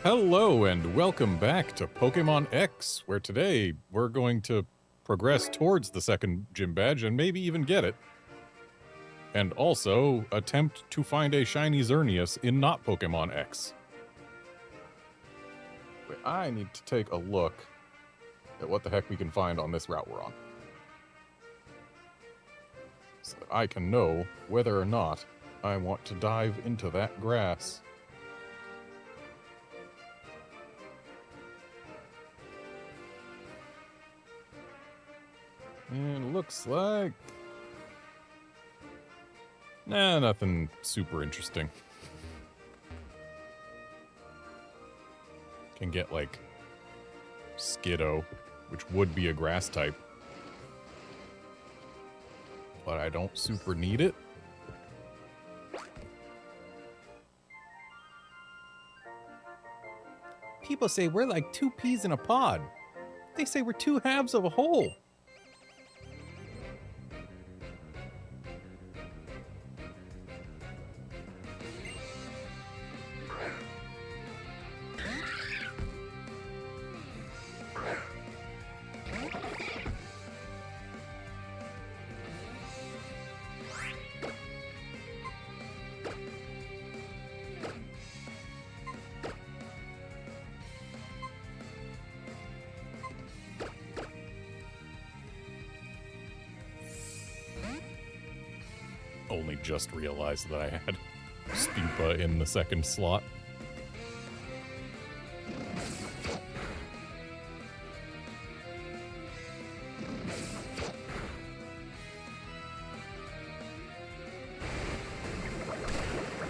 Hello and welcome back to Pokémon X, where today we're going to progress towards the second gym badge and maybe even get it. And also attempt to find a shiny Xerneas in not Pokémon X. But I need to take a look at what the heck we can find on this route we're on, so that I can know whether or not I want to dive into that grass. And it looks like... nah, nothing super interesting. Can get, like, Skiddo, which would be a grass type. But I don't super need it. People say we're like two peas in a pod. They say we're two halves of a whole. Only just realized that I had Stupa in the second slot.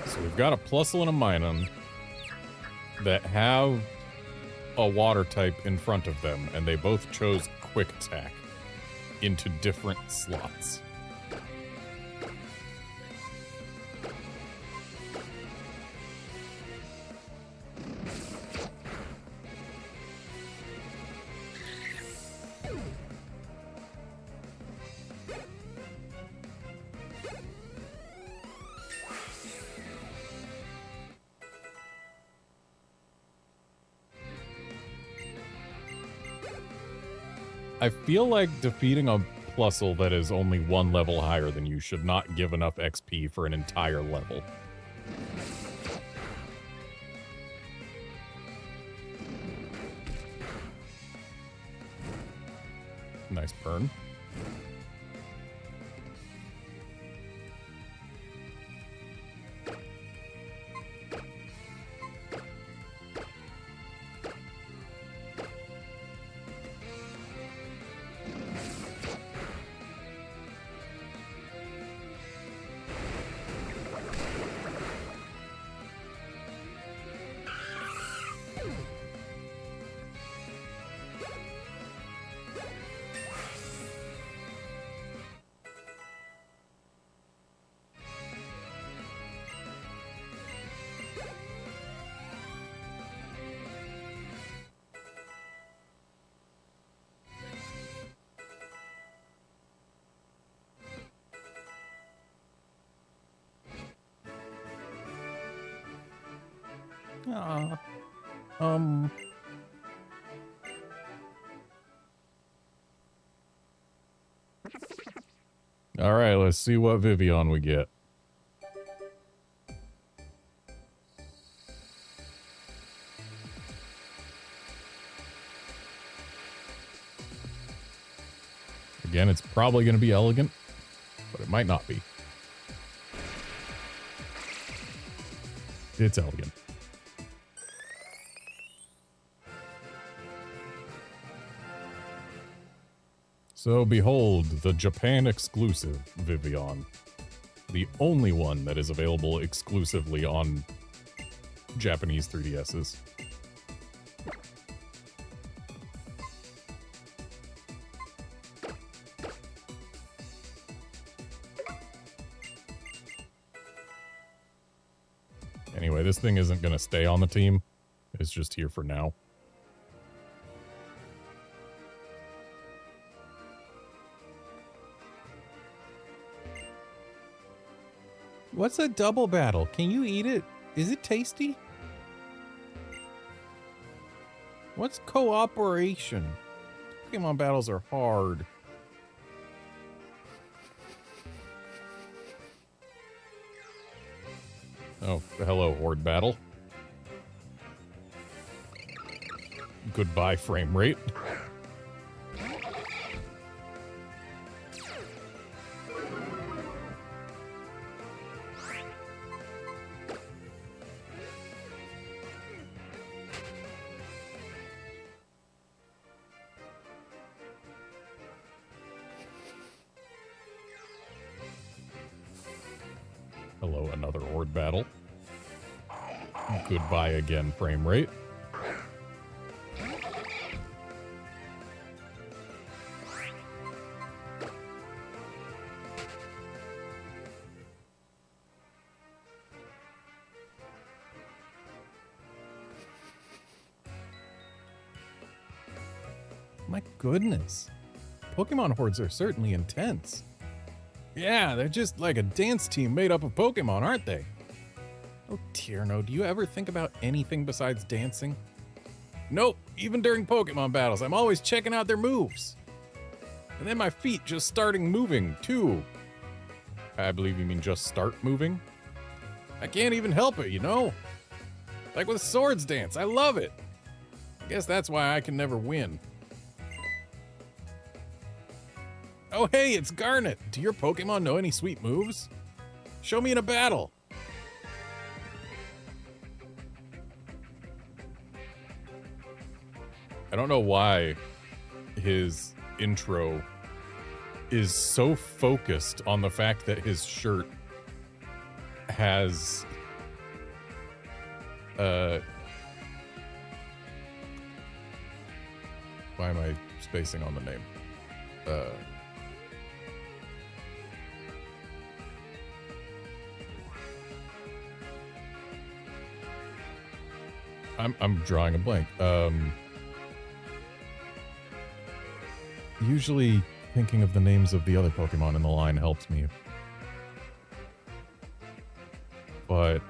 So we've got a Plusle and a Minun that have a water type in front of them, and they both chose Quick Attack into different slots. I feel like defeating a Plusle that is only one level higher than you should not give enough XP for an entire level. Nice burn. Alright, let's see what Vivian we get. Again, it's probably going to be elegant, but it might not be. It's elegant. So behold, the Japan exclusive Vivian. The only one that is available exclusively on Japanese 3DSs. Anyway, this thing isn't going to stay on the team. It's just here for now. What's a double battle? Can you eat it? Is it tasty? What's cooperation? Pokemon battles are hard. Oh, hello, Horde battle. Goodbye, frame rate. Hello, another Horde battle. Goodbye again, frame rate. My goodness. Pokemon hordes are certainly intense. Yeah, they're just like a dance team made up of Pokemon, aren't they? Oh, Tierno, do you ever think about anything besides dancing? Nope, even during Pokemon battles, I'm always checking out their moves. And then my feet just starting moving, too. I believe you mean just start moving? I can't even help it, you know? Like with Swords Dance, I love it. I guess that's why I can never win. Oh hey, it's Garnet! Do your Pokemon know any sweet moves? Show me in a battle! I don't know why his intro is so focused on the fact that his shirt has why am I spacing on the name? I'm drawing a blank. Usually thinking of the names of the other Pokemon in the line helps me. But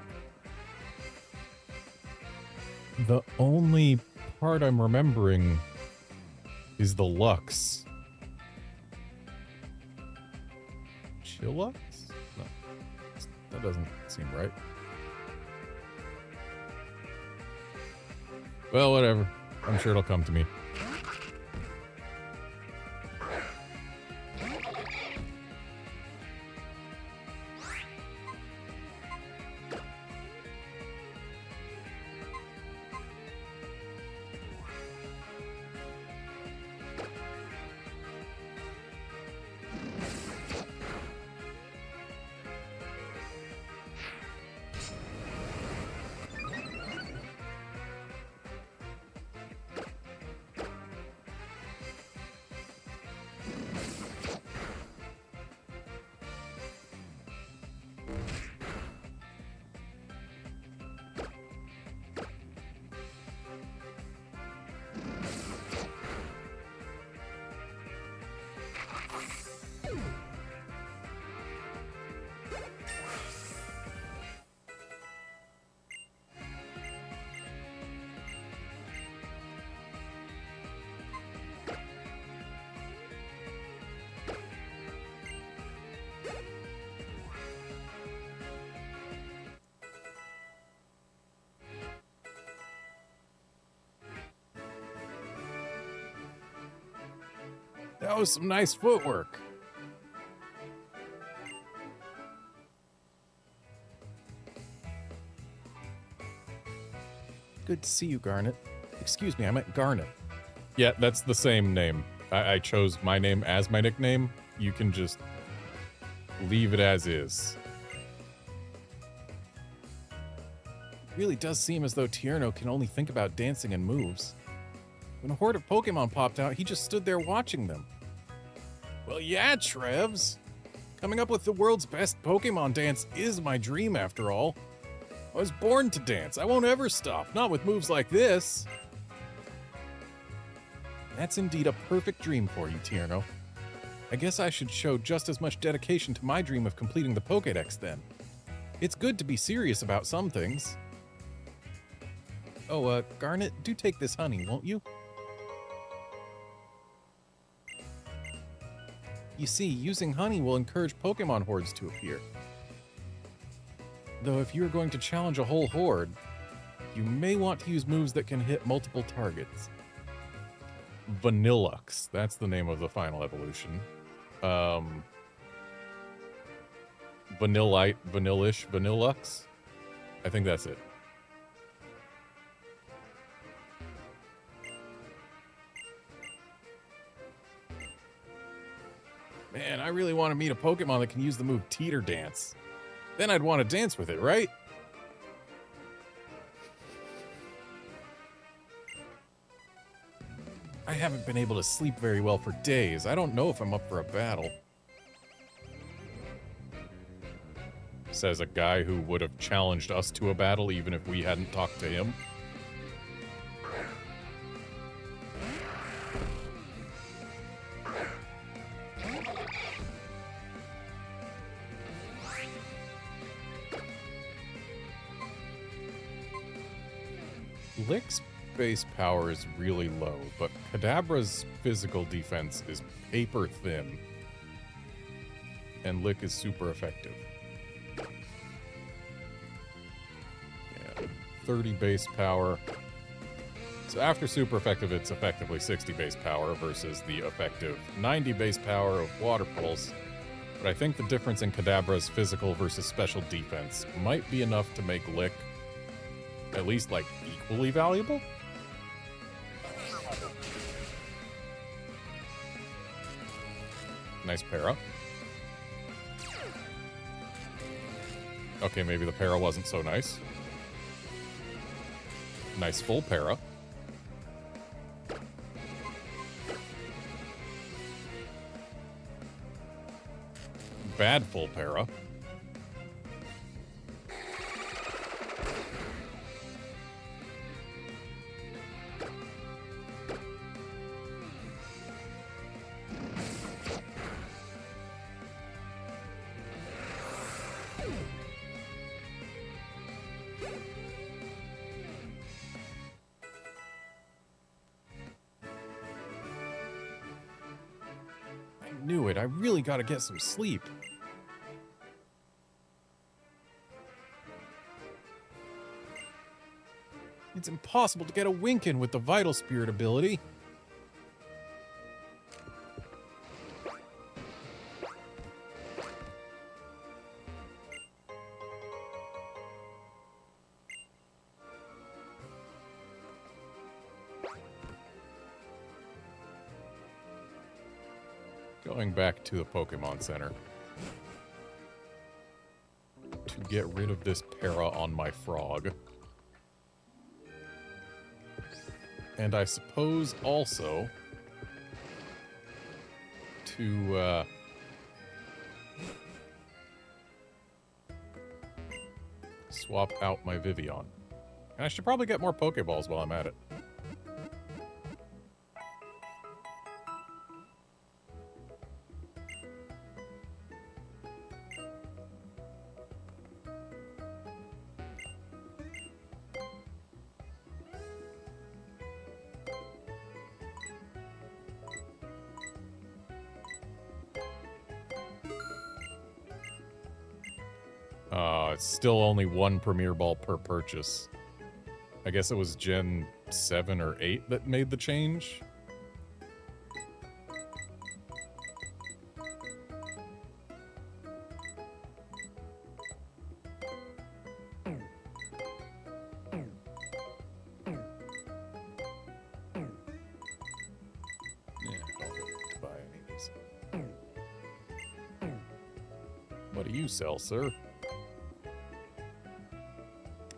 the only part I'm remembering is the Lux. Chillux? No. That doesn't seem right. Well, whatever. I'm sure it'll come to me. That was some nice footwork. Good to see you, Garnet. Excuse me, I meant Garnet. Yeah, that's the same name. I chose my name as my nickname. You can just leave it as is. It really does seem as though Tierno can only think about dancing and moves. When a horde of Pokemon popped out, he just stood there watching them. Well, yeah, Trevs. Coming up with the world's best Pokemon dance is my dream, after all. I was born to dance. I won't ever stop, not with moves like this. That's indeed a perfect dream for you, Tierno. I guess I should show just as much dedication to my dream of completing the Pokédex then. It's good to be serious about some things. Oh, Garnet, do take this honey, won't you? You see, using honey will encourage Pokemon hordes to appear. Though if you're going to challenge a whole horde, you may want to use moves that can hit multiple targets. Vanillux, that's the name of the final evolution. Vanillite, Vanillish, Vanillux? I think that's it. Man, I really want to meet a Pokemon that can use the move Teeter Dance. Then I'd want to dance with it, right? I haven't been able to sleep very well for days. I don't know if I'm up for a battle. Says a guy who would have challenged us to a battle even if we hadn't talked to him. Lick's base power is really low, but Kadabra's physical defense is paper thin. And Lick is super effective. Yeah, 30 base power. So after super effective, it's effectively 60 base power versus the effective 90 base power of Water Pulse. But I think the difference in Kadabra's physical versus special defense might be enough to make Lick at least, like, equally valuable? Nice para. Okay, maybe the para wasn't so nice. Nice full para. Bad full para. Knew it. I really gotta get some sleep. It's impossible to get a wink in with the Vital Spirit ability. Going back to the Pokemon Center to get rid of this para on my frog. And I suppose also to swap out my Vivian. And I should probably get more Pokeballs while I'm at it. It's still only one Premier Ball per purchase. I guess it was Gen 7 or 8 that made the change. Yeah, I'll go to buy any of these. What do you sell, sir?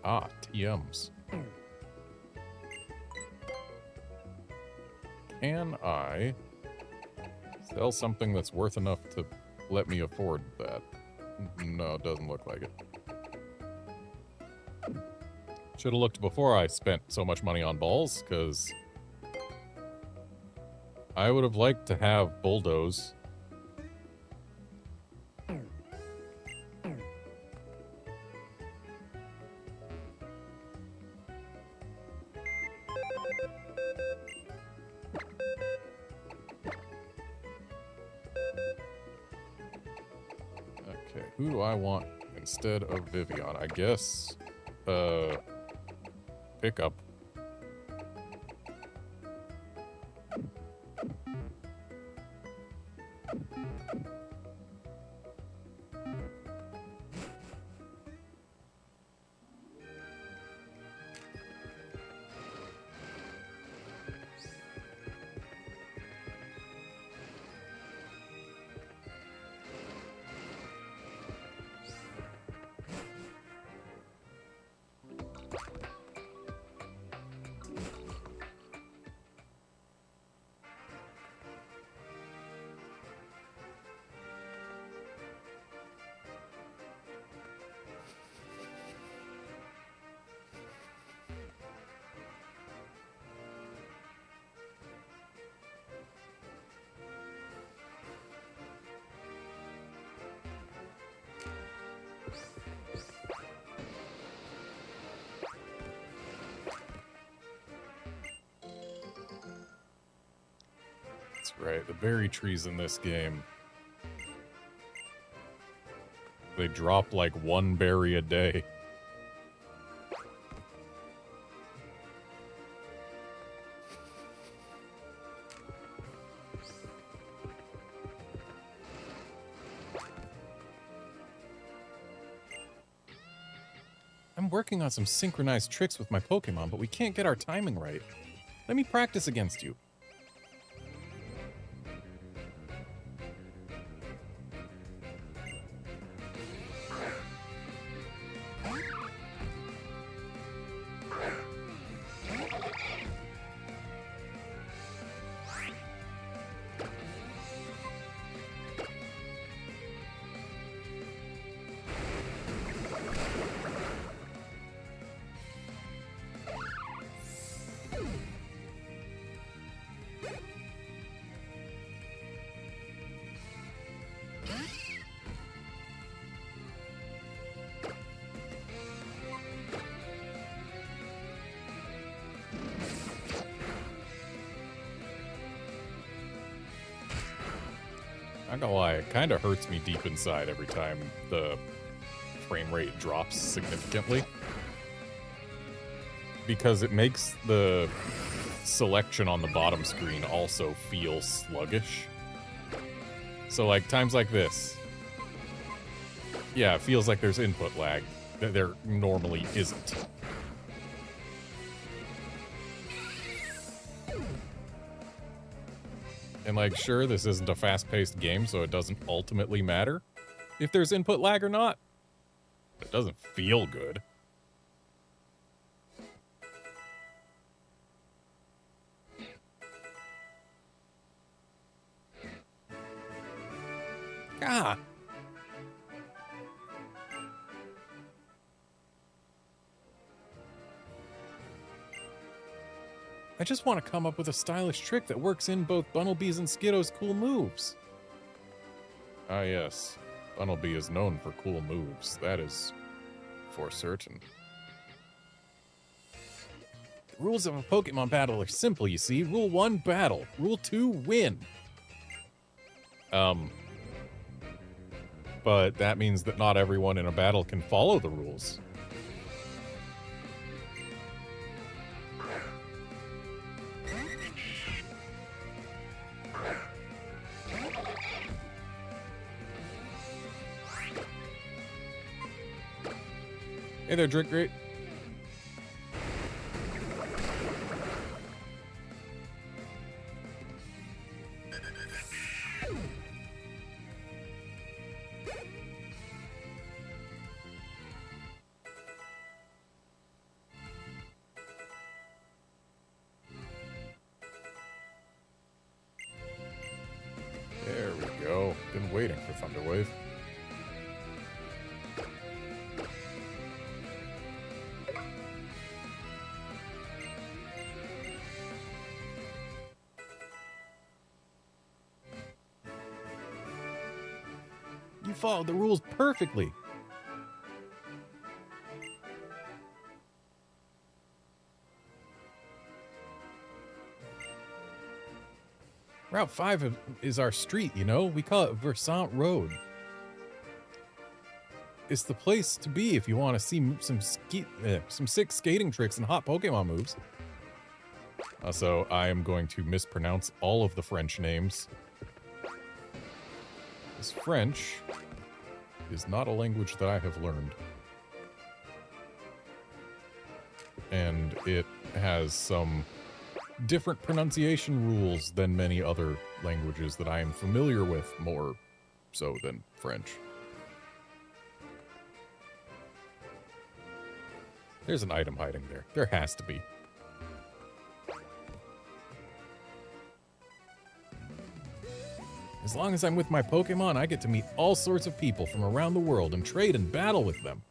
Ah, TMs. Can I sell something that's worth enough to let me afford that? No, it doesn't look like it. Should have looked before I spent so much money on balls, because I would have liked to have Bulldoze. Who do I want instead of Vivian? I guess, Pickup. Right, the berry trees in this game, they drop like 1 berry a day. I'm working on some synchronized tricks with my Pokemon, but we can't get our timing right. Let me practice against you. Not gonna lie, it kind of hurts me deep inside every time the frame rate drops significantly. Because it makes the selection on the bottom screen also feel sluggish. So like times like this. Yeah, it feels like there's input lag that there normally isn't. And like, sure, this isn't a fast-paced game, so it doesn't ultimately matter if there's input lag or not. It doesn't feel good. Ah! I just want to come up with a stylish trick that works in both Bunnelby's and Skiddo's cool moves. Ah yes, Bunnelby is known for cool moves, that is for certain. The rules of a Pokemon battle are simple, you see. Rule 1, battle. Rule 2, win. But that means that not everyone in a battle can follow the rules. Hey there, Drink Great. There we go. Been waiting for Thunderwave. You followed the rules perfectly. Route 5 is our street, you know? We call it Versant Road. is the place to be if you want to see some sick skating tricks and hot Pokemon moves. So I am going to mispronounce all of the French names. This French is not a language that I have learned. And it has some different pronunciation rules than many other languages that I am familiar with, more so than French. There's an item hiding there. There has to be. As long as I'm with my Pokemon, I get to meet all sorts of people from around the world and trade and battle with them.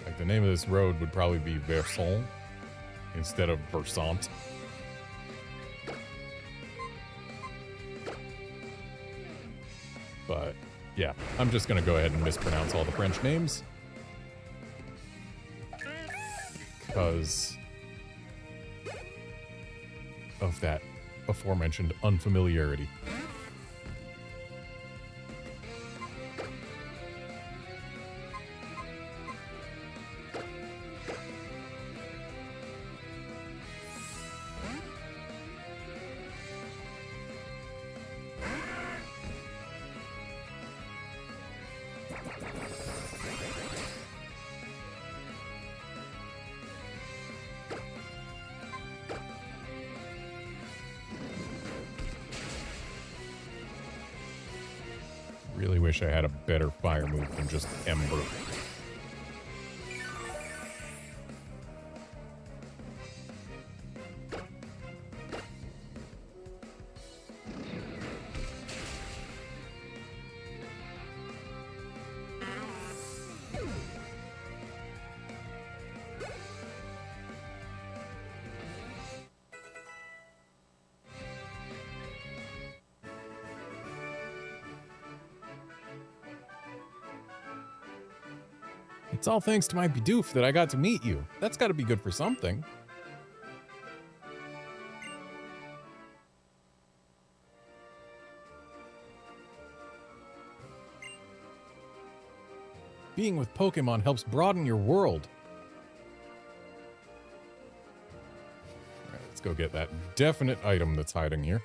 Like, the name of this road would probably be Versant instead of Versant. But yeah, I'm just going to go ahead and mispronounce all the French names. Because of that aforementioned unfamiliarity. Really wish I had a better fire move than just Ember. It's all thanks to my Bidoof that I got to meet you. That's got to be good for something. Being with Pokemon helps broaden your world. All right, let's go get that definite item that's hiding here.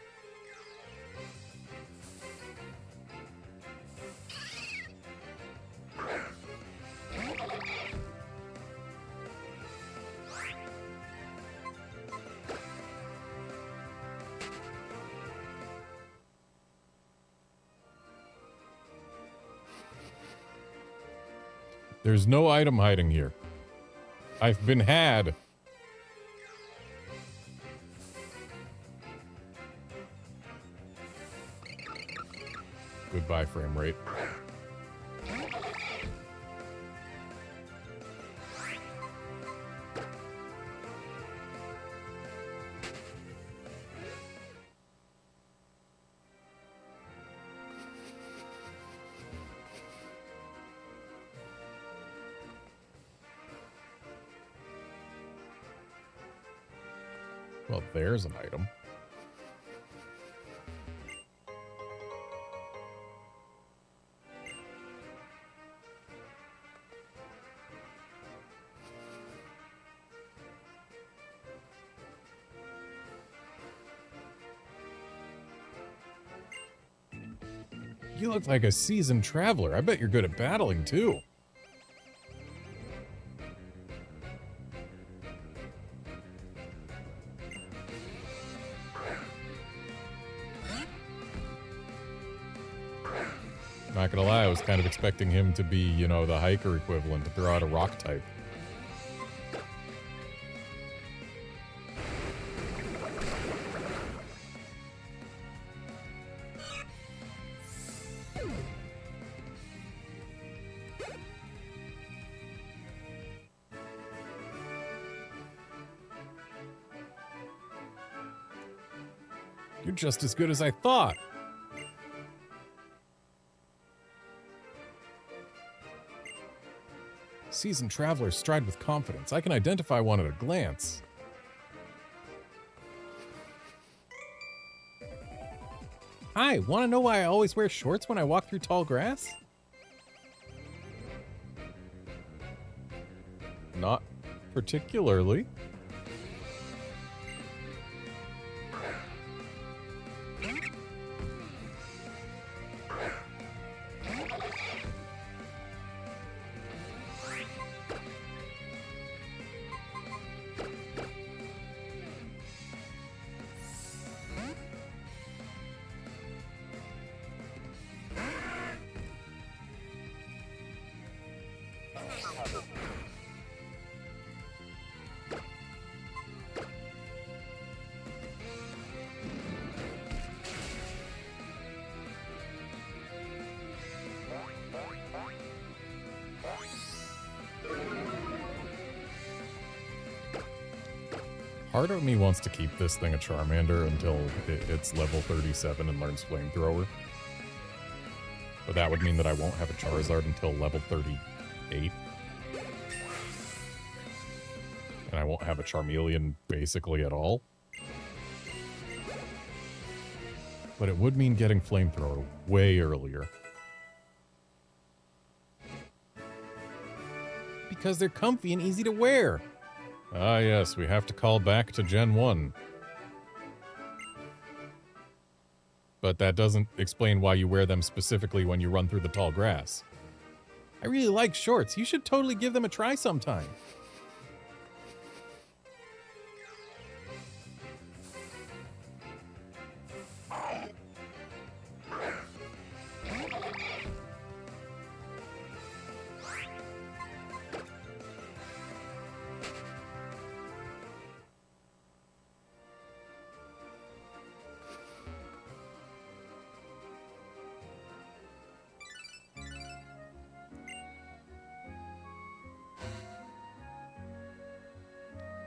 There's no item hiding here. I've been had. Goodbye, frame rate. Well, there's an item. You look like a seasoned traveler. I bet you're good at battling, too. Not gonna lie, I was kind of expecting him to be, you know, the hiker equivalent, to throw out a rock type. You're just as good as I thought. Seasoned travelers stride with confidence. I can identify one at a glance. Hi, want to know why I always wear shorts when I walk through tall grass? Not particularly. Part of me wants to keep this thing a Charmander until it's level 37 and learns Flamethrower. But that would mean that I won't have a Charizard until level 38. And I won't have a Charmeleon basically at all. But it would mean getting Flamethrower way earlier. Because they're comfy and easy to wear. Ah, yes, we have to call back to Gen 1. But that doesn't explain why you wear them specifically when you run through the tall grass. I really like shorts. You should totally give them a try sometime.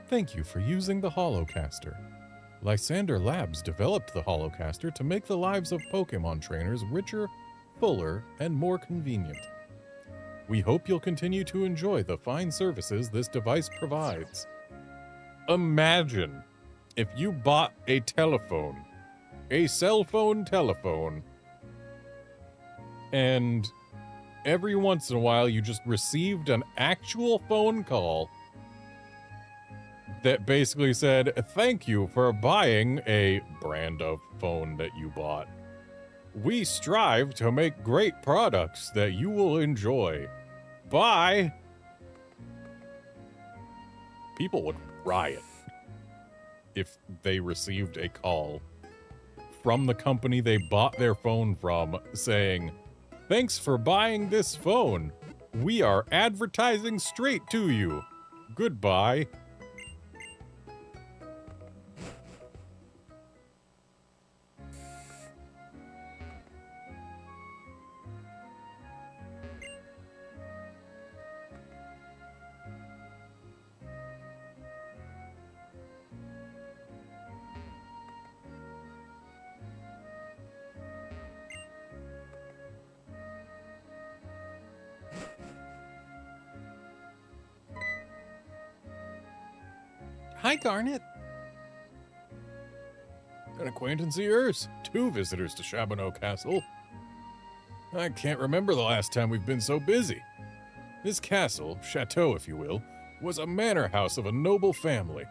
Thank you for using the Holocaster. Lysander Labs developed the Holocaster to make the lives of Pokémon trainers richer, fuller, and more convenient. We hope you'll continue to enjoy the fine services this device provides. Imagine if you bought a telephone, a cell phone telephone, and every once in a while you just received an actual phone call that basically said, thank you for buying a brand of phone that you bought. We strive to make great products that you will enjoy. Bye! People would riot if they received a call from the company they bought their phone from saying, thanks for buying this phone. We are advertising straight to you. Goodbye. Hi, Garnet. An acquaintance of yours? 2 visitors to Chabonneau Castle. I can't remember the last time we've been so busy. This castle, chateau if you will, was a manor house of a noble family.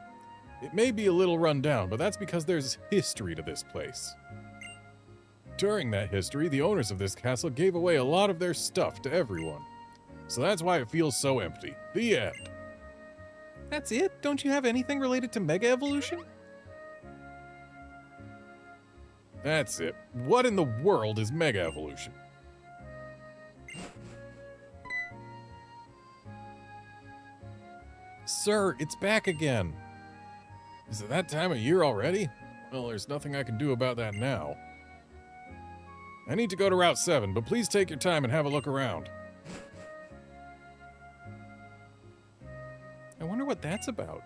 It may be a little run down, but that's because there's history to this place. During that history, the owners of this castle gave away a lot of their stuff to everyone. So that's why it feels so empty. The end. That's it? Don't you have anything related to Mega Evolution? That's it. What in the world is Mega Evolution? Sir, it's back again. Is it that time of year already? Well, there's nothing I can do about that now. I need to go to Route 7, but please take your time and have a look around. I wonder what that's about.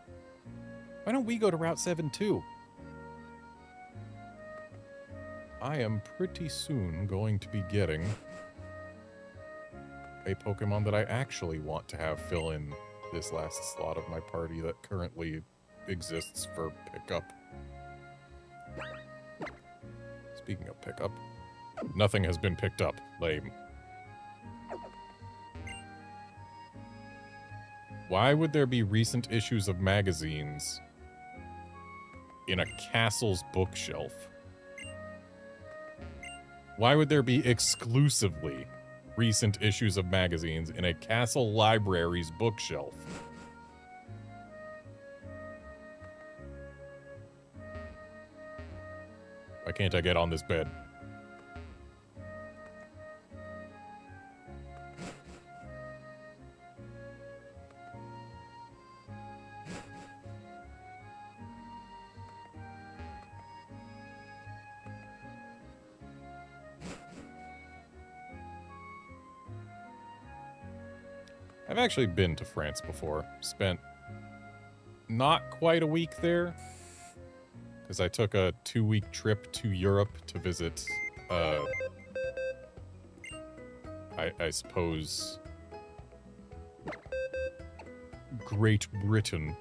Why don't we go to Route 7 too? I am pretty soon going to be getting a Pokemon that I actually want to have fill in this last slot of my party that currently exists for pickup. Speaking of pickup, nothing has been picked up. Lame. Why would there be recent issues of magazines in a castle's bookshelf? Why would there be exclusively recent issues of magazines in a castle library's bookshelf? Why can't I get on this bed? I've actually been to France before. Spent not quite a week there, because I took a 2-week trip to Europe to visit, I suppose, Great Britain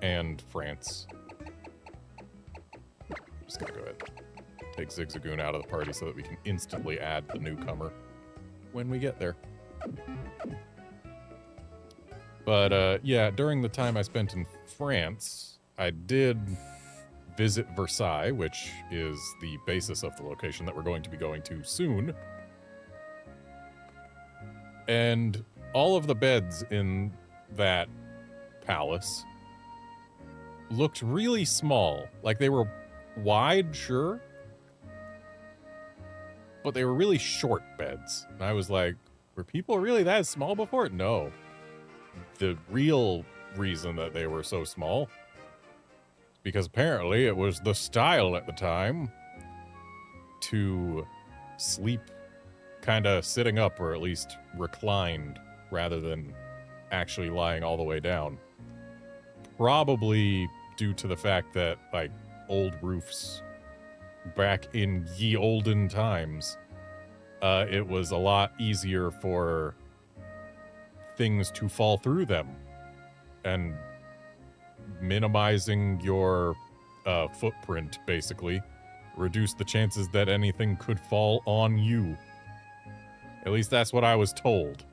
and France. I'm just gonna go ahead and take Zigzagoon out of the party so that we can instantly add the newcomer when we get there. But, yeah, during the time I spent in France, I did visit Versailles, which is the basis of the location that we're going to be going to soon. And all of the beds in that palace looked really small. Like, they were wide, sure, but they were really short beds. And I was like, were people really that small before? No. The real reason that they were so small, because apparently it was the style at the time to sleep kind of sitting up, or at least reclined, rather than actually lying all the way down. Probably due to the fact that, like, old roofs back in ye olden times, it was a lot easier for things to fall through them, and minimizing your footprint, basically, reduced the chances that anything could fall on you. At least that's what I was told.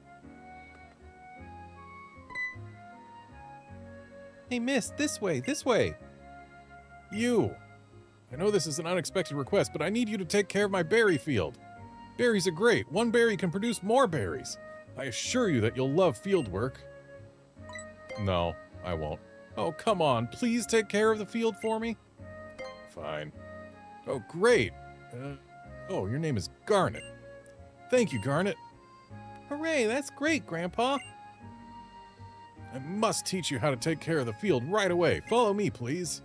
Hey, miss, this way, this way. You. I know this is an unexpected request, but I need you to take care of my berry field. Berries are great. One berry can produce more berries. I assure you that you'll love field work. No, I won't. Oh, come on. Please take care of the field for me. Fine. Oh, great. Oh, your name is Garnet. Thank you, Garnet. Hooray, that's great, Grandpa. I must teach you how to take care of the field right away. Follow me, please.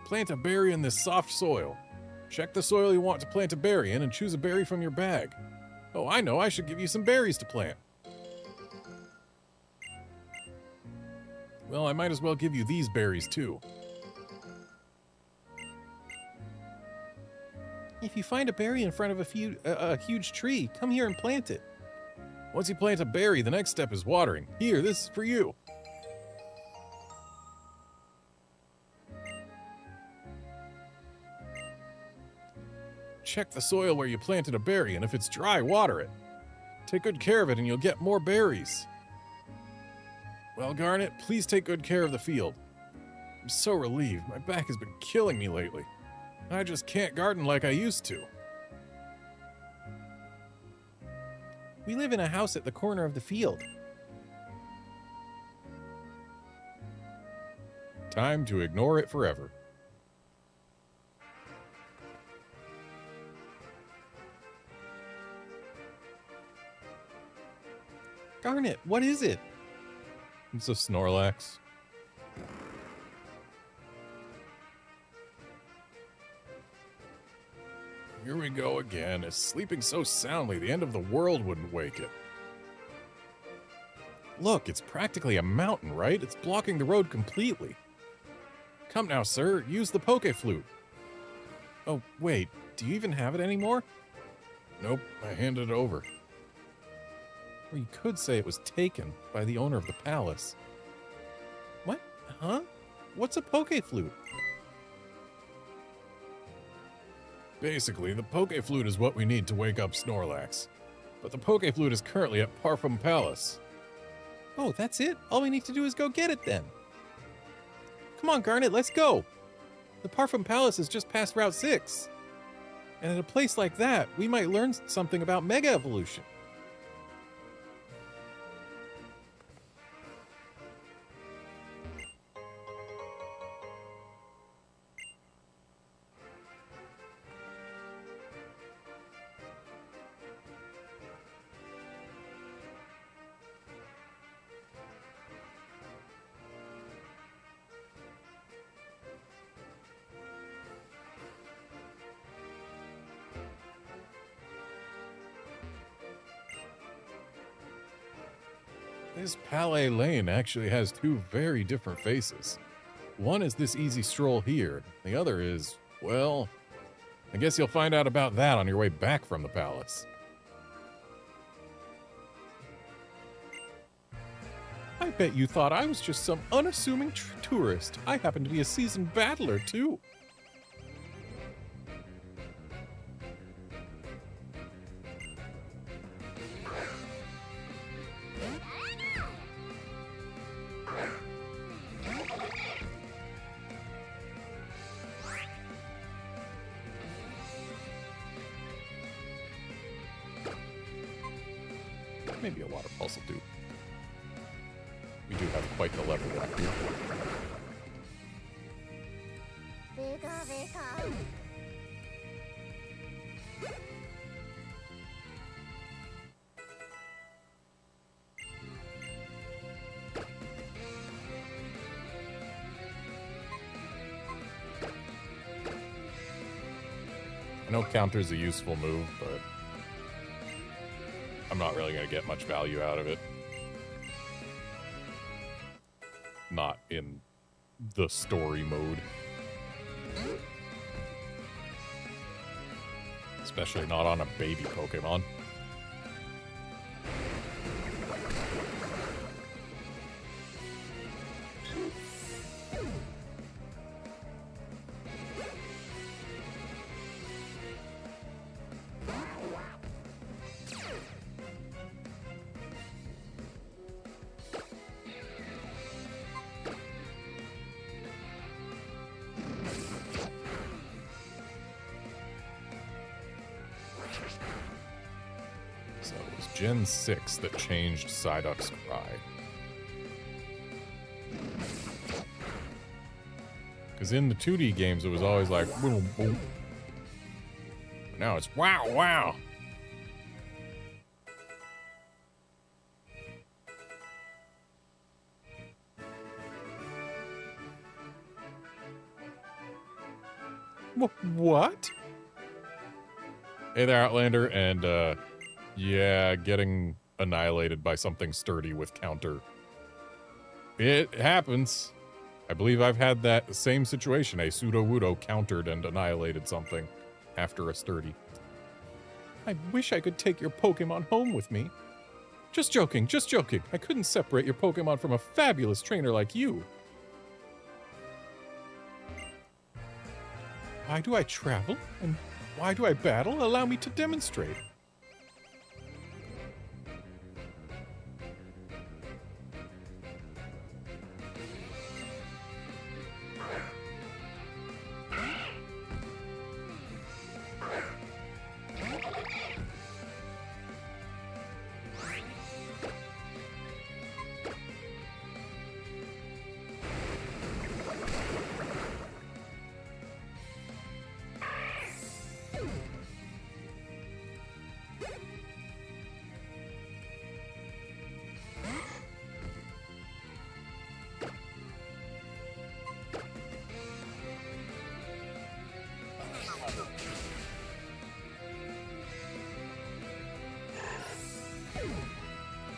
Plant a berry in this soft soil. Check the soil you want to plant a berry in and choose a berry from your bag. Oh, I know, I should give you some berries to plant. Well, I might as well give you these berries, too. If you find a berry in front of a huge tree, come here and plant it. Once you plant a berry, the next step is watering. Here, this is for you. Check the soil where you planted a berry, and if it's dry, water it. Take good care of it, and you'll get more berries. Well, Garnet, please take good care of the field. I'm so relieved. My back has been killing me lately. I just can't garden like I used to. We live in a house at the corner of the field. Time to ignore it forever. Garnet, what is it? It's a Snorlax. Here we go again. It's sleeping so soundly the end of the world wouldn't wake it. Look, it's practically a mountain, right? It's blocking the road completely. Come now, sir. Use the Poké Flute. Oh, wait. Do you even have it anymore? Nope, I handed it over. Or you could say it was taken by the owner of the palace. What? Huh? What's a Poké-Flute? Basically, the Poké-Flute is what we need to wake up Snorlax. But the Poké-Flute is currently at Parfum Palace. Oh, that's it? All we need to do is go get it then. Come on, Garnet, let's go! The Parfum Palace is just past Route 6. And at a place like that, we might learn something about Mega Evolution. This Palais Lane actually has two very different faces. One is this easy stroll here. The other is, well, I guess you'll find out about that on your way back from the palace. I bet you thought I was just some unassuming tourist. I happen to be a seasoned battler, too. Maybe a water pulse will do. We do have quite the level back here. I know counter's a useful move, but I'm not really going to get much value out of it. Not in the story mode. Especially not on a baby Pokemon. So it was Gen 6 that changed Psyduck's cry. Because in the 2D games, it was always like, boom, boom. But now it's wow, wow. What? Hey there, Outlander, and, yeah, getting annihilated by something sturdy with counter. It happens. I believe I've had that same situation. A Pseudo-Wudo countered and annihilated something after a sturdy. I wish I could take your Pokemon home with me. Just joking, just joking. I couldn't separate your Pokemon from a fabulous trainer like you. Why do I travel? And why do I battle? Allow me to demonstrate.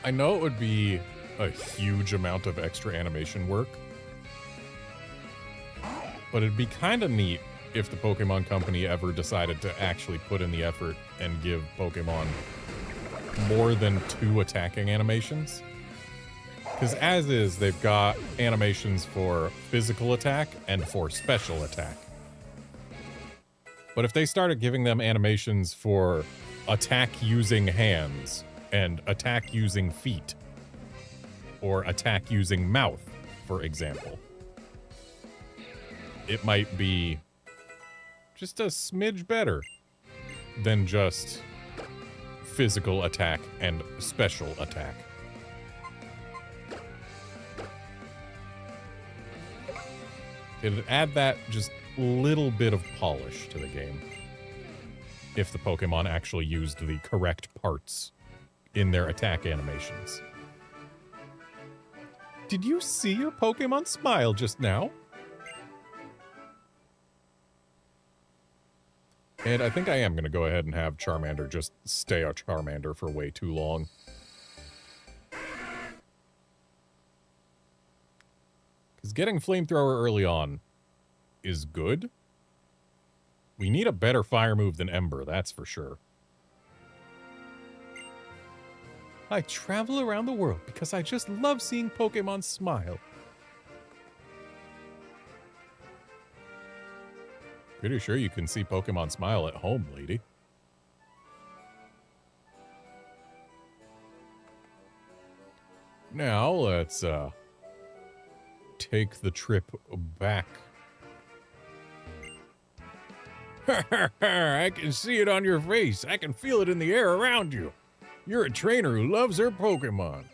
I know it would be a huge amount of extra animation work, but it'd be kind of neat if the Pokemon Company ever decided to actually put in the effort and give Pokemon more than 2 attacking animations. Because as is, they've got animations for physical attack and for special attack. But if they started giving them animations for attack using hands and attack using feet, or attack using mouth, for example, it might be just a smidge better than just physical attack and special attack. It'd add that just little bit of polish to the game if the Pokemon actually used the correct parts in their attack animations. Did you see your Pokemon smile just now? And I think I am going to go ahead and have Charmander just stay a Charmander for way too long. Because getting Flamethrower early on is good. We need a better fire move than Ember, that's for sure. I travel around the world because I just love seeing Pokemon smile. Pretty sure you can see Pokemon smile at home, lady. Now, let's, take the trip back. I can see it on your face. I can feel it in the air around you. You're a trainer who loves her Pokemon.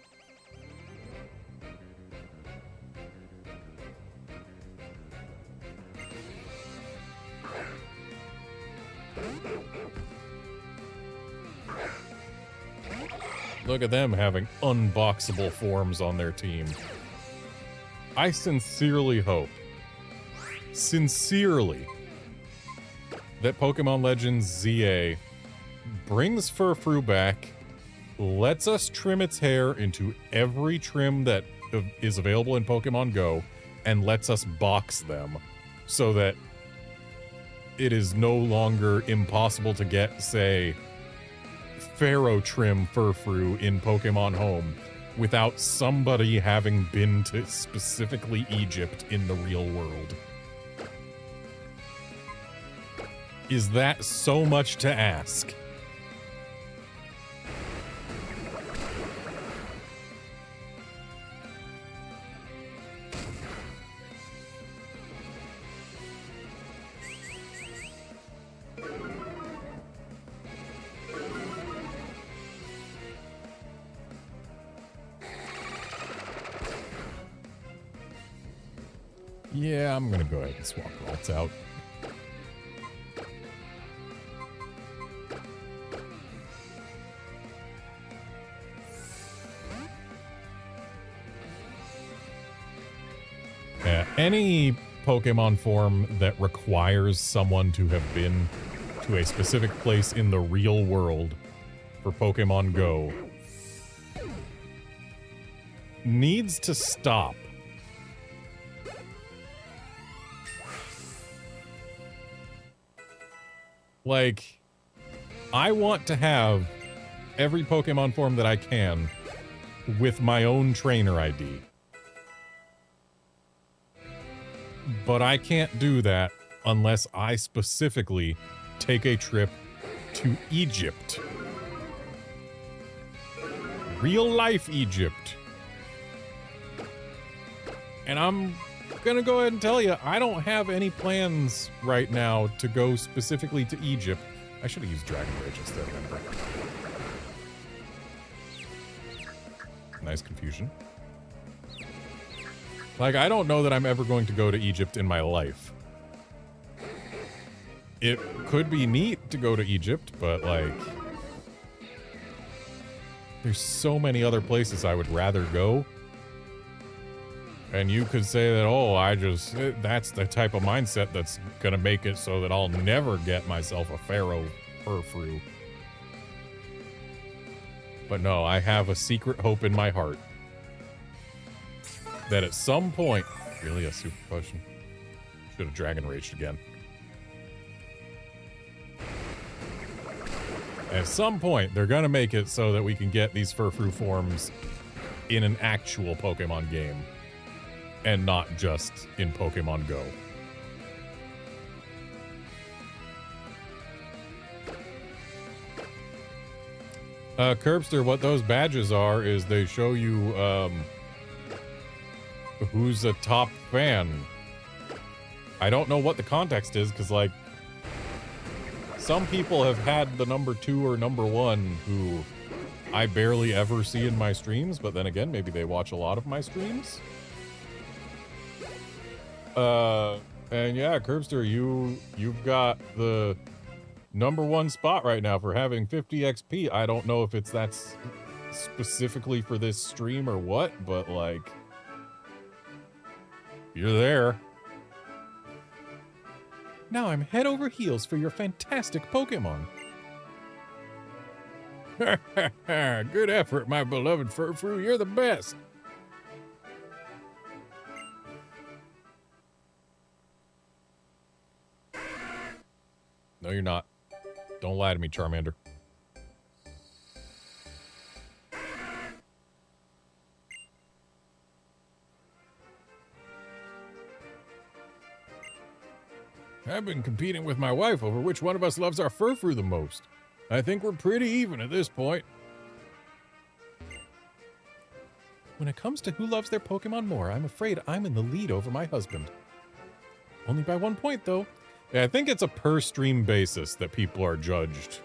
Look at them having unboxable forms on their team. I sincerely hope, that Pokemon Legends ZA brings Furfrou back, lets us trim its hair into every trim that is available in Pokemon Go, and lets us box them so that it is no longer impossible to get, say, Pharaoh trim Furfrou in Pokemon Home without somebody having been to specifically Egypt in the real world. Is that so much to ask? Yeah, I'm gonna go ahead and swap Ralts out. Any Pokemon form that requires someone to have been to a specific place in the real world for Pokemon Go needs to stop. Like, I want to have every Pokemon form that I can with my own trainer ID. But I can't do that unless I specifically take a trip to Egypt. Real life Egypt. And I'm gonna go ahead and tell you, I don't have any plans right now to go specifically to Egypt. I should have used Dragon Rage instead of Ember. Nice confusion. Like, I don't know that I'm ever going to go to Egypt in my life. It could be neat to go to Egypt, but, like, there's so many other places I would rather go. And you could say that, oh, that's the type of mindset that's gonna make it so that I'll never get myself a Pharaoh Furfrou. But no, I have a secret hope in my heart that at some point... Really, a super potion? Should have Dragon Raged again. At some point, they're gonna make it so that we can get these Furfrou forms in an actual Pokemon game. And not just in Pokemon Go. Curbster, what those badges are is they show you, who's a top fan. I don't know what the context is, because, like, some people have had the number 2 or number 1 who I barely ever see in my streams, but then again, maybe they watch a lot of my streams. And yeah, Curbster, you've got the number 1 spot right now for having 50 XP. I don't know if that's specifically for this stream or what, but like, you're there. Now I'm head over heels for your fantastic Pokemon. Good effort, my beloved Furfrou. You're the best. No, you're not. Don't lie to me, Charmander. I've been competing with my wife over which one of us loves our Furfrou the most. I think we're pretty even at this point. When it comes to who loves their Pokemon more, I'm afraid I'm in the lead over my husband. Only by 1 point, though. Yeah, I think it's a per-stream basis that people are judged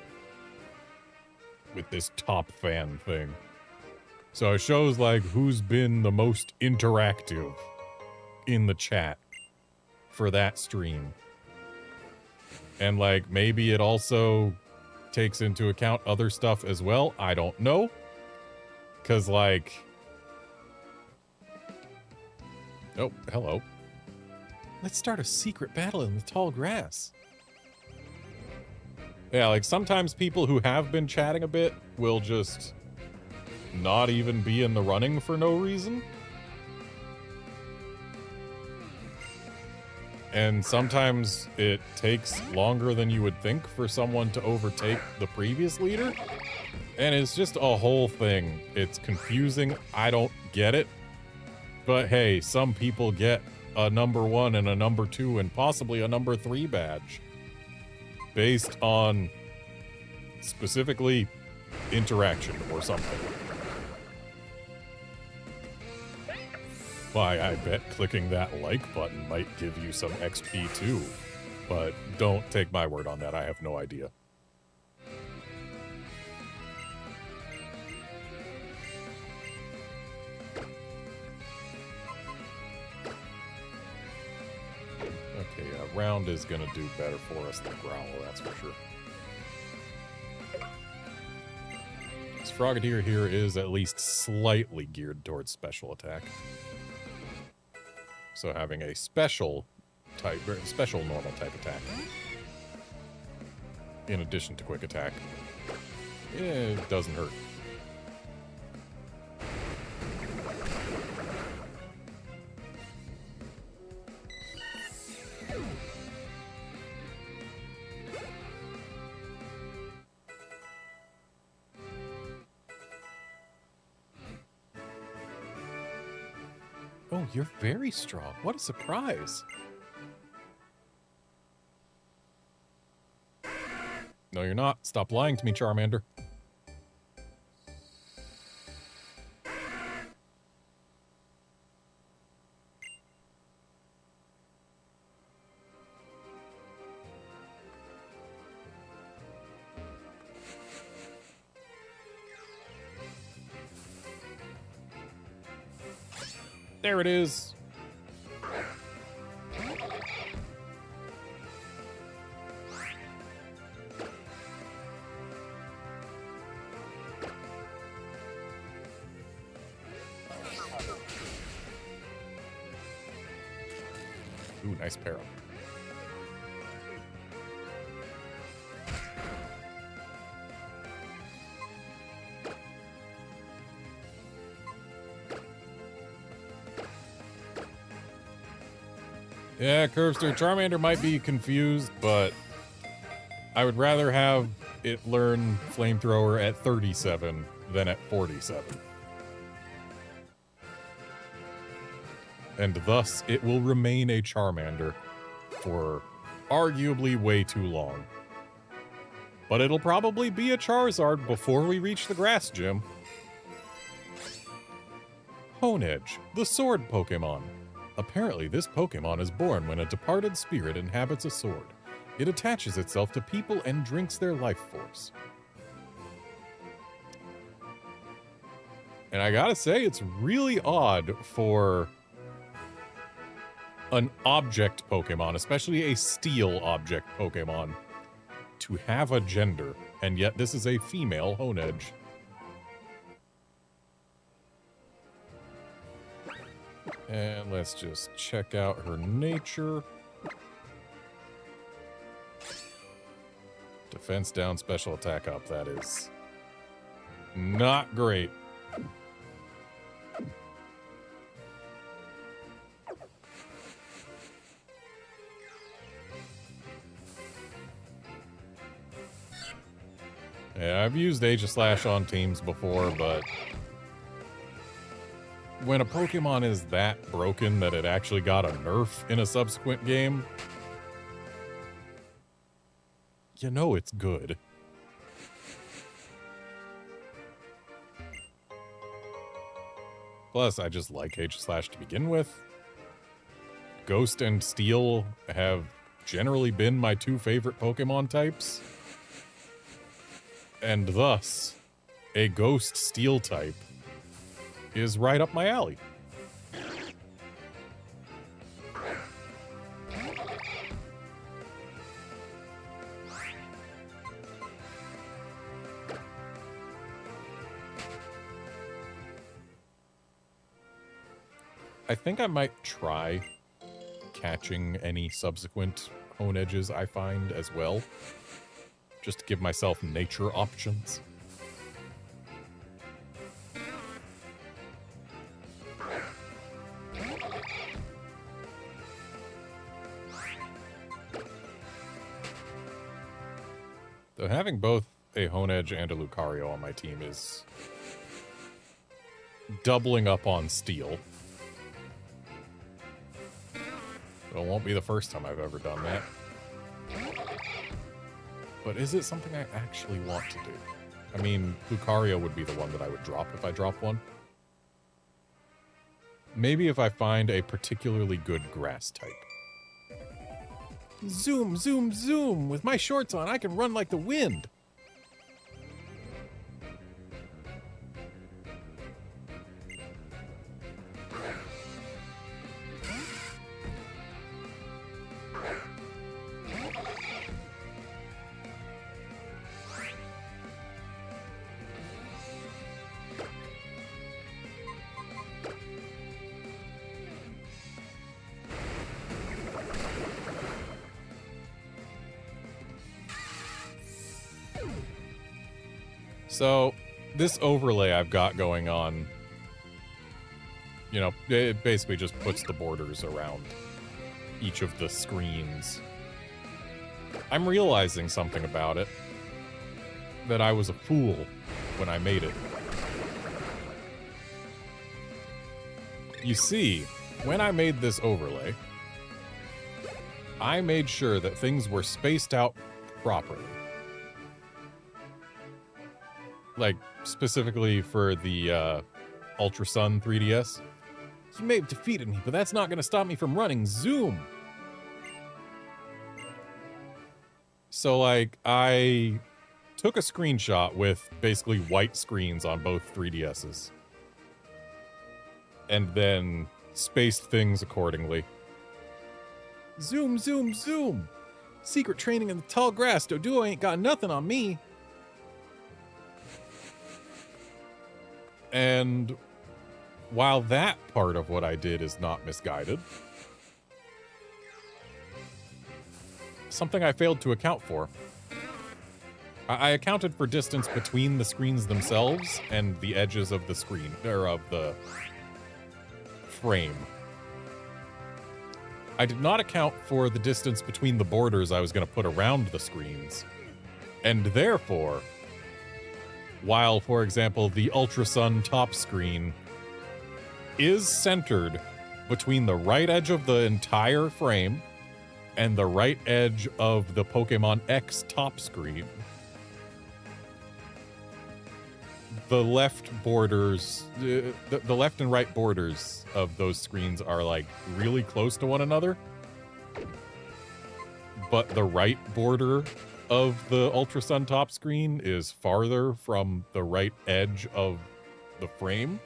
with this top fan thing. So it shows, like, who's been the most interactive in the chat for that stream. And, like, maybe it also takes into account other stuff as well. I don't know. Because, like... Oh, hello. Let's start a secret battle in the tall grass. Yeah, like, sometimes people who have been chatting a bit will just not even be in the running for no reason. And sometimes it takes longer than you would think for someone to overtake the previous leader. And it's just a whole thing. It's confusing. I don't get it. But hey, some people get a number 1 and a number 2 and possibly a number 3 badge. Based on specifically interaction or something. Why, I bet clicking that like button might give you some XP too. But don't take my word on that, I have no idea. Okay, Round is gonna do better for us than Growl, that's for sure. This Frogadier here is at least slightly geared towards special attack. So having a special type, special normal type attack, in addition to quick attack, it doesn't hurt. Oh, you're very strong. What a surprise. No, you're not. Stop lying to me, Charmander. There it is. Ooh, nice pair up. Yeah, Curvester, Charmander might be confused, but I would rather have it learn Flamethrower at 37 than at 47. And thus, it will remain a Charmander for arguably way too long. But it'll probably be a Charizard before we reach the Grass Gym. Honedge, the sword Pokemon. Apparently, this Pokemon is born when a departed spirit inhabits a sword. It attaches itself to people and drinks their life force. And I gotta say, it's really odd for an object Pokemon, especially a steel object Pokemon, to have a gender, and yet this is a female Honedge. And let's just check out her nature. Defense down, special attack up. That is not great. Yeah, I've used Aegislash on teams before, but when a Pokemon is that broken that it actually got a nerf in a subsequent game, you know it's good. Plus, I just like Aegislash to begin with. Ghost and Steel have generally been my two favorite Pokemon types. And thus, a Ghost Steel type is right up my alley. I think I might try catching any subsequent Honedges I find as well, just to give myself nature options. So having both a Honedge and a Lucario on my team is doubling up on Steel. It won't be the first time I've ever done that. But is it something I actually want to do? I mean, Lucario would be the one that I would drop if I drop one. Maybe if I find a particularly good grass type. Zoom, zoom, zoom! With my shorts on, I can run like the wind! So, this overlay I've got going on, you know, it basically just puts the borders around each of the screens. I'm realizing something about it. That I was a fool when I made it. You see, when I made this overlay, I made sure that things were spaced out properly. Like, specifically for the Ultra Sun 3DS. You may have defeated me, but that's not going to stop me from running. Zoom! So, like, I took a screenshot with basically white screens on both 3DSs. And then spaced things accordingly. Zoom, zoom, zoom! Secret training in the tall grass. Doduo ain't got nothing on me. And while that part of what I did is not misguided, something I failed to account for. I accounted for distance between the screens themselves and the edges of the screen, or of the frame. I did not account for the distance between the borders I was going to put around the screens. And therefore, while, for example, the Ultra Sun top screen is centered between the right edge of the entire frame and the right edge of the Pokémon X top screen, the left borders, the left and right borders of those screens are like really close to one another, but the right border of the Ultra Sun top screen is farther from the right edge of the frame,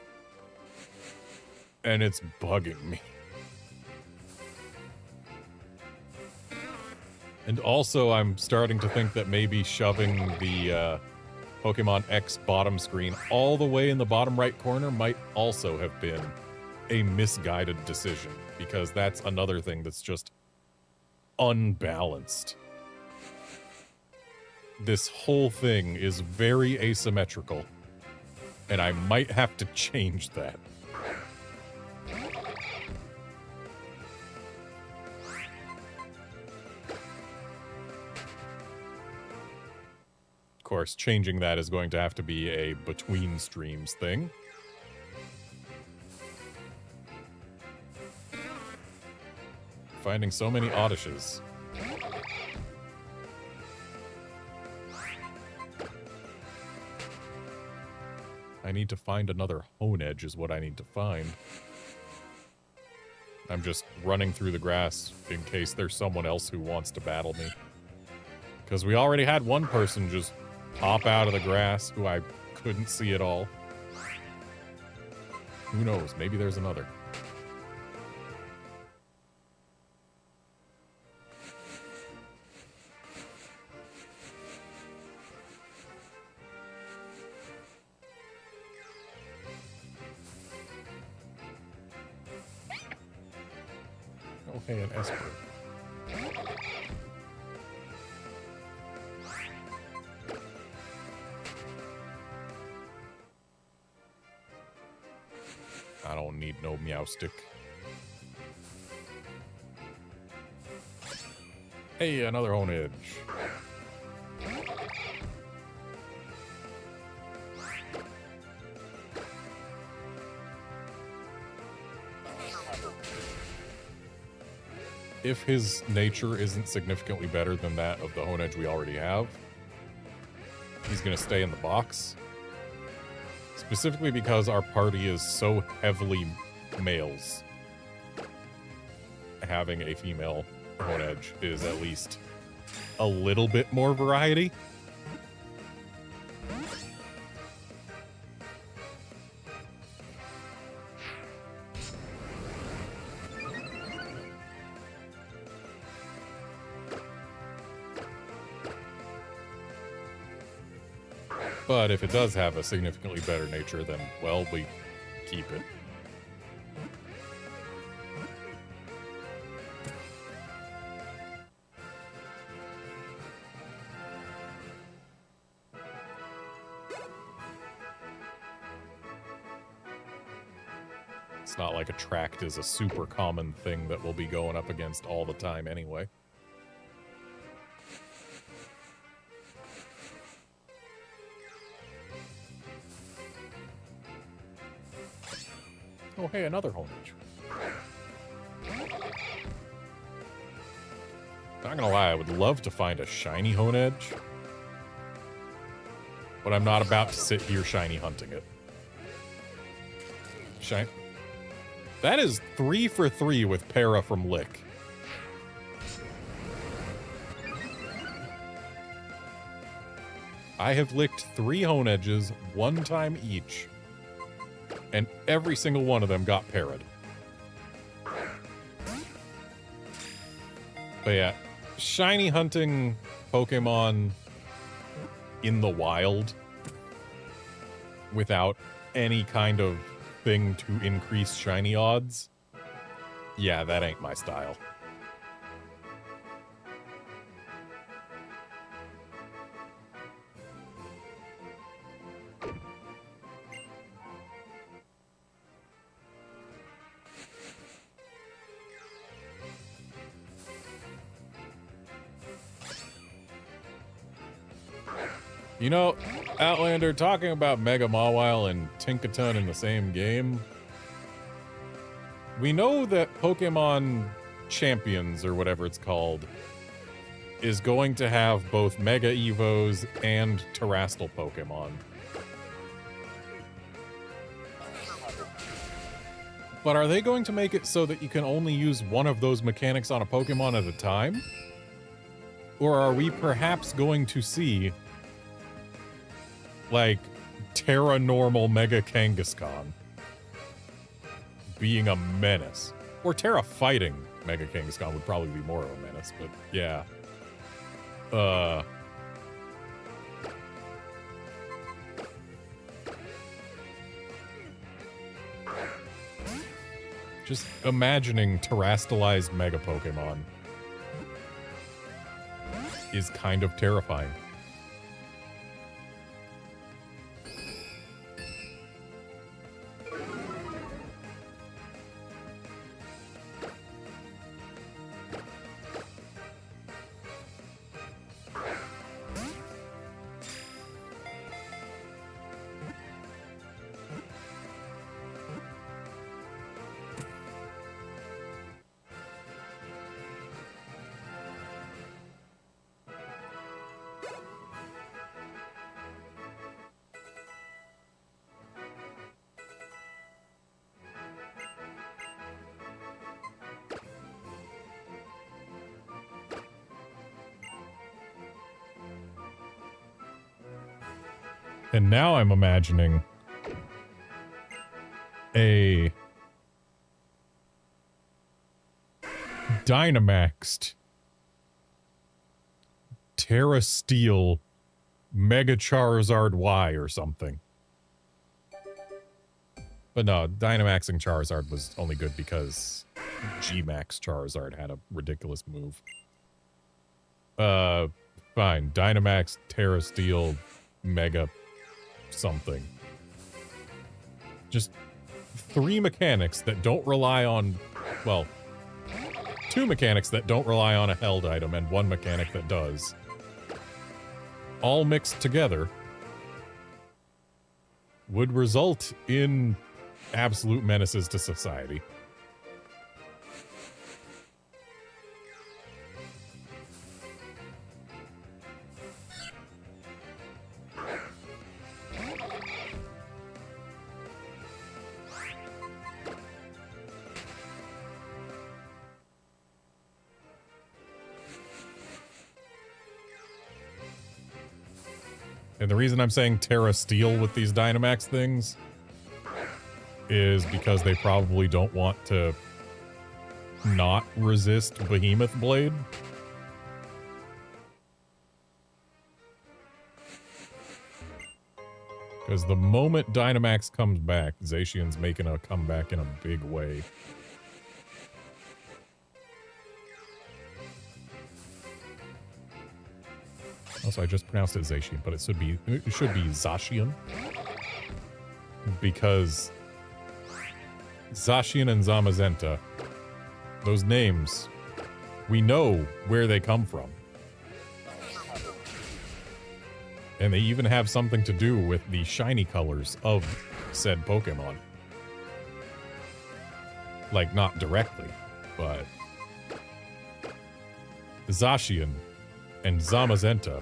and it's bugging me. And also, I'm starting to think that maybe shoving the Pokemon X bottom screen all the way in the bottom right corner might also have been a misguided decision, because that's another thing that's just unbalanced. This whole thing is very asymmetrical, and I might have to change that. Of course, changing that is going to have to be a between streams thing. Finding so many Oddishes. I need to find another Honedge is what I need to find. I'm just running through the grass in case there's someone else who wants to battle me. Because we already had one person just pop out of the grass who I couldn't see at all. Who knows? Maybe there's another. Oh, hey, an Esper. I don't need no Meowstick. Hey, another Honedge. If his nature isn't significantly better than that of the Honedge we already have, he's gonna stay in the box. Specifically because our party is so heavily males. Having a female Honedge is at least a little bit more variety. But if it does have a significantly better nature, then, well, we keep it. It's not like Attract is a super common thing that we'll be going up against all the time anyway. Oh, hey, another Honedge. Not gonna lie, I would love to find a shiny Honedge, but I'm not about to sit here shiny hunting it. Shine. That is 3 for 3 with Para from Lick. I have licked 3 Honedges 1 time each, and every single one of them got parried. But yeah, shiny hunting Pokemon in the wild without any kind of thing to increase shiny odds, yeah, that ain't my style. You know, Outlander, talking about Mega Mawile and Tinkaton in the same game, we know that Pokemon Champions, or whatever it's called, is going to have both Mega Evos and Terrestrial Pokemon. But are they going to make it so that you can only use one of those mechanics on a Pokemon at a time? Or are we perhaps going to see, like, Terra Normal Mega Kangaskhan being a menace? Or Terra Fighting Mega Kangaskhan would probably be more of a menace, but yeah. Just imagining terrestrialized Mega Pokemon is kind of terrifying. And now I'm imagining a Dynamaxed Terra Steel Mega Charizard Y or something. But no, Dynamaxing Charizard was only good because G-Max Charizard had a ridiculous move. Fine. Dynamax Terra Steel Mega something. Just 3 mechanics that don't rely on, well, 2 mechanics that don't rely on a held item and 1 mechanic that does. All mixed together would result in absolute menaces to society. And the reason I'm saying Terra Steel with these Dynamax things is because they probably don't want to not resist Behemoth Blade. Because the moment Dynamax comes back, Zacian's making a comeback in a big way. Also, I just pronounced it Zacian, but it should be Zacian. Because Zacian and Zamazenta, those names, we know where they come from. And they even have something to do with the shiny colors of said Pokemon. Like, not directly, but Zacian and Zamazenta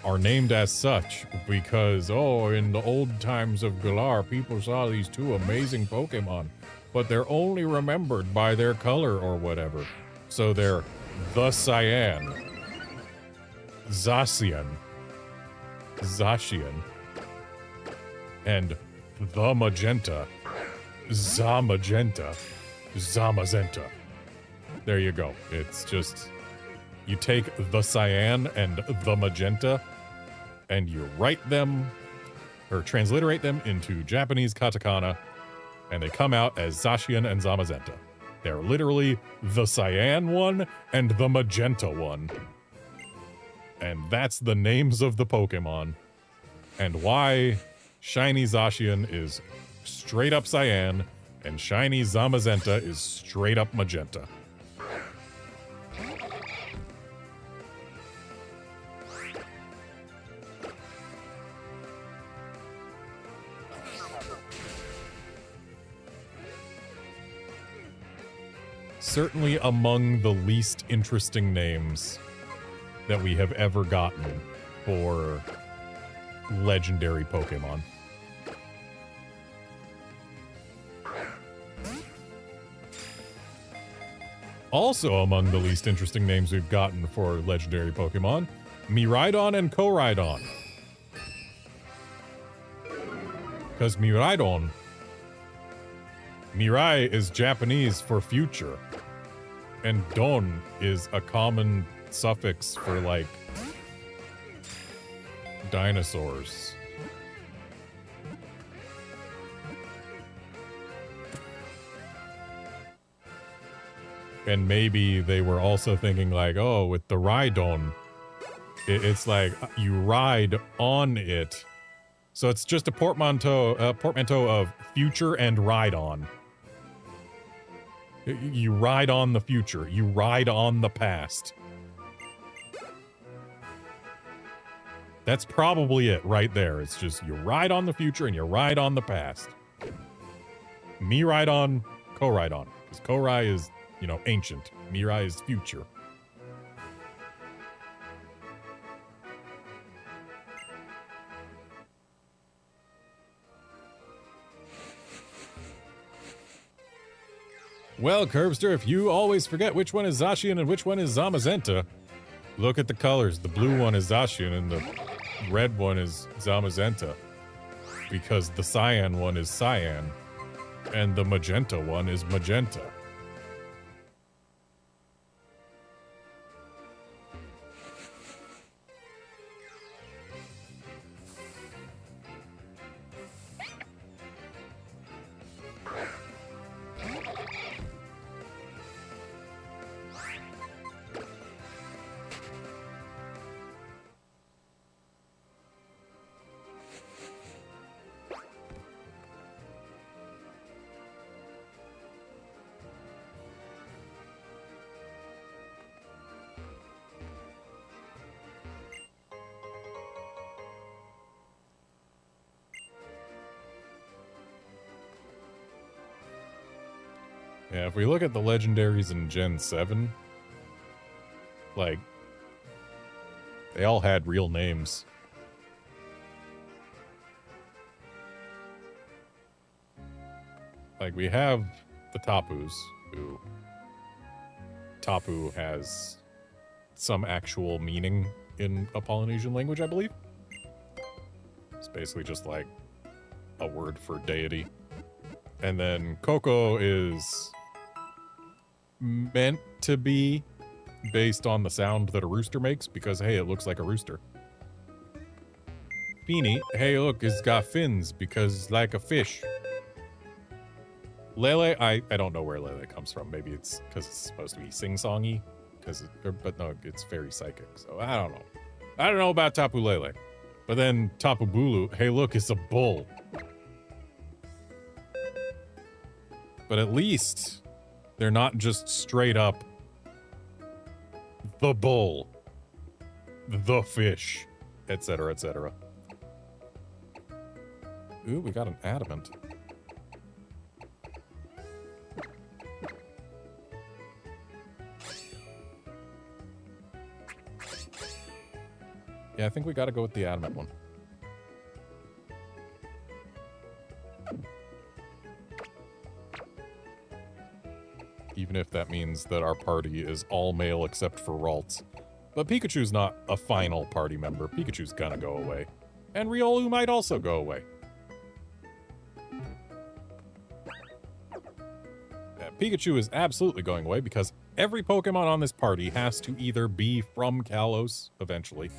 are named as such because, oh, in the old times of Galar, people saw these 2 amazing Pokemon, but they're only remembered by their color or whatever. So they're the Cyan, Zacian, Zacian, and the Magenta, Zamagenta, Zamazenta. There you go. It's just, you take the Cyan and the Magenta, and you write them, or transliterate them into Japanese katakana, and they come out as Zacian and Zamazenta. They're literally the Cyan one and the Magenta one. And that's the names of the Pokemon. And why Shiny Zacian is straight up Cyan, and Shiny Zamazenta is straight up Magenta. certainly among the least interesting names that we have ever gotten for legendary Pokemon. Also among the least interesting names we've gotten for legendary Pokemon, Miraidon and Koraidon. Because Mirai is Japanese for future, and don is a common suffix for, like, dinosaurs. And maybe they were also thinking, like, oh, with the Rhydon, it's like you ride on it. So it's just a portmanteau of future and ride on. You ride on the future. You ride on the past. That's probably it right there. It's just you ride on the future and you ride on the past. Me ride on, Ko-ride on. Because Ko-rai is, you know, ancient. Mirai is future. Well, Curbster, if you always forget which one is Zacian and which one is Zamazenta, look at the colors. The blue one is Zacian and the red one is Zamazenta. Because the cyan one is cyan and the magenta one is magenta. Yeah, if we look at the legendaries in Gen 7, like, they all had real names. Like, we have the Tapus, who... Tapu has some actual meaning in a Polynesian language, I believe. It's basically just, like, a word for deity. And then Coco is meant to be based on the sound that a rooster makes because, hey, it looks like a rooster. Feeny, hey, look, it's got fins because like a fish. Lele, I don't know where Lele comes from. Maybe it's because it's supposed to be sing-songy, but no, it's very psychic. So I don't know. I don't know about Tapu Lele. But then Tapu Bulu, hey, look, it's a bull. But at least they're not just straight up the bull, the fish, etc., etc. Ooh, we got an adamant. Yeah, I think we gotta go with the adamant one. Even if that means that our party is all male except for Ralts. But Pikachu's not a final party member. Pikachu's gonna go away. And Riolu might also go away. Yeah, Pikachu is absolutely going away because every Pokemon on this party has to either be from Kalos, eventually,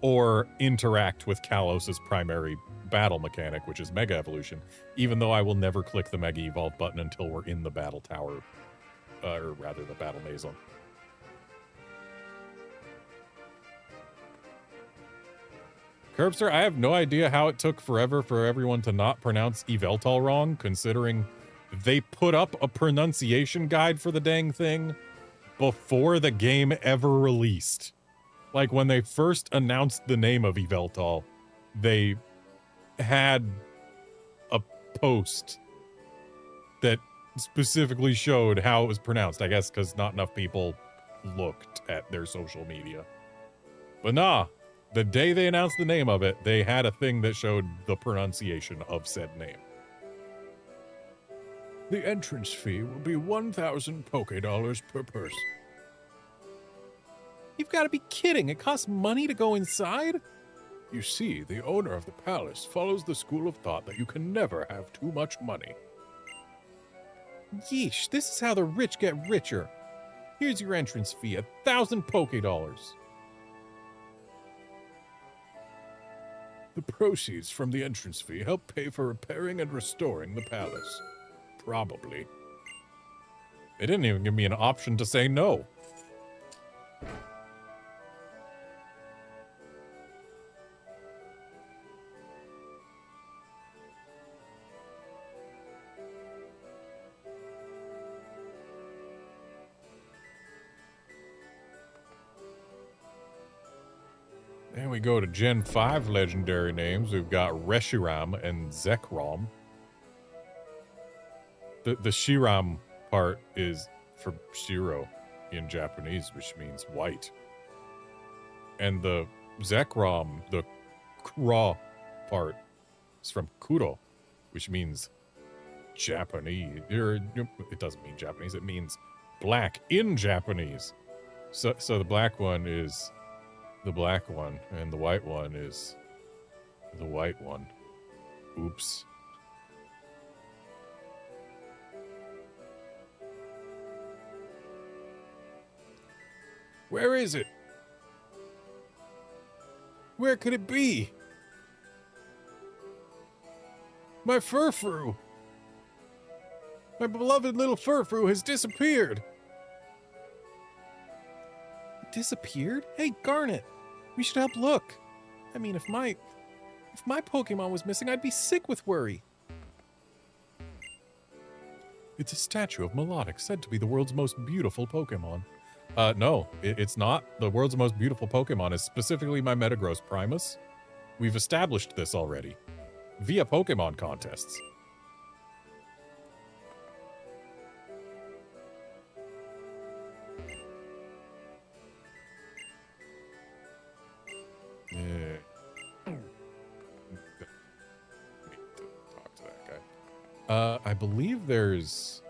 or interact with Kalos' primary battle mechanic, which is Mega Evolution, even though I will never click the Mega Evolve button until we're in the Battle Tower. Or rather, the Battle Maison. Curbster, I have no idea how it took forever for everyone to not pronounce Yveltal wrong, considering they put up a pronunciation guide for the dang thing before the game ever released. Like, when they first announced the name of Yveltal, they had a post that specifically showed how it was pronounced. I guess because not enough people looked at their social media. But nah, the day they announced the name of it, they had a thing that showed the pronunciation of said name. The entrance fee will be 1,000 Poké-Dollars per person. You've got to be kidding. It costs money to go inside? You see, the owner of the palace follows the school of thought that you can never have too much money. Yeesh, this is how the rich get richer. Here's your entrance fee, 1,000 Poké-Dollars. The proceeds from the entrance fee help pay for repairing and restoring the palace. Probably. They didn't even give me an option to say no. Then we go to Gen 5 legendary names. We've got Reshiram and Zekrom. The Shiram part is for Shiro in Japanese, which means white. And the Zekrom, the Kra part, is from Kuro, which means Japanese. It doesn't mean Japanese, it means black in Japanese. So the black one is the black one, and the white one is the white one. Oops. Where is it? Where could it be? My Furfru! My beloved little Furfru has disappeared! Disappeared? Hey, Garnet! We should help look. I mean, if my Pokemon was missing, I'd be sick with worry. It's a statue of Melodic, said to be the world's most beautiful Pokemon. No, it's not. The world's most beautiful Pokemon is specifically my Metagross Primus. We've established this already. Via Pokemon contests. Yeah. Talk to that guy. I believe there's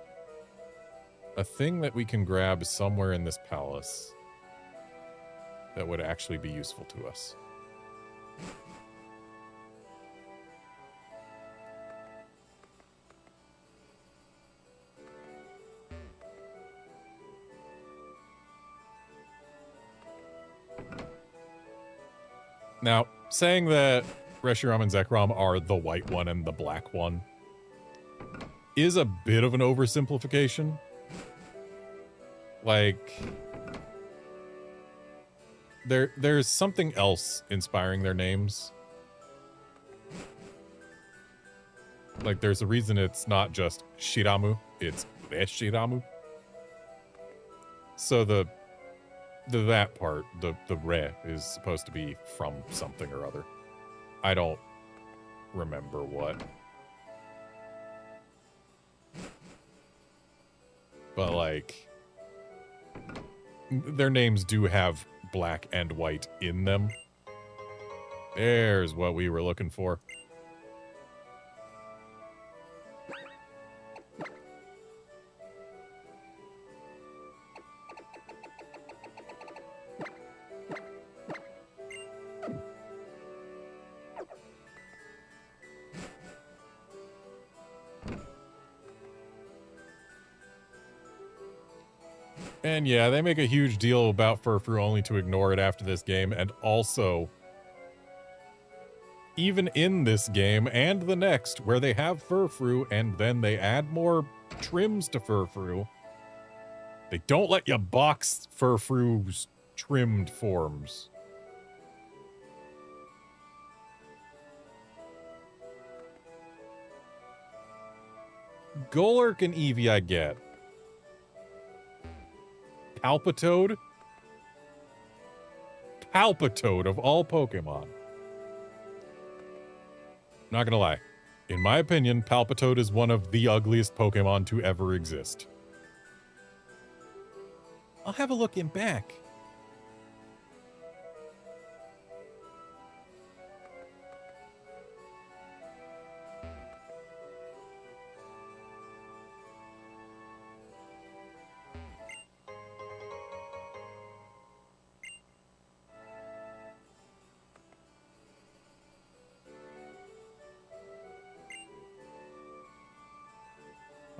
a thing that we can grab somewhere in this palace that would actually be useful to us. Now, saying that Reshiram and Zekrom are the white one and the black one is a bit of an oversimplification. Like, there's something else inspiring their names. Like, there's a reason it's not just Shiramu, it's Reshiramu. So that part, the re, is supposed to be from something or other. I don't remember what. But, like, their names do have black and white in them. There's what we were looking for. And yeah, they make a huge deal about Furfru only to ignore it after this game, and also, even in this game and the next, where they have Furfru and then they add more trims to Furfru, they don't let you box Furfru's trimmed forms. Golurk and Eevee I get. Palpitoad? Palpitoad of all Pokemon. Not gonna lie. In my opinion, Palpitoad is one of the ugliest Pokemon to ever exist. I'll have a look in back.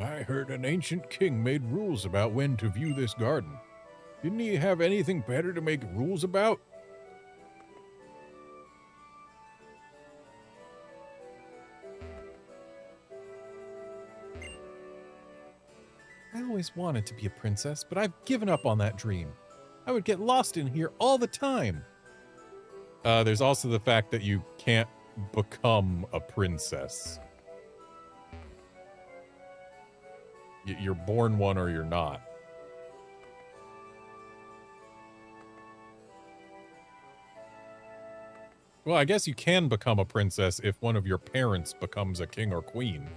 I heard an ancient king made rules about when to view this garden. Didn't he have anything better to make rules about? I always wanted to be a princess, but I've given up on that dream. I would get lost in here all the time. There's also the fact that you can't become a princess. You're born one or you're not. Well, I guess you can become a princess if one of your parents becomes a king or queen.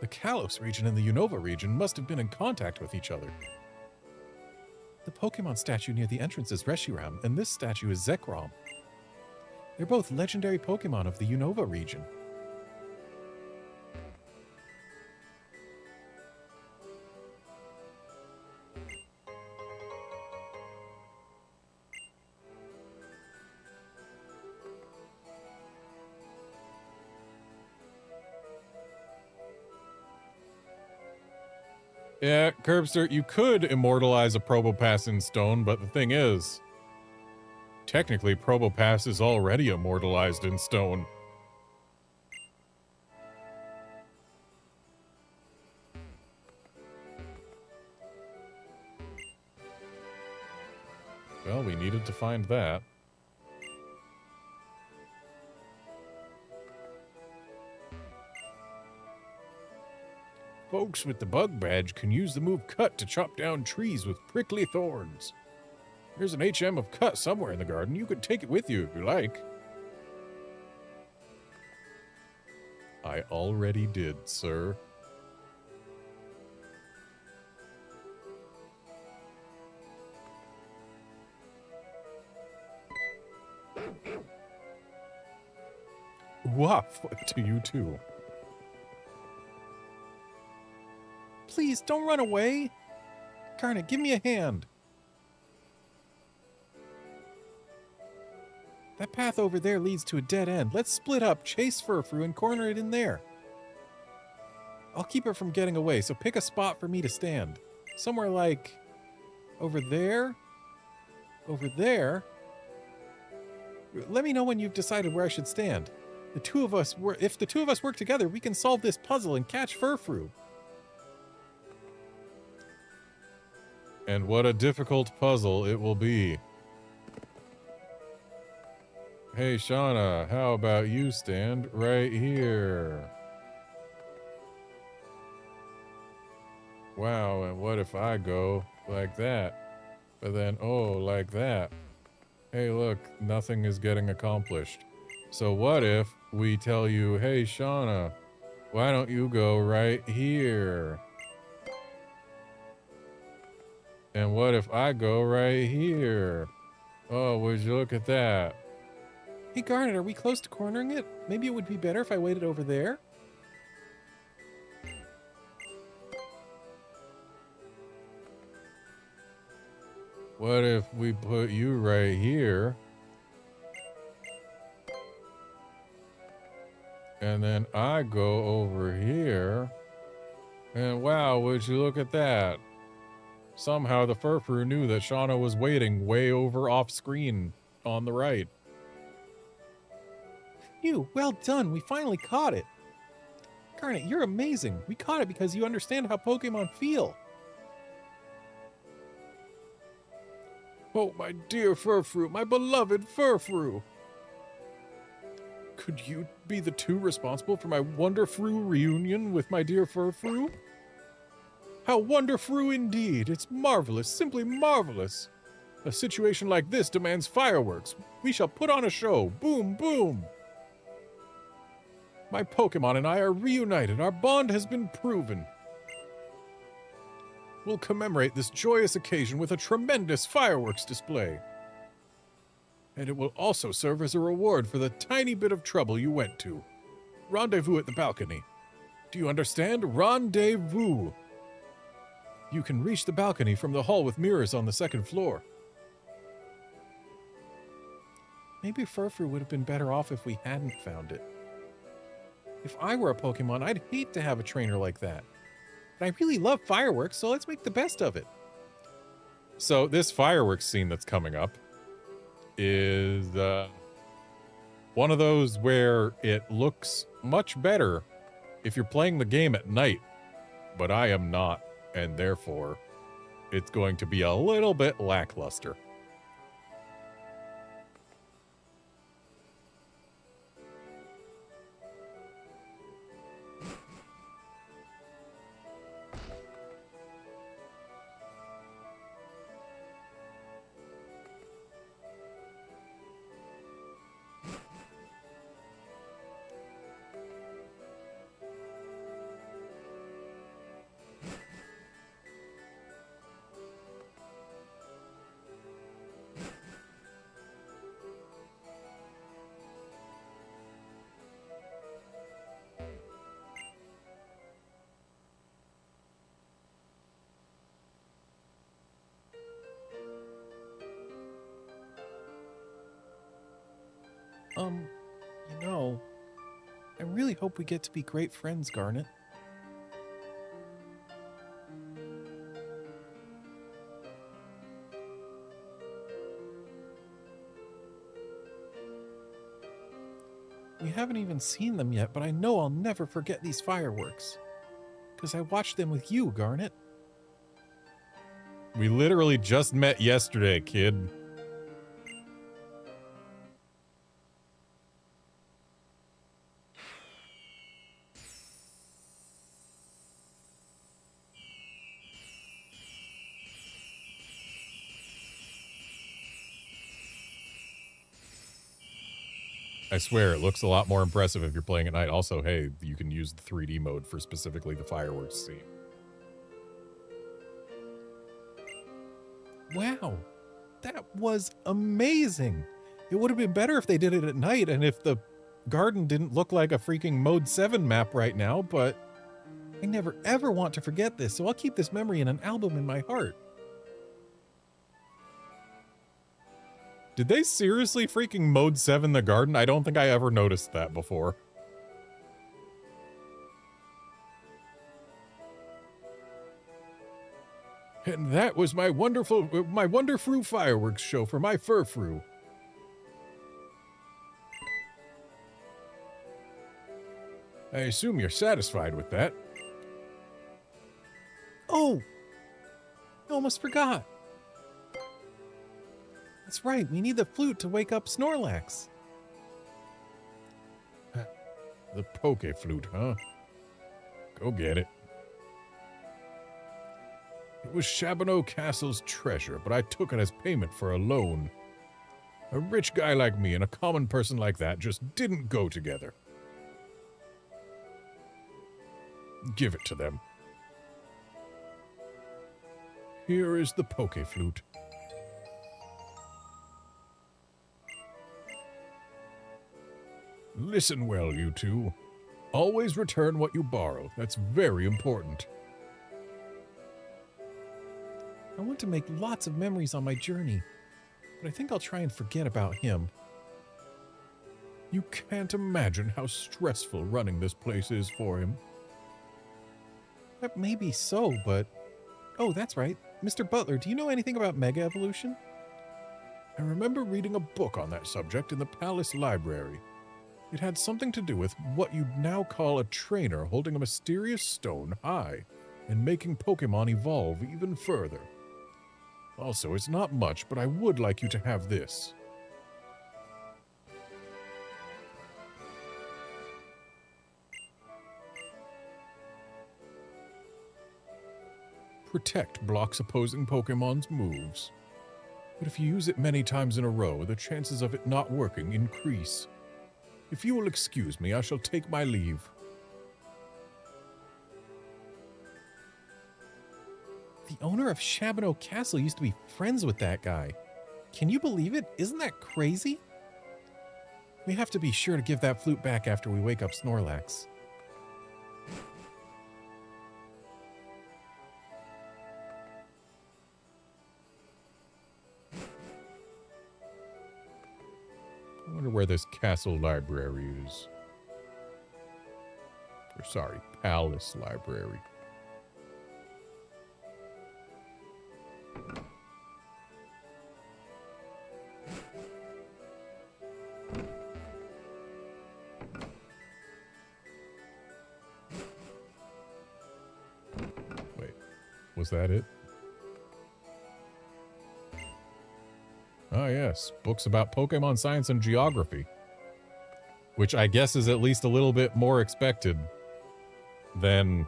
The Kalos region and the Unova region must have been in contact with each other. The Pokemon statue near the entrance is Reshiram, and this statue is Zekrom. They're both legendary Pokemon of the Unova region. Yeah, Curbster, you could immortalize a Probopass in stone, but the thing is, technically Probopass is already immortalized in stone. Well, we needed to find that. Folks with the bug badge can use the move Cut to chop down trees with prickly thorns. There's an HM of Cut somewhere in the garden. You could take it with you if you like. I already did, sir. Woof to you too. Please, don't run away. Garnet, give me a hand. That path over there leads to a dead end. Let's split up, chase Furfrou, and corner it in there. I'll keep her from getting away, so pick a spot for me to stand. Somewhere like... over there? Over there? Let me know when you've decided where I should stand. If the two of us work together, we can solve this puzzle and catch Furfrou. And what a difficult puzzle it will be. Hey, Shauna, how about you stand right here? Wow, and what if I go like that? But then, oh, like that. Hey, look, nothing is getting accomplished. So what if we tell you, hey, Shauna, why don't you go right here? And what if I go right here? Oh, would you look at that? Hey, Garnet, are we close to cornering it? Maybe it would be better if I waited over there? What if we put you right here? And then I go over here. And wow, would you look at that? Somehow the Furfrou knew that Shauna was waiting way over off screen on the right. Phew, well done. We finally caught it. Garnet, you're amazing. We caught it because you understand how Pokemon feel. Oh, my dear Furfrou, my beloved Furfrou. Could you be the two responsible for my Wonderfrou reunion with my dear Furfrou? How Wonderfrou indeed! It's marvelous, simply marvelous. A situation like this demands fireworks. We shall put on a show. Boom, boom. My Pokemon and I are reunited. Our bond has been proven. We'll commemorate this joyous occasion with a tremendous fireworks display. And it will also serve as a reward for the tiny bit of trouble you went to. Rendezvous at the balcony. Do you understand? Rendezvous. You can reach the balcony from the hall with mirrors on the second floor. Maybe Furfrou would have been better off if we hadn't found it. If I were a Pokemon, I'd hate to have a trainer like that. But I really love fireworks, so let's make the best of it. So this fireworks scene that's coming up is one of those where it looks much better if you're playing the game at night, but I am not, and therefore it's going to be a little bit lackluster. You know, I really hope we get to be great friends, Garnet. We haven't even seen them yet, but I know I'll never forget these fireworks. Because I watched them with you, Garnet. We literally just met yesterday, kid. I swear, it looks a lot more impressive if you're playing at night. Also, hey, you can use the 3D mode for specifically the fireworks scene. Wow, that was amazing. It would have been better if they did it at night and if the garden didn't look like a freaking Mode 7 map right now, but I never ever want to forget this, so I'll keep this memory in an album in my heart. Did they seriously freaking Mode 7 the garden? I don't think I ever noticed that before. And that was my Wonderfru fireworks show for my Furfrou. I assume you're satisfied with that. Oh! I almost forgot. That's right, we need the flute to wake up Snorlax. The Poke Flute, huh? Go get it. It was Chabonneau Castle's treasure, but I took it as payment for a loan. A rich guy like me and a common person like that just didn't go together. Give it to them. Here is the Poke Flute. Listen well, you two. Always return what you borrow. That's very important. I want to make lots of memories on my journey, but I think I'll try and forget about him. You can't imagine how stressful running this place is for him. That may be so, but... Oh, that's right. Mr. Butler, do you know anything about Mega Evolution? I remember reading a book on that subject in the palace library. It had something to do with what you'd now call a trainer holding a mysterious stone high and making Pokemon evolve even further. Also, it's not much, but I would like you to have this. Protect blocks opposing Pokemon's moves. But if you use it many times in a row, the chances of it not working increase. If you will excuse me, I shall take my leave. The owner of Shabano Castle used to be friends with that guy. Can you believe it? Isn't that crazy? We have to be sure to give that flute back after we wake up Snorlax. I wonder where this castle library is. Or sorry, palace library. Wait, was that it? Oh yes, books about Pokemon science and geography. Which I guess is at least a little bit more expected than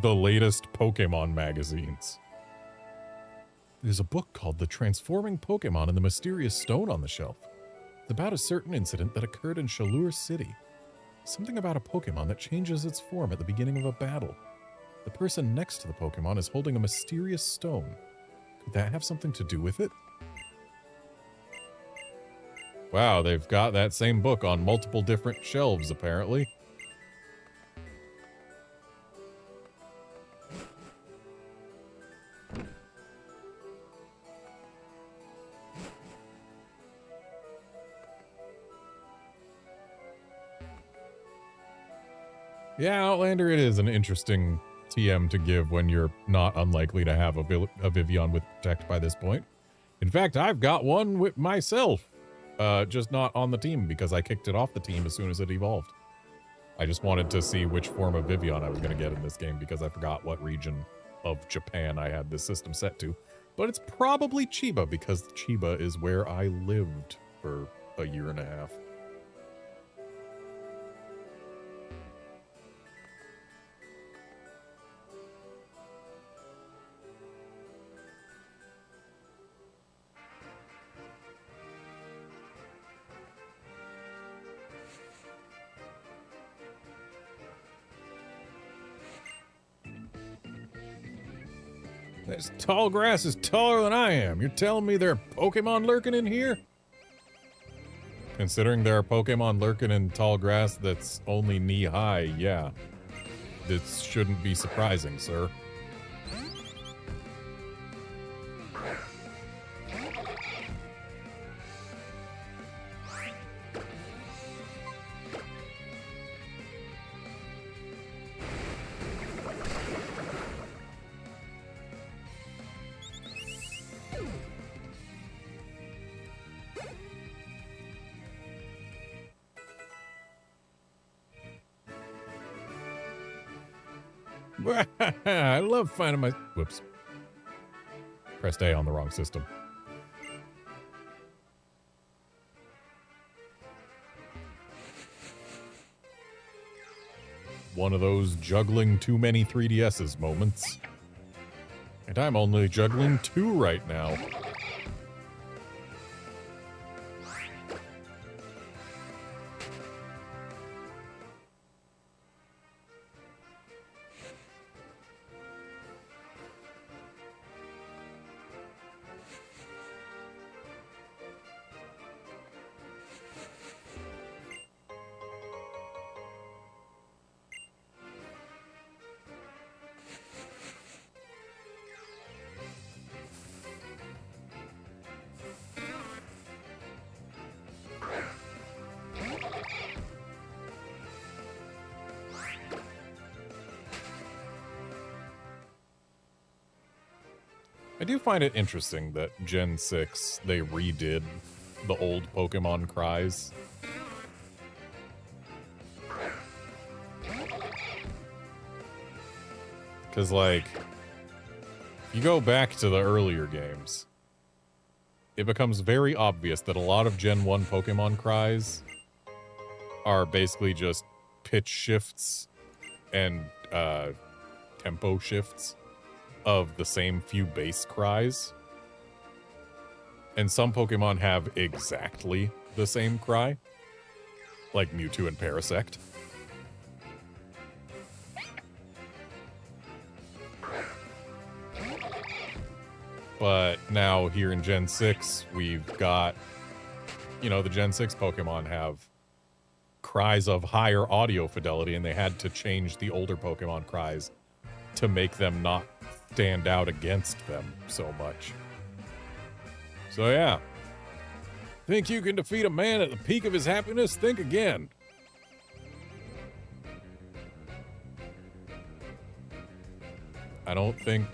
the latest Pokemon magazines. There's a book called The Transforming Pokemon and the Mysterious Stone on the shelf. It's about a certain incident that occurred in Shalur City. Something about a Pokemon that changes its form at the beginning of a battle. The person next to the Pokemon is holding a mysterious stone. Could that have something to do with it? Wow, they've got that same book on multiple different shelves, apparently. Yeah, Outlander, it is an interesting TM to give when you're not unlikely to have a Vivillon with Protect by this point. In fact, I've got one with myself. Just not on the team because I kicked it off the team as soon as it evolved. I just wanted to see which form of Vivillon I was going to get in this game because I forgot what region of Japan I had this system set to. But it's probably Chiba because Chiba is where I lived for a year and a half. This tall grass is taller than I am. You're telling me there are Pokemon lurking in here? Considering there are Pokemon lurking in tall grass that's only knee-high, yeah. This shouldn't be surprising, sir. I love finding my... Whoops. Pressed A on the wrong system. One of those juggling too many 3DS's moments. And I'm only juggling 2 right now. I do find it interesting that Gen 6, they redid the old Pokemon cries. Because, like, if you go back to the earlier games, it becomes very obvious that a lot of Gen 1 Pokemon cries are basically just pitch shifts and tempo shifts of the same few base cries. And some Pokemon have exactly the same cry, like Mewtwo and Parasect. But now here in Gen 6, we've got, you know, the Gen 6 Pokemon have cries of higher audio fidelity, and they had to change the older Pokemon cries to make them not stand out against them so much. So yeah. Think you can defeat a man at the peak of his happiness? Think again. I don't think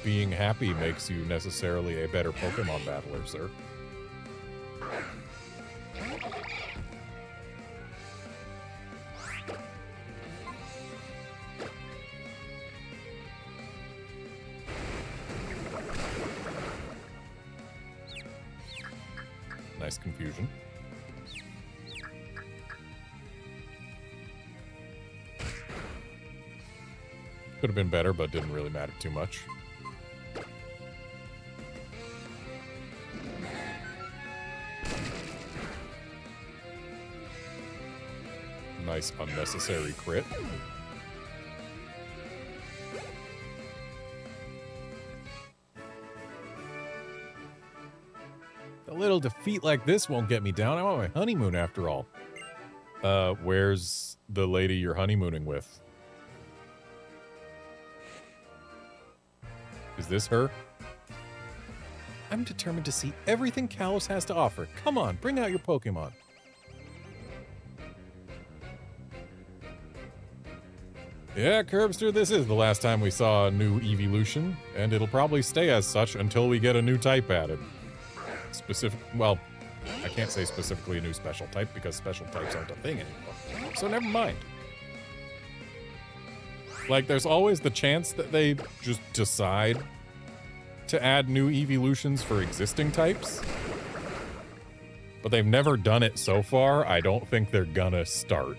being happy makes you necessarily a better Pokemon battler, sir. Nice confusion. Could have been better, but didn't really matter too much. Nice unnecessary crit. A little defeat like this won't get me down. I want my honeymoon after all. Where's the lady you're honeymooning with? Is this her? I'm determined to see everything Kalos has to offer. Come on, bring out your Pokemon. Yeah, Curbster, this is the last time we saw a new evolution, and it'll probably stay as such until we get a new type added. Well, I can't say specifically a new special type because special types aren't a thing anymore. So never mind. Like, there's always the chance that they just decide to add new evolutions for existing types. But they've never done it so far. I don't think they're gonna start.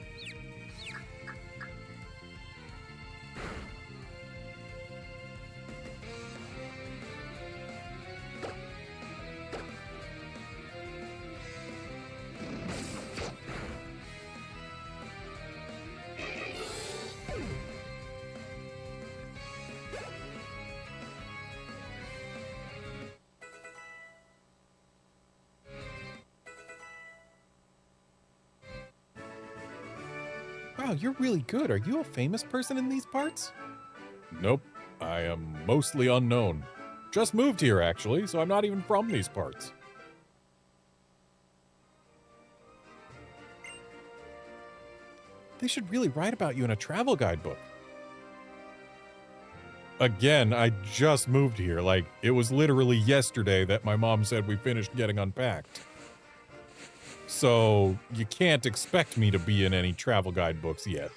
Wow, you're really good. Are you a famous person in these parts? Nope. I am mostly unknown. Just moved here, actually, so I'm not even from these parts. They should really write about you in a travel guidebook. Again, I just moved here. Like, it was literally yesterday that my mom said we finished getting unpacked. So, you can't expect me to be in any travel guidebooks yet.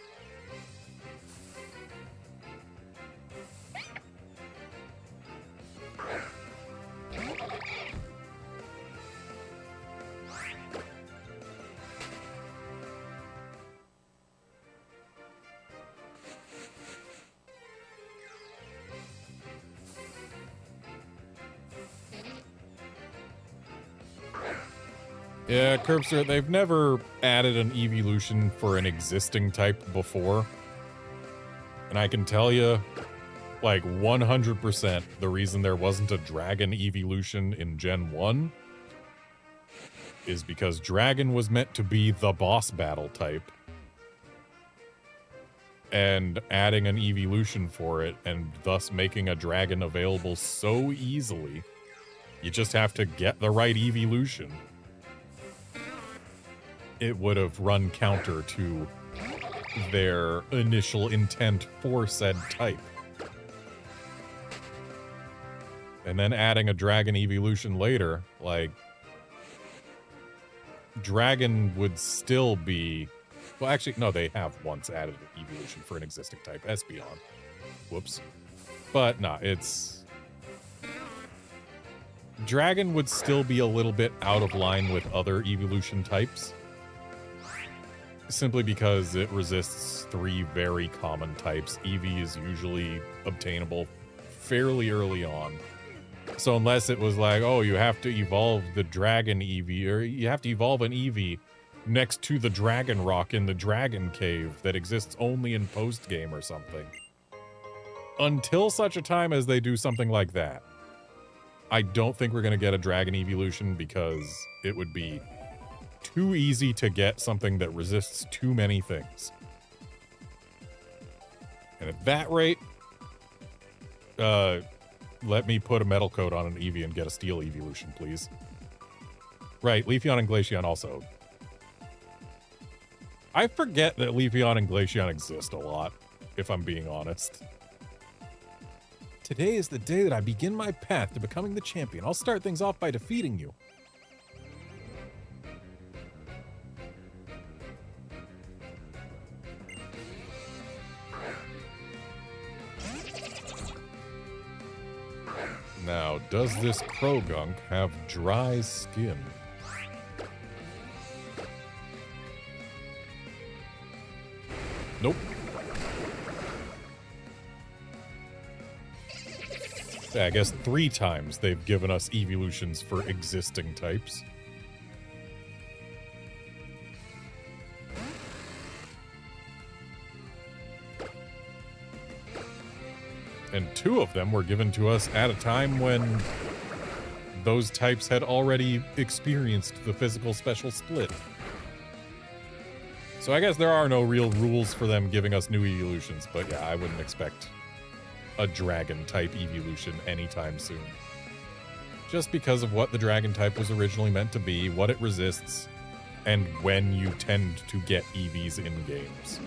Yeah, Curbster, they've never added an evolution for an existing type before. And I can tell you, like 100%, the reason there wasn't a dragon evolution in Gen 1 is because dragon was meant to be the boss battle type. And adding an evolution for it, and thus making a dragon available so easily, you just have to get the right evolution. It would have run counter to their initial intent for said type. And then adding a dragon evolution later, like, dragon would still be... Well, actually, no, they have once added an evolution for an existing type, Espeon. Whoops. But, nah, it's... Dragon would still be a little bit out of line with other evolution types. Simply because it resists 3 very common types. Eevee is usually obtainable fairly early on. So unless it was like, oh, you have to evolve the dragon Eevee, or you have to evolve an Eevee next to the dragon rock in the dragon cave that exists only in post-game or something. Until such a time as they do something like that, I don't think we're going to get a dragon evolution because it would be too easy to get something that resists too many things. And at that rate, let me put a metal coat on an Eevee and get a steel evolution, please. Right, Leafeon and Glaceon also. I forget that Leafeon and Glaceon exist a lot, if I'm being honest. Today is the day that I begin my path to becoming the champion. I'll start things off by defeating you. Now, does this Krogunk have dry skin? Nope. Yeah, I guess 3 times they've given us evolutions for existing types. And 2 of them were given to us at a time when those types had already experienced the physical special split. So I guess there are no real rules for them giving us new evolutions, but yeah, I wouldn't expect a dragon-type evolution anytime soon. Just because of what the dragon type was originally meant to be, what it resists, and when you tend to get EVs in games.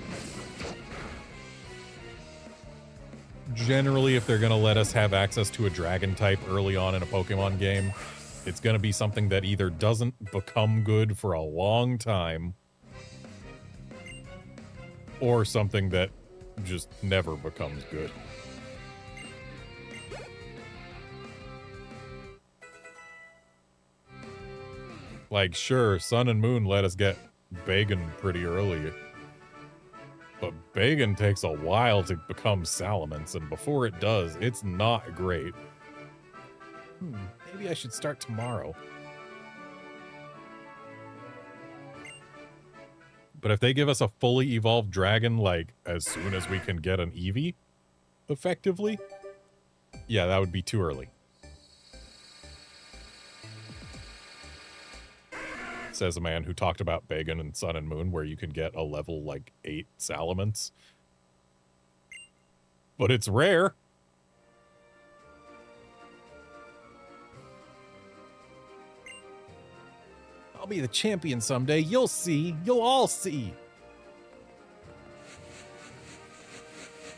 Generally, if they're going to let us have access to a dragon type early on in a Pokemon game, it's going to be something that either doesn't become good for a long time, or something that just never becomes good. Like, sure, Sun and Moon let us get Bagon pretty early, but Bagon takes a while to become Salamence, and before it does, it's not great. Maybe I should start tomorrow. But if they give us a fully evolved dragon, like, as soon as we can get an Eevee, effectively, yeah, that would be too early. Says a man who talked about Bagon and Sun and Moon, where you can get a level, like, 8 Salamence. But it's rare. I'll be the champion someday. You'll see. You'll all see.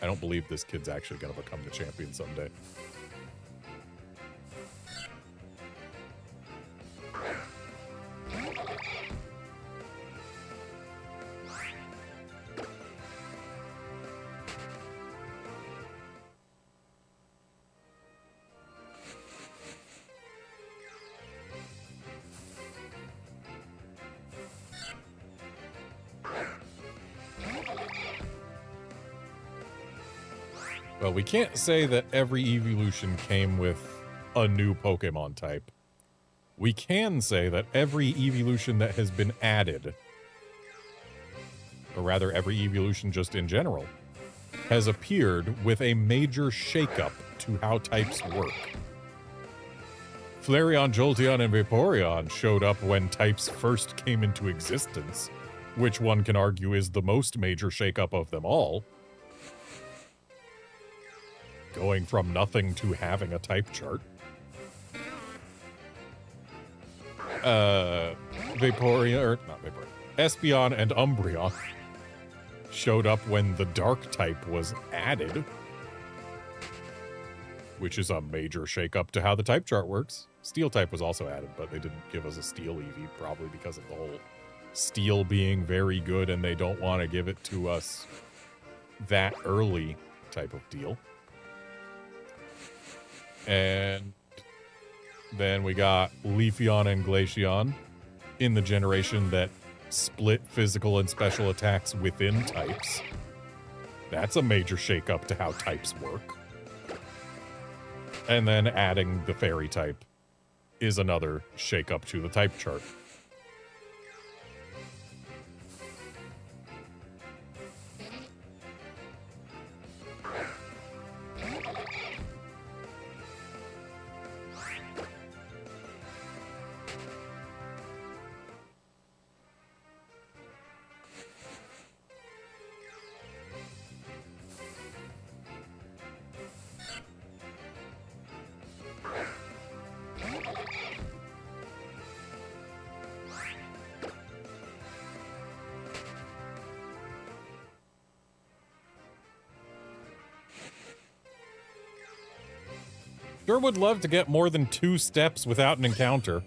I don't believe this kid's actually going to become the champion someday. Well, we can't say that every evolution came with a new Pokemon type. We can say that every evolution that has been added, or rather every evolution just in general, has appeared with a major shakeup to how types work. Flareon, Jolteon, and Vaporeon showed up when types first came into existence, which one can argue is the most major shakeup of them all. Going from nothing to having a type chart. Vaporeon, or not Vaporeon, Espeon and Umbreon showed up when the Dark type was added, which is a major shakeup to how the type chart works. Steel type was also added, but they didn't give us a Steel Eevee, probably because of the whole Steel being very good and they don't want to give it to us that early type of deal. And then we got Leafeon and Glaceon in the generation that split physical and special attacks within types. That's a major shakeup to how types work. And then adding the fairy type is another shake-up to the type chart. Sure would love to get more than 2 steps without an encounter.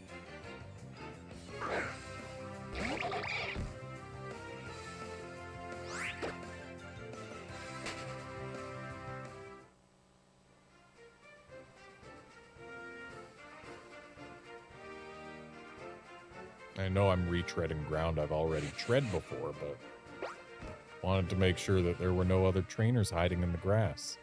I know I'm retreading ground I've already tread before, but wanted to make sure that there were no other trainers hiding in the grass.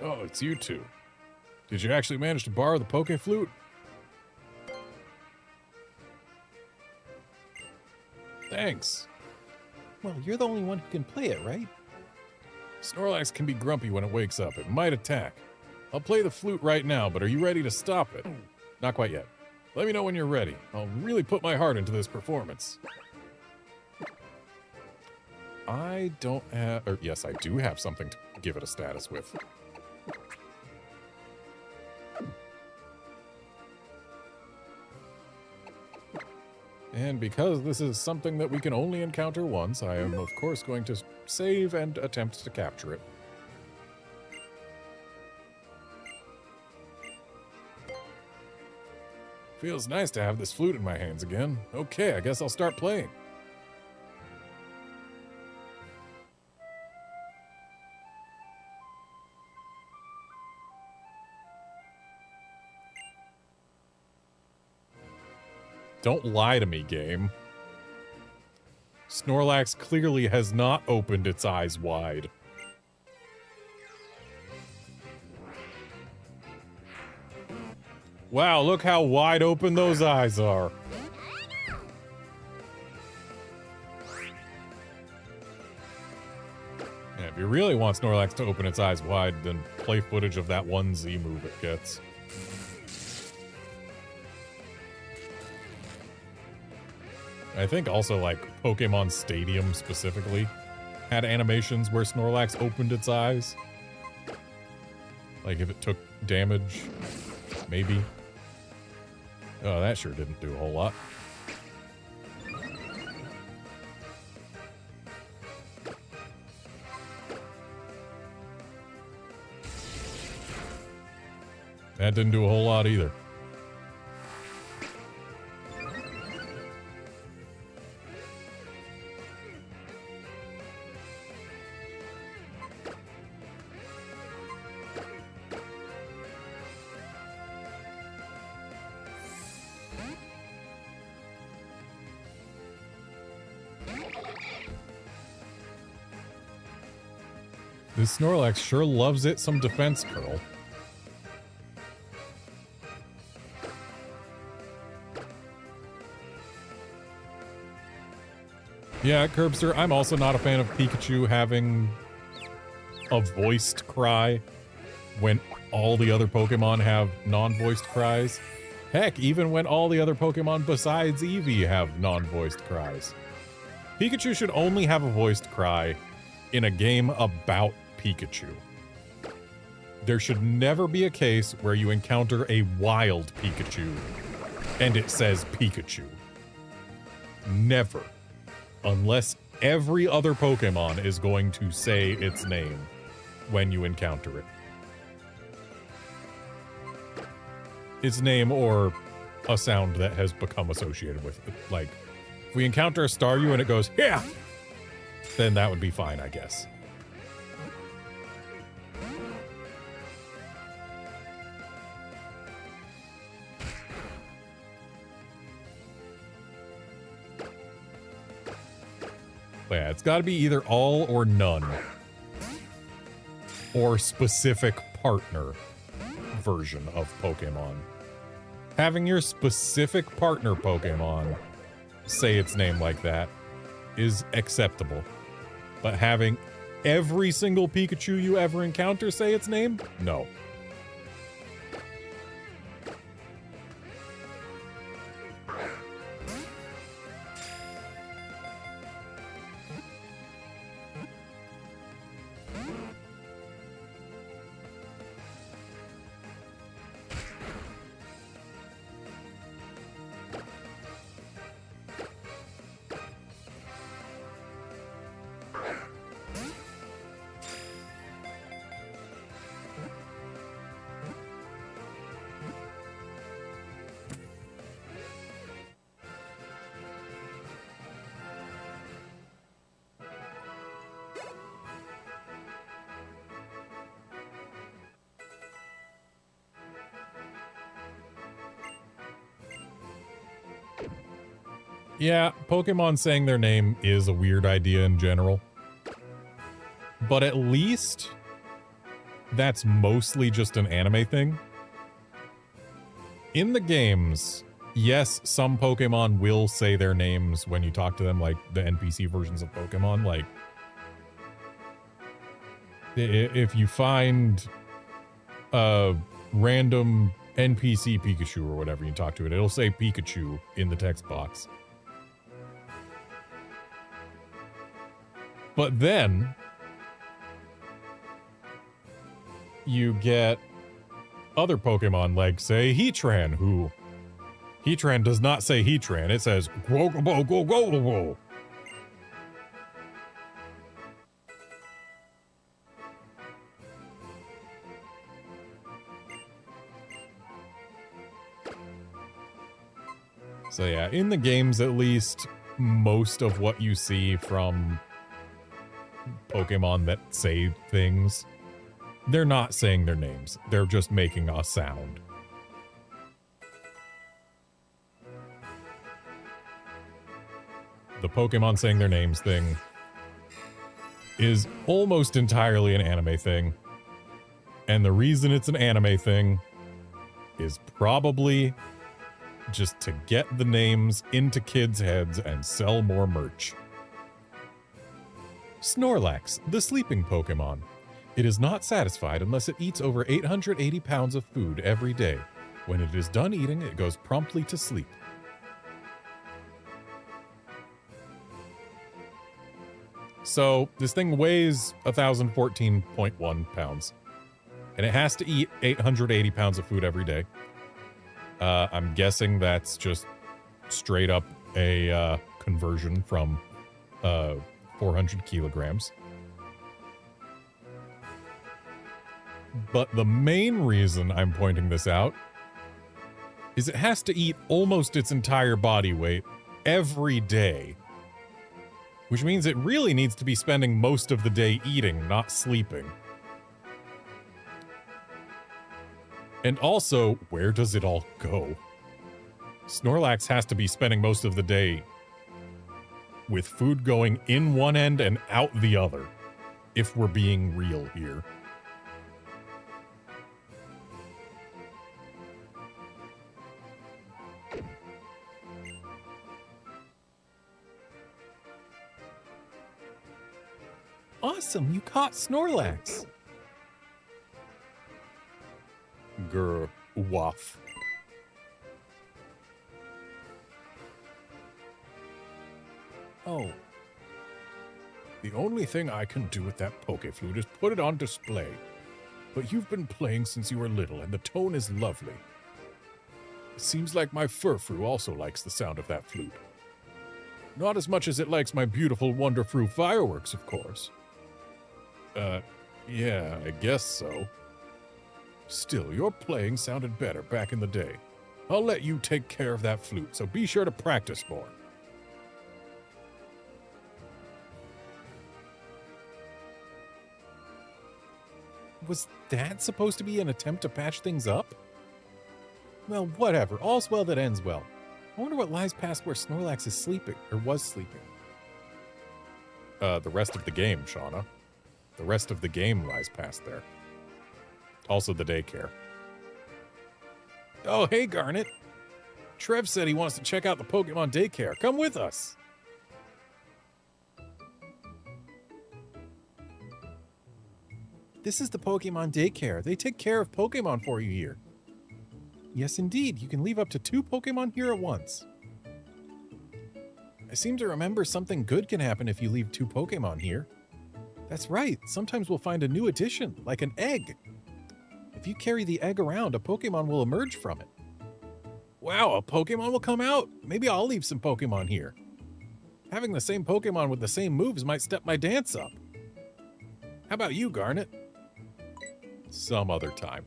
Oh, it's you two. Did you actually manage to borrow the Poke Flute? Thanks. Well, you're the only one who can play it, right? Snorlax can be grumpy when it wakes up. It might attack. I'll play the flute right now, but are you ready to stop it? Not quite yet. Let me know when you're ready. I'll really put my heart into this performance. I don't have... Or yes, I do have something to give it a status with. And because this is something that we can only encounter once, I am of course going to save and attempt to capture it. Feels nice to have this flute in my hands again. Okay, I guess I'll start playing. Don't lie to me, game. Snorlax clearly has not opened its eyes wide. Wow, look how wide open those eyes are. Yeah, if you really want Snorlax to open its eyes wide, then play footage of that one Z move it gets. I think also, like, Pokemon Stadium specifically had animations where Snorlax opened its eyes. Like, if it took damage, maybe. Oh, that sure didn't do a whole lot. That didn't do a whole lot either. This Snorlax sure loves it some defense curl. Yeah, Curbster, I'm also not a fan of Pikachu having a voiced cry when all the other Pokemon have non-voiced cries. Heck, even when all the other Pokemon besides Eevee have non-voiced cries. Pikachu should only have a voiced cry in a game about Pikachu. There should never be a case where you encounter a wild Pikachu and it says Pikachu. Never. Unless every other Pokemon is going to say its name when you encounter it. Its name or a sound that has become associated with it. Like, if we encounter a Staryu and it goes, yeah, then that would be fine, I guess. But yeah, it's got to be either all or none. Or specific partner version of Pokemon. Having your specific partner Pokemon say its name like that is acceptable. But having every single Pikachu you ever encounter say its name? No. Yeah, Pokemon saying their name is a weird idea in general. But at least that's mostly just an anime thing. In the games, yes, some Pokemon will say their names when you talk to them, like the NPC versions of Pokemon. Like, if you find a random NPC Pikachu or whatever, you talk to it, it'll say Pikachu in the text box. But then you get other Pokemon like, say, Heatran, who Heatran does not say Heatran, it says go go go go go go. So yeah, in the games at least, most of what you see from Pokemon that say things, they're not saying their names. They're just making a sound. The Pokemon saying their names thing is almost entirely an anime thing. And the reason it's an anime thing is probably just to get the names into kids' heads and sell more merch. Snorlax, the sleeping Pokemon. It is not satisfied unless it eats over 880 pounds of food every day. When it is done eating, it goes promptly to sleep. So, this thing weighs 1,014.1 pounds. And it has to eat 880 pounds of food every day. I'm guessing that's just straight up a conversion from 400 kilograms. But the main reason I'm pointing this out is it has to eat almost its entire body weight every day. Which means it really needs to be spending most of the day eating, not sleeping. And also, where does it all go? Snorlax has to be spending most of the day with food going in one end and out the other, if we're being real here. Awesome, you caught Snorlax! Grr. Waff. Oh, The only thing I can do with that Pokéflute is put it on display. But you've been playing since you were little, and the tone is lovely. It seems like my Furfrou also likes the sound of that flute. Not as much as it likes my beautiful Wonderfrou fireworks, of course. Yeah, I guess so. Still, your playing sounded better back in the day. I'll let you take care of that flute, so be sure to practice more. was that supposed to be an attempt to patch things up? Well, whatever. All's well that ends well. I wonder what lies past where Snorlax is sleeping, or was sleeping. The rest of the game, Shauna. The rest of the game lies past there. Also the daycare. Oh, hey, Garnet. Trev said he wants to check out the Pokemon daycare. Come with us. This is the Pokemon daycare. They take care of Pokemon for you here. Yes, indeed. You can leave up to 2 Pokemon here at once. I seem to remember something good can happen if you leave 2 Pokemon here. That's right. Sometimes we'll find a new addition, like an egg. If you carry the egg around, a Pokemon will emerge from it. Wow, a Pokemon will come out? Maybe I'll leave some Pokemon here. Having the same Pokemon with the same moves might step my dance up. How about you, Garnet? Some other time.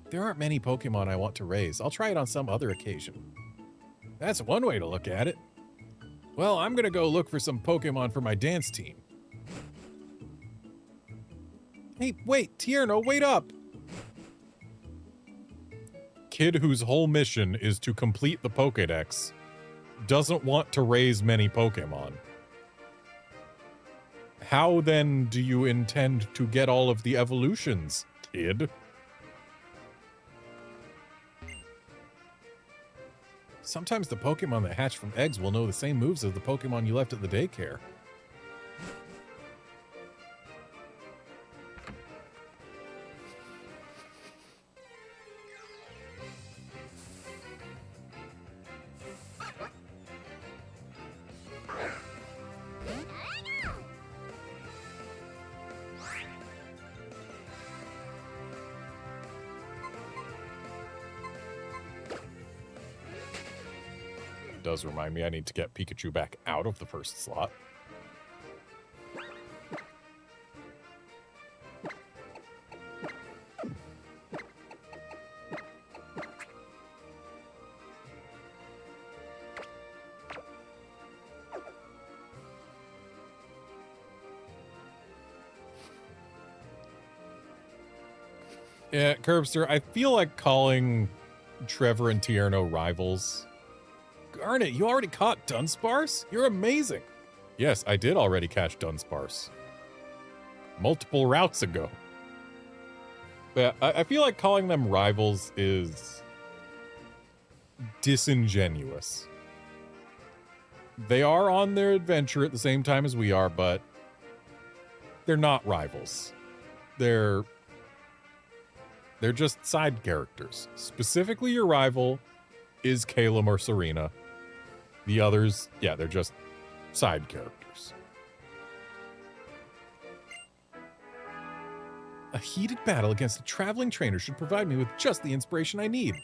There aren't many Pokemon I want to raise. I'll try it on some other occasion. That's one way to look at it. Well, I'm gonna go look for some Pokemon for my dance team. Hey, wait, Tierno, wait up! Kid whose whole mission is to complete the Pokédex doesn't want to raise many Pokemon. How then do you intend to get all of the evolutions, kid? Sometimes the Pokemon that hatch from eggs will know the same moves as the Pokemon you left at the daycare. Does remind me I need to get Pikachu back out of the first slot. Yeah, Curbster, I feel like calling Trevor and Tierno rivals. Garnet, you already caught Dunsparce? You're amazing. Yes, I did already catch Dunsparce. Multiple routes ago. But I feel like calling them rivals is disingenuous. They are on their adventure at the same time as we are, but they're not rivals. They're just side characters. Specifically, your rival is Calum or Serena. The others, yeah, they're just side characters. A heated battle against a traveling trainer should provide me with just the inspiration I need.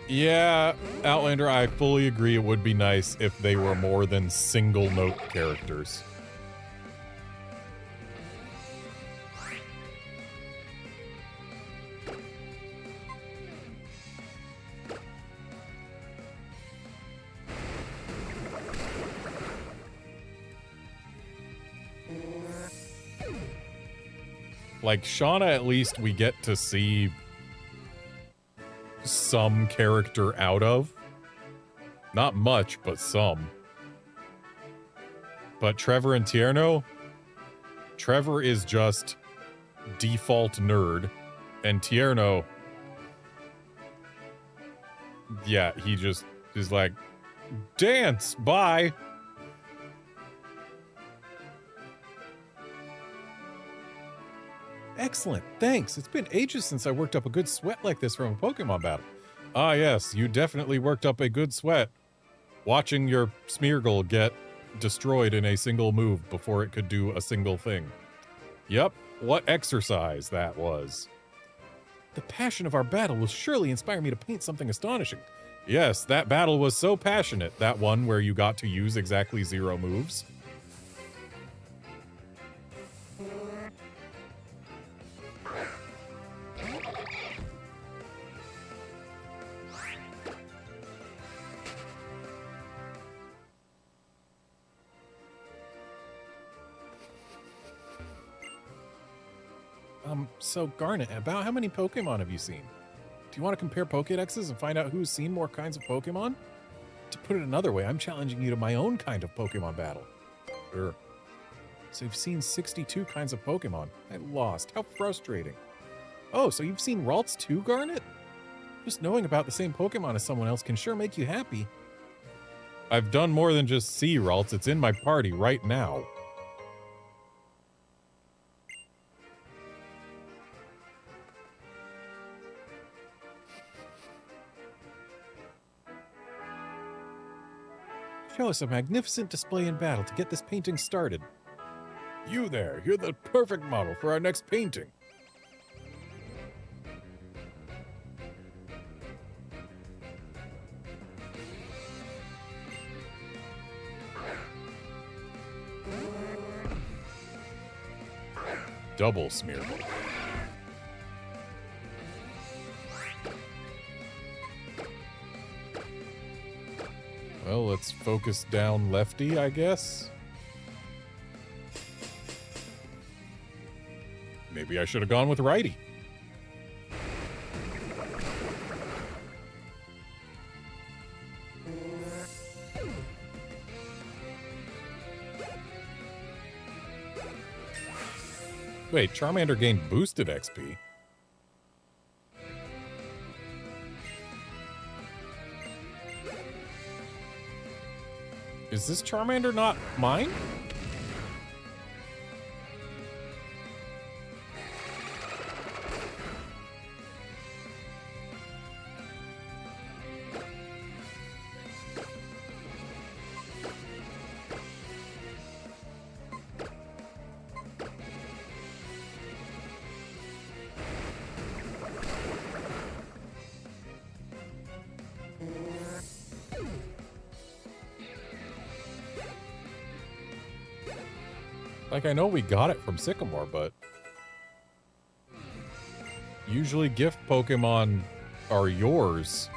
Yeah, Outlander, I fully agree it would be nice if they were more than single-note characters. Like, Shauna, at least we get to see some character out of. Not much, but some. But Trevor and Tierno? Trevor is just default nerd. And Tierno, yeah, he just is like, dance, bye. Excellent, thanks. It's been ages since I worked up a good sweat like this from a Pokemon battle. Ah, yes, you definitely worked up a good sweat watching your Smeargle get destroyed in a single move before it could do a single thing. Yep, what exercise that was. The passion of our battle will surely inspire me to paint something astonishing. Yes, that battle was so passionate, that one where you got to use exactly 0 moves. So Garnet, about how many Pokemon have you seen? Do you want to compare Pokédexes and find out who's seen more kinds of Pokemon? To put it another way, I'm challenging you to my own kind of Pokemon battle. Sure. So you've seen 62 kinds of Pokemon. I lost. How frustrating. Oh, so you've seen Ralts too, Garnet? Just knowing about the same Pokemon as someone else can sure make you happy. I've done more than just see Ralts. It's in my party right now. Show us a magnificent display in battle to get this painting started. You there, you're the perfect model for our next painting. Double Smeargle. Well, let's focus down lefty, I guess. Maybe I should have gone with righty. Wait, Charmander gained boosted XP. Is this Charmander not mine? Like, I know we got it from Sycamore, but usually gift Pokemon are yours.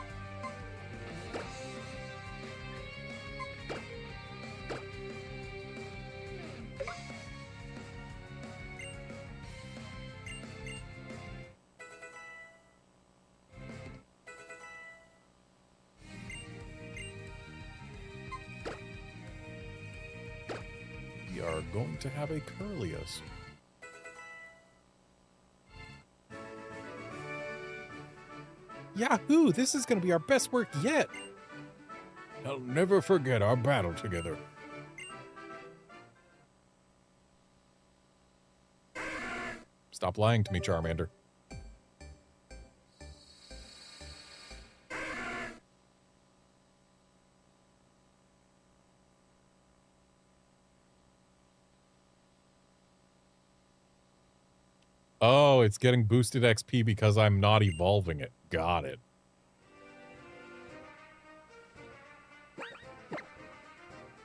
Going to have a Curlius. Yahoo! This is going to be our best work yet! I'll never forget our battle together. Stop lying to me, Charmander. Oh, it's getting boosted XP because I'm not evolving it. Got it.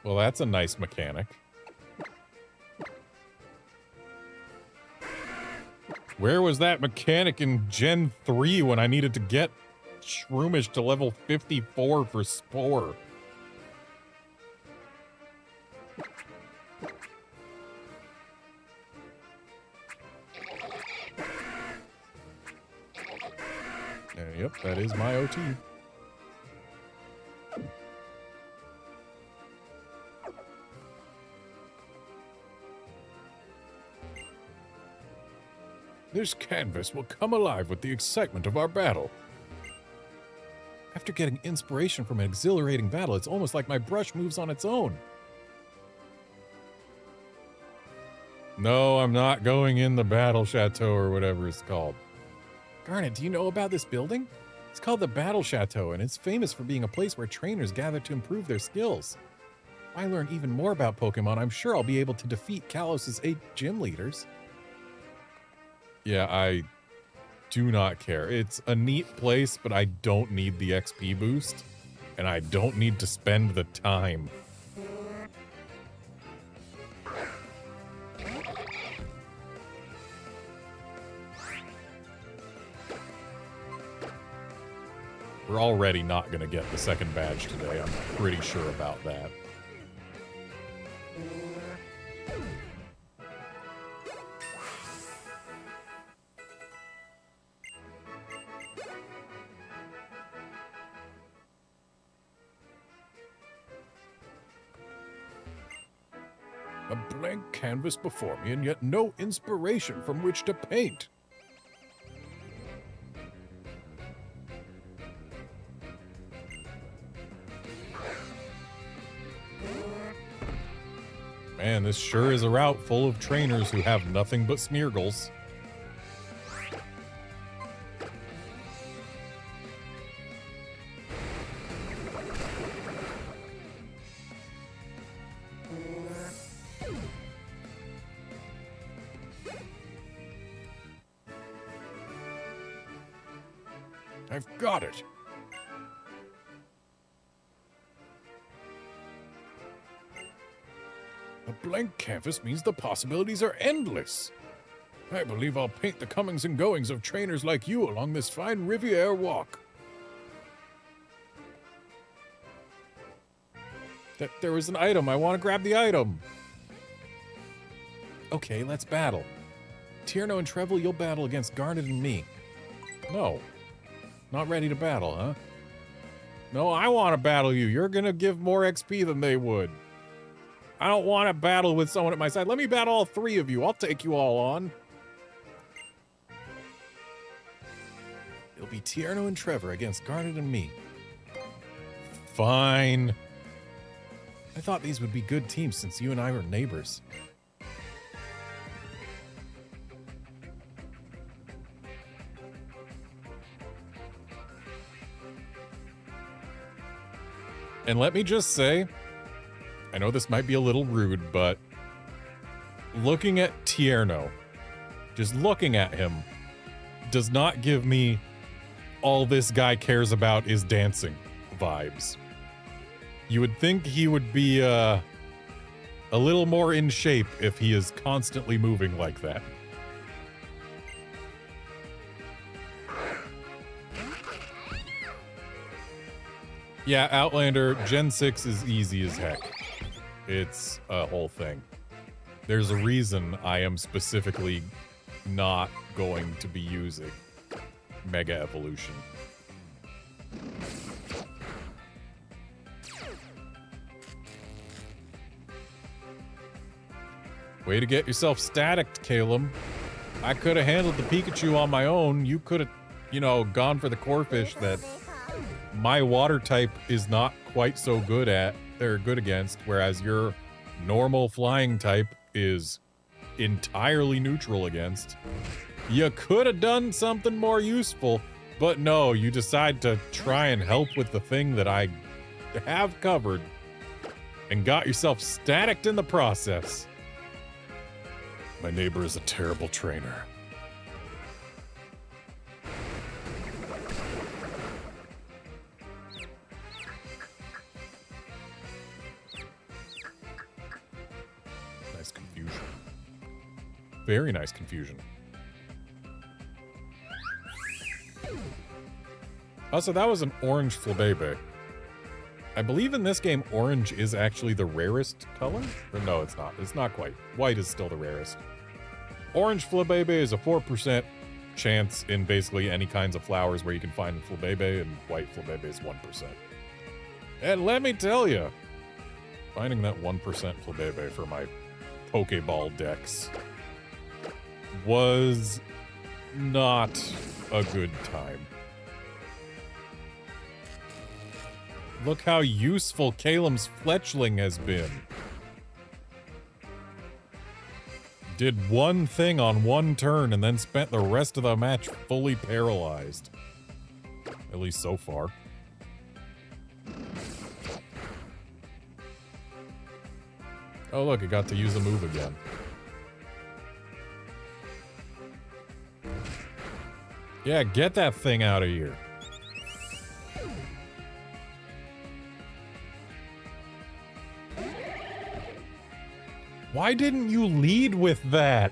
Well, that's a nice mechanic. Where was that mechanic in Gen 3 when I needed to get Shroomish to level 54 for Spore? Yep, that is my OT. This canvas will come alive with the excitement of our battle. After getting inspiration from an exhilarating battle, it's almost like my brush moves on its own. No, I'm not going in the Battle Chateau or whatever it's called. Garnet, do you know about this building? It's called the Battle Chateau, and it's famous for being a place where trainers gather to improve their skills. If I learn even more about Pokemon, I'm sure I'll be able to defeat Kalos's 8 gym leaders. Yeah, I do not care. It's a neat place, but I don't need the XP boost, and I don't need to spend the time. We're already not going to get the second badge today. I'm pretty sure about that. A blank canvas before me, and yet no inspiration from which to paint. Man, this sure is a route full of trainers who have nothing but Smeargles. I've got it. A blank canvas means the possibilities are endless. I believe I'll paint the comings and goings of trainers like you along this fine Riviera walk. There was an item. I want to grab the item. Okay, let's battle. Tierno and Trevel, you'll battle against Garnet and me. No. Not ready to battle, huh? No, I want to battle you. You're going to give more XP than they would. I don't want to battle with someone at my side. Let me battle all 3 of you. I'll take you all on. It'll be Tierno and Trevor against Garnet and me. Fine. I thought these would be good teams since you and I were neighbors. And let me just say, I know this might be a little rude, but looking at Tierno, just looking at him, does not give me all this guy cares about is dancing vibes. You would think he would be a little more in shape if he is constantly moving like that. Yeah, Outlander, Gen 6 is easy as heck. It's a whole thing. There's a reason I am specifically not going to be using Mega Evolution. Way to get yourself staticked, Caleb. I could have handled the Pikachu on my own. You could have, you know, gone for the Corphish that my water type is not quite so good at, or good against, whereas your normal flying type is entirely neutral against. You could have done something more useful, but no, you decide to try and help with the thing that I have covered and got yourself staticked in the process. My neighbor is a terrible trainer. Nice confusion. Very nice confusion. Also, that was an orange Flabébé. I believe in this game, orange is actually the rarest color? Or no, it's not. It's not quite. White is still the rarest. Orange Flabébé is a 4% chance in basically any kinds of flowers where you can find Flabébé, and white Flabébé is 1%. And let me tell you, finding that 1% Flabébé for my Pokeball decks was not a good time. Look how useful Calem's Fletchling has been. Did one thing on one turn and then spent the rest of the match fully paralyzed. At least so far. Oh look, it got to use a move again. Yeah, get that thing out of here. Why didn't you lead with that?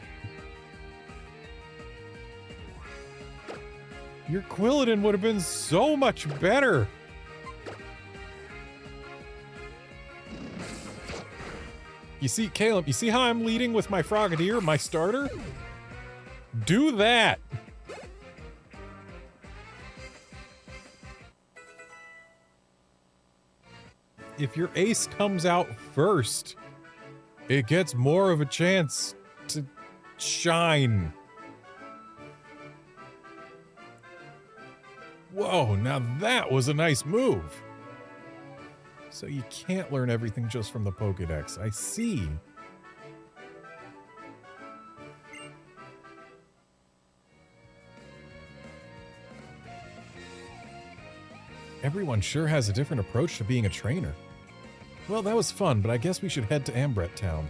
Your Quilladin would have been so much better. You see, Caleb, you see how I'm leading with my Frogadier, my starter? Do that. If your ace comes out first, it gets more of a chance to shine. Whoa, now that was a nice move. So you can't learn everything just from the Pokédex. I see. Everyone sure has a different approach to being a trainer. Well, that was fun, but I guess we should head to Ambret Town.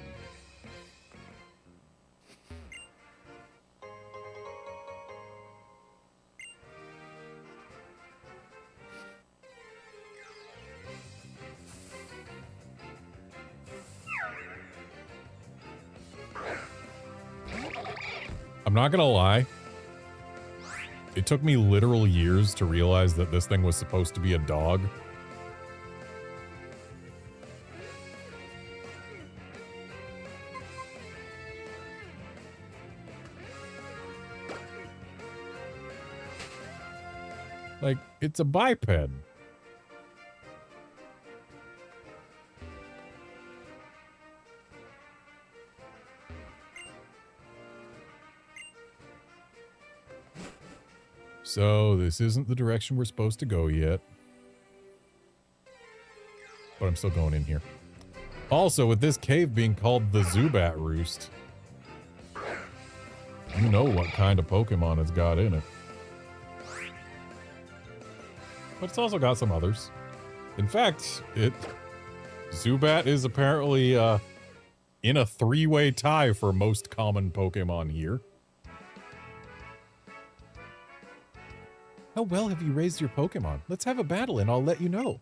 I'm not gonna lie. It took me literal years to realize that this thing was supposed to be a dog. Like, it's a biped. So, this isn't the direction we're supposed to go yet. But I'm still going in here. Also, with this cave being called the Zubat Roost, you know what kind of Pokemon it's got in it. But it's also got some others. In fact, Zubat is apparently in a three-way tie for most common Pokemon here. How well have you raised your Pokemon? Let's have a battle and I'll let you know.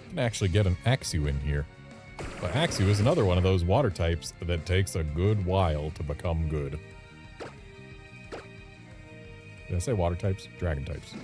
I can actually get an Axew in here. But Axew is another one of those water types that takes a good while to become good. Did I say water types? Dragon types.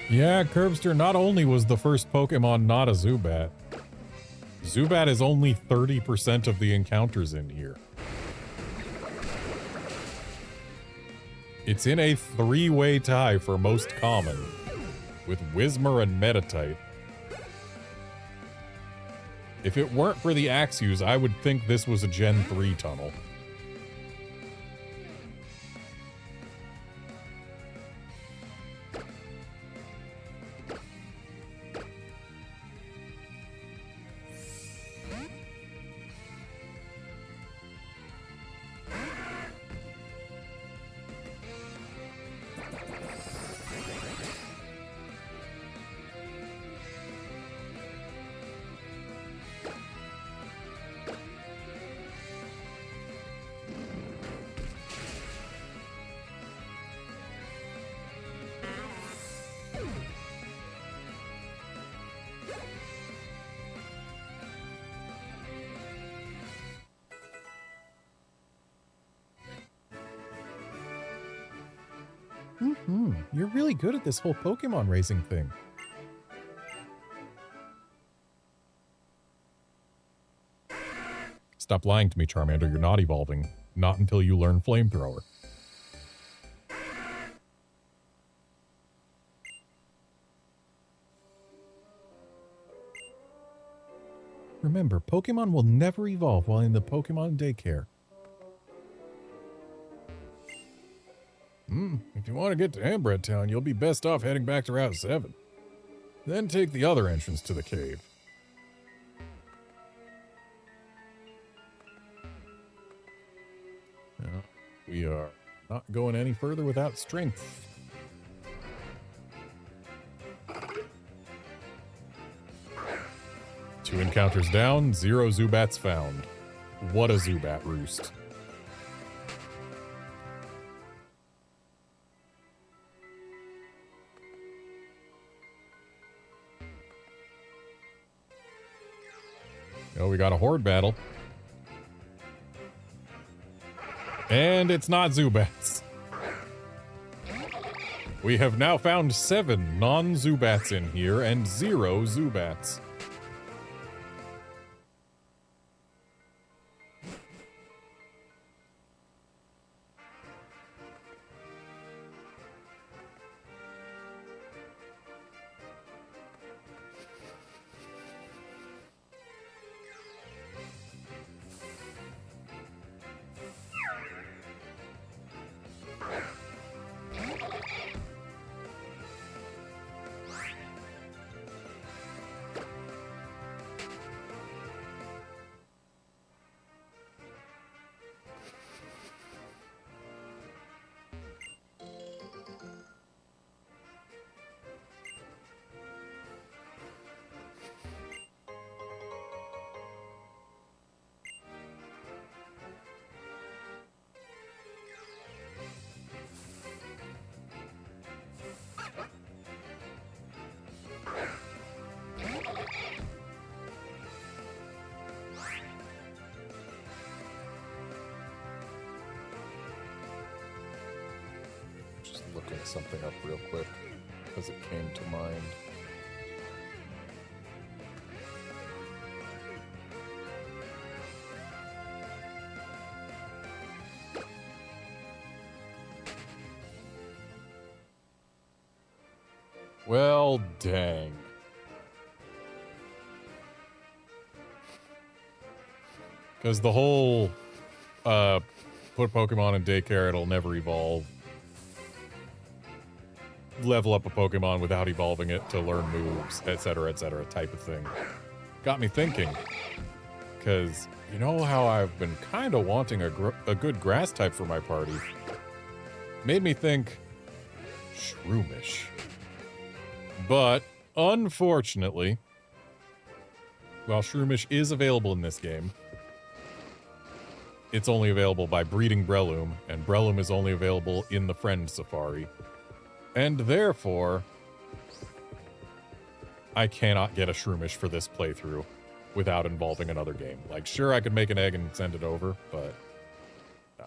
Yeah, Curbster not only was the first Pokemon not a Zubat. Zubat is only 30% of the encounters in here. It's in a three-way tie for most common, with Whismur and Meditite. If it weren't for the Axews, I would think this was a Gen 3 tunnel. You're really good at this whole Pokemon racing thing. Stop lying to me, Charmander. You're not evolving. Not until you learn Flamethrower. Remember, Pokemon will never evolve while in the Pokemon daycare. If you want to get to Ambred Town, you'll be best off heading back to Route 7. Then take the other entrance to the cave. Now, we are not going any further without strength. Two encounters down, 0 Zubats found. What a Zubat roost. Oh, we got a horde battle. And it's not Zubats. We have now found 7 non-Zubats in here and 0 Zubats. Looking something up real quick because it came to mind. Well, dang. Because the whole put Pokemon in daycare, it'll never evolve. Level up a Pokemon without evolving it to learn moves, etc., type of thing. Got me thinking. Because you know how I've been kind of wanting a good grass type for my party? Made me think Shroomish. But, unfortunately, while Shroomish is available in this game, it's only available by breeding Breloom, and Breloom is only available in the Friend Safari. And therefore, I cannot get a Shroomish for this playthrough without involving another game. Like, sure, I could make an egg and send it over, but no.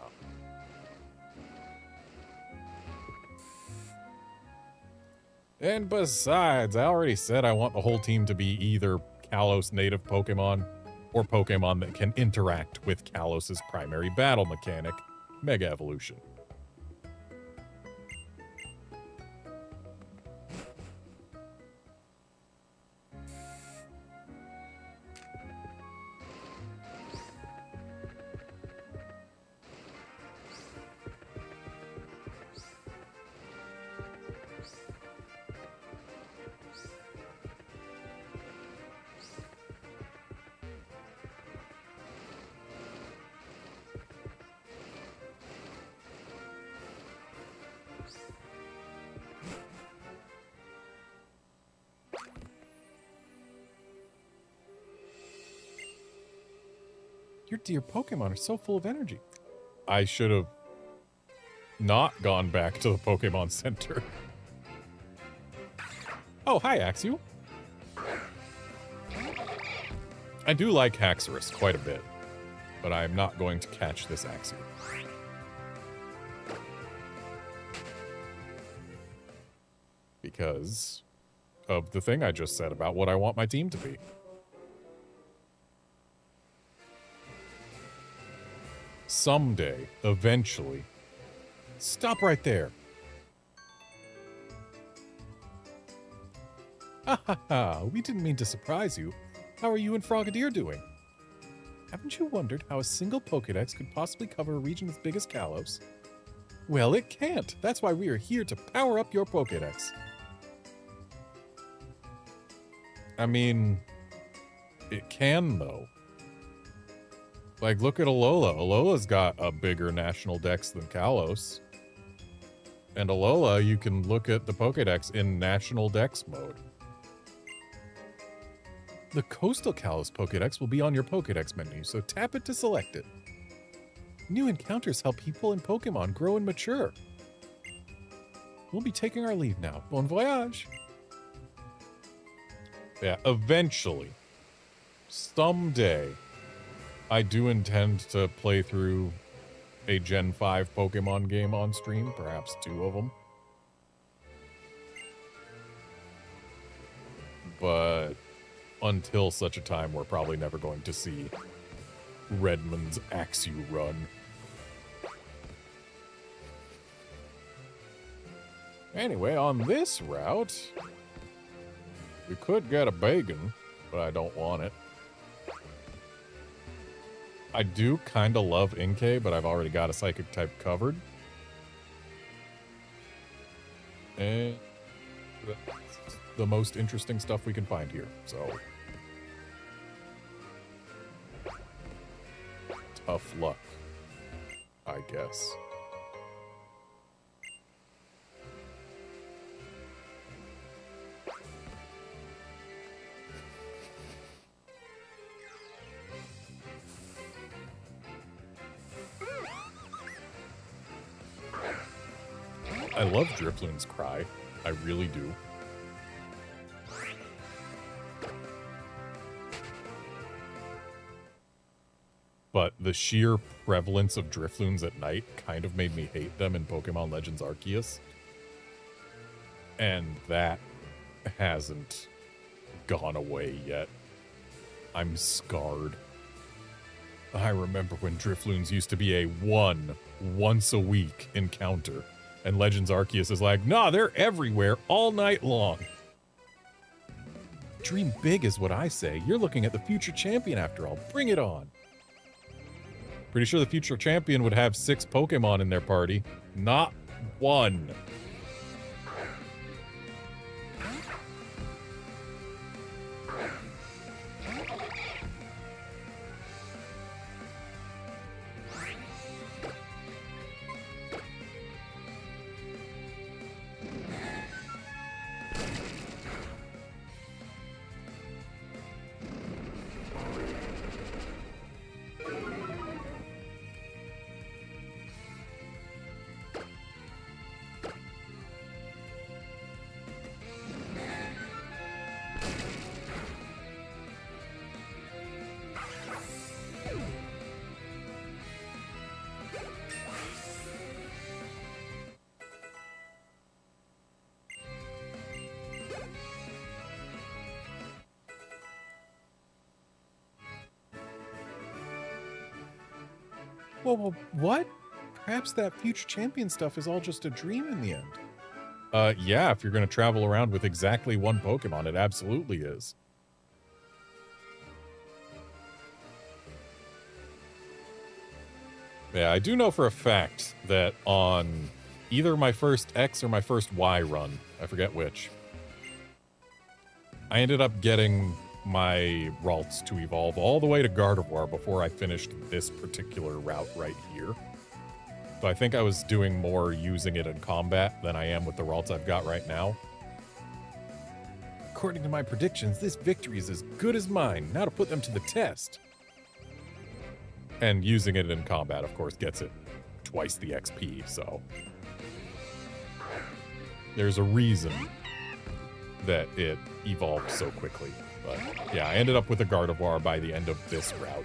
And besides, I already said I want the whole team to be either Kalos native Pokemon or Pokemon that can interact with Kalos' primary battle mechanic, Mega Evolution. Your dear Pokemon are so full of energy. I should have not gone back to the Pokemon Center. Oh, hi, Axew. I do like Haxorus quite a bit, but I'm not going to catch this Axew. because of the thing I just said about what I want my team to be. Someday, eventually. Stop right there. Ha ha ha, we didn't mean to surprise you. How are you and Frogadier doing? Haven't you wondered how a single Pokédex could possibly cover a region as big as Kalos? Well, it can't. That's why we are here to power up your Pokédex. I mean, it can, though. Like, look at Alola. Alola's got a bigger national dex than Kalos. And Alola, you can look at the Pokédex in national dex mode. The Coastal Kalos Pokédex will be on your Pokédex menu, so tap it to select it. New encounters help people and Pokemon grow and mature. We'll be taking our leave now. Bon voyage! Yeah, eventually, someday, I do intend to play through a Gen 5 Pokemon game on stream, perhaps 2 of them. But until such a time, we're probably never going to see Redmond's Axew run. Anyway, on this route, we could get a Bagon, but I don't want it. I do kind of love Inkay, but I've already got a Psychic type covered. And that's the most interesting stuff we can find here, so. Tough luck, I guess. I love Drifloon's cry. I really do. But the sheer prevalence of Drifloons at night kind of made me hate them in Pokemon Legends Arceus. And that hasn't gone away yet. I'm scarred. I remember when Drifloons used to be a once-a-week encounter. And Legends Arceus is like, nah, they're everywhere all night long. Dream big is what I say. You're looking at the future champion after all. Bring it on. Pretty sure the future champion would have 6 Pokemon in their party. Not 1. Well, what? Perhaps that future champion stuff is all just a dream in the end. Yeah, if you're going to travel around with exactly 1 Pokemon, it absolutely is. Yeah, I do know for a fact that on either my first X or my first Y run, I forget which, I ended up getting my Ralts to evolve all the way to Gardevoir before I finished this particular route right here. So I think I was doing more using it in combat than I am with the Ralts I've got right now. According to my predictions, this victory is as good as mine. Now to put them to the test. And using it in combat, of course, gets it twice the XP, so there's a reason that it evolved so quickly. But yeah, I ended up with a Gardevoir by the end of this route.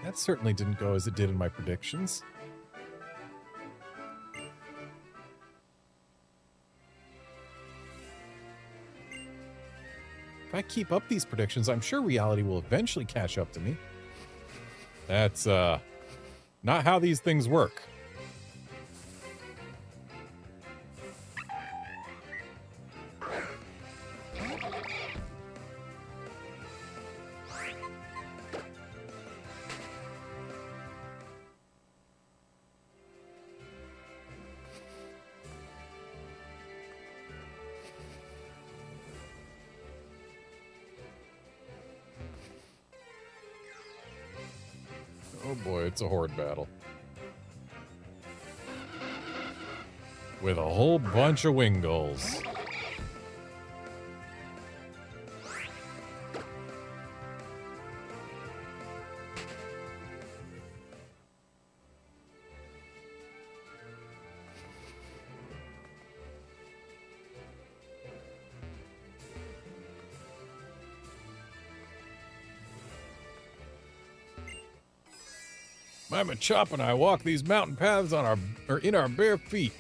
that certainly didn't go as it did in my predictions. If I keep up these predictions, I'm sure reality will eventually catch up to me. That's, not how these things work. Oh boy, it's a horde battle. With a whole bunch of Wingulls. My Machop and I walk these mountain paths in our bare feet.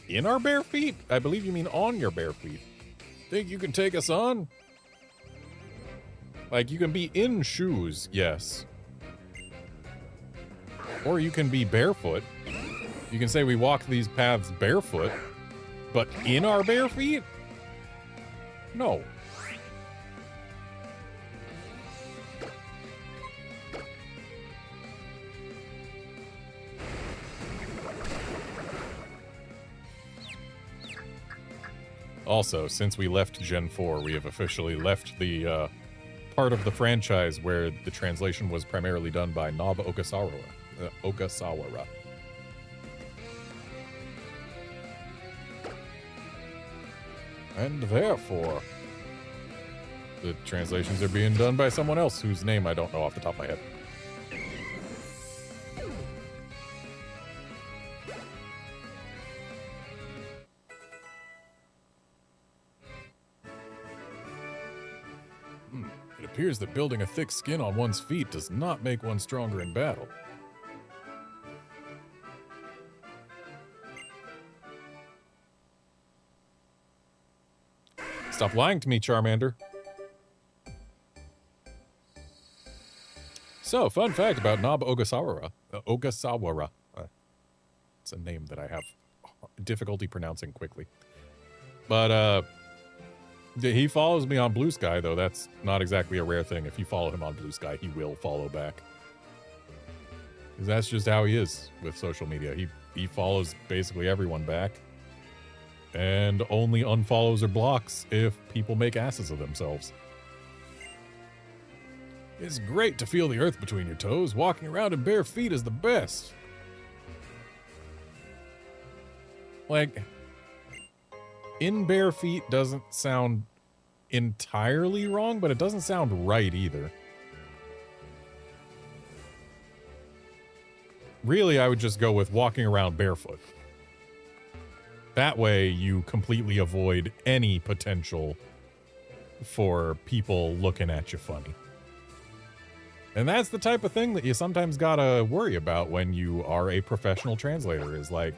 In our bare feet? I believe you mean on your bare feet. Think you can take us on? Like, you can be in shoes, yes. Or you can be barefoot. You can say we walk these paths barefoot, but in our bare feet? No. Also, since we left Gen 4, we have officially left the part of the franchise where the translation was primarily done by Nob Ogasawara. And therefore, the translations are being done by someone else whose name I don't know off the top of my head. It appears that building a thick skin on one's feet does not make one stronger in battle. Stop lying to me, Charmander. So, fun fact about Nob Ogasawara. It's a name that I have difficulty pronouncing quickly. But, he follows me on Blue Sky, though. That's not exactly a rare thing. If you follow him on Blue Sky, he will follow back. Because that's just how he is with social media. He follows basically everyone back. And only unfollows or blocks if people make asses of themselves. It's great to feel the earth between your toes. Walking around in bare feet is the best. Like, in bare feet doesn't sound entirely wrong, but it doesn't sound right either. Really, I would just go with walking around barefoot. That way, you completely avoid any potential for people looking at you funny. And that's the type of thing that you sometimes gotta worry about when you are a professional translator, is like,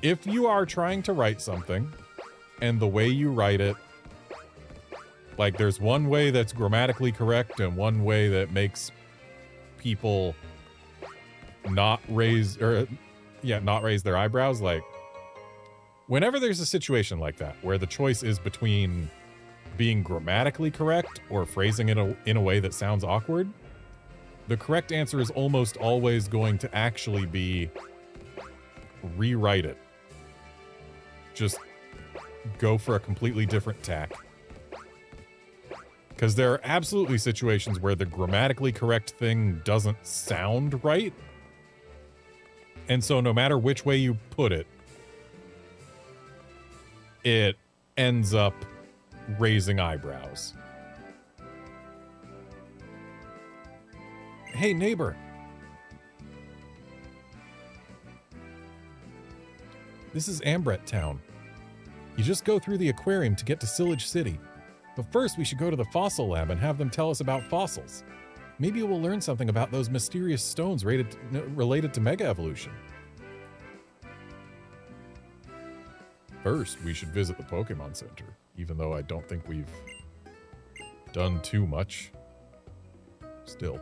if you are trying to write something, and the way you write it, like, there's one way that's grammatically correct and one way that makes people not raise their eyebrows. Like, whenever there's a situation like that, where the choice is between being grammatically correct or phrasing it in a way that sounds awkward, the correct answer is almost always going to actually be rewrite it. Just go for a completely different tack. Because there are absolutely situations where the grammatically correct thing doesn't sound right. And so no matter which way you put it, it ends up raising eyebrows. Hey, neighbor. This is Ambret Town. You just go through the aquarium to get to Sillage City. But first we should go to the fossil lab and have them tell us about fossils. Maybe we'll learn something about those mysterious stones related to Mega Evolution. First, we should visit the Pokemon Center, even though I don't think we've done too much. Still.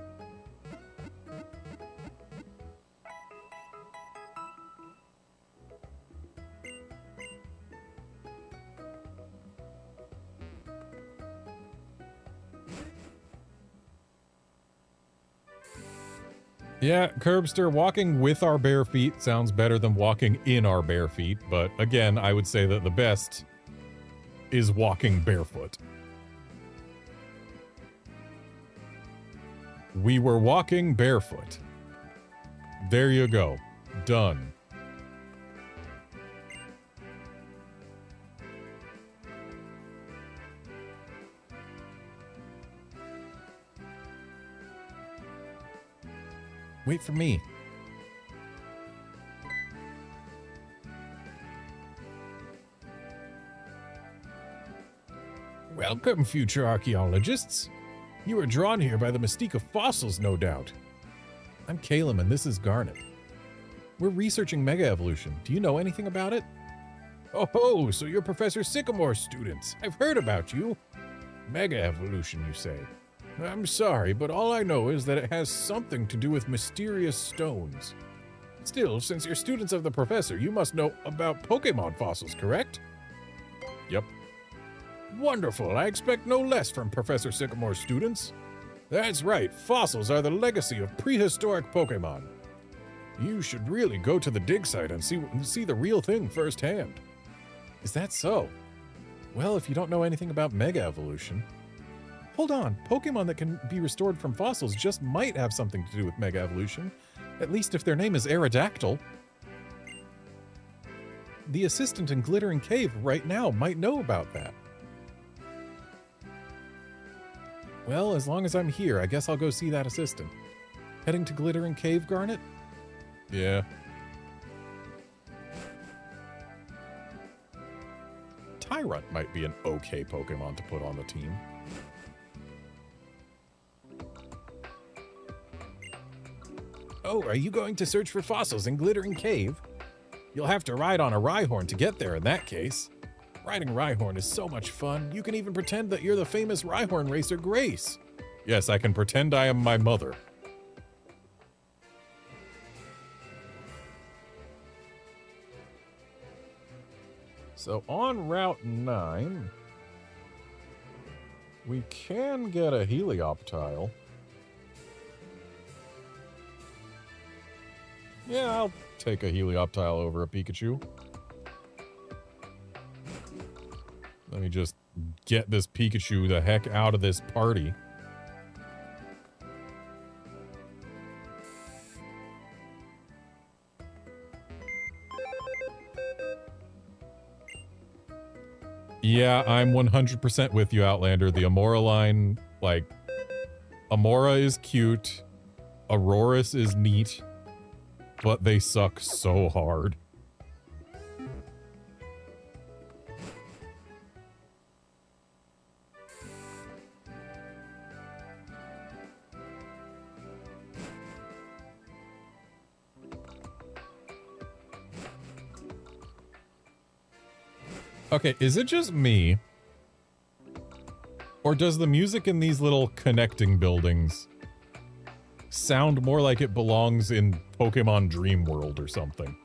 Yeah, Curbster, walking with our bare feet sounds better than walking in our bare feet, but again, I would say that the best is walking barefoot. We were walking barefoot. There you go. Done. Wait for me. Welcome, future archaeologists. You were drawn here by the mystique of fossils, no doubt. I'm Caleb, and this is Garnet. We're researching Mega Evolution. Do you know anything about it? Oh, so you're Professor Sycamore's students. I've heard about you. Mega Evolution, you say? I'm sorry, but all I know is that it has something to do with mysterious stones. Still, since you're students of the professor, you must know about Pokémon fossils, correct? Yep. Wonderful. I expect no less from Professor Sycamore's students. That's right. Fossils are the legacy of prehistoric Pokémon. You should really go to the dig site and see the real thing firsthand. Is that so? Well, if you don't know anything about Mega Evolution... Hold on, Pokemon that can be restored from fossils just might have something to do with Mega Evolution. At least if their name is Aerodactyl. The assistant in Glittering Cave right now might know about that. Well, as long as I'm here, I guess I'll go see that assistant. Heading to Glittering Cave, Garnet? Yeah. Tyrant might be an okay Pokemon to put on the team. Oh, are you going to search for fossils in Glittering Cave? You'll have to ride on a Rhyhorn to get there in that case. Riding Rhyhorn is so much fun. You can even pretend that you're the famous Rhyhorn racer Grace. Yes, I can pretend I am my mother. So on Route 9, we can get a Helioptile. Yeah, I'll take a Helioptile over a Pikachu. Let me just get this Pikachu the heck out of this party. Yeah, I'm 100% with you, Outlander. The Amora line, like, Amora is cute, Aurorus is neat, but they suck so hard. Okay, is it just me? Or does the music in these little connecting buildings sound more like it belongs in Pokemon Dream World or something?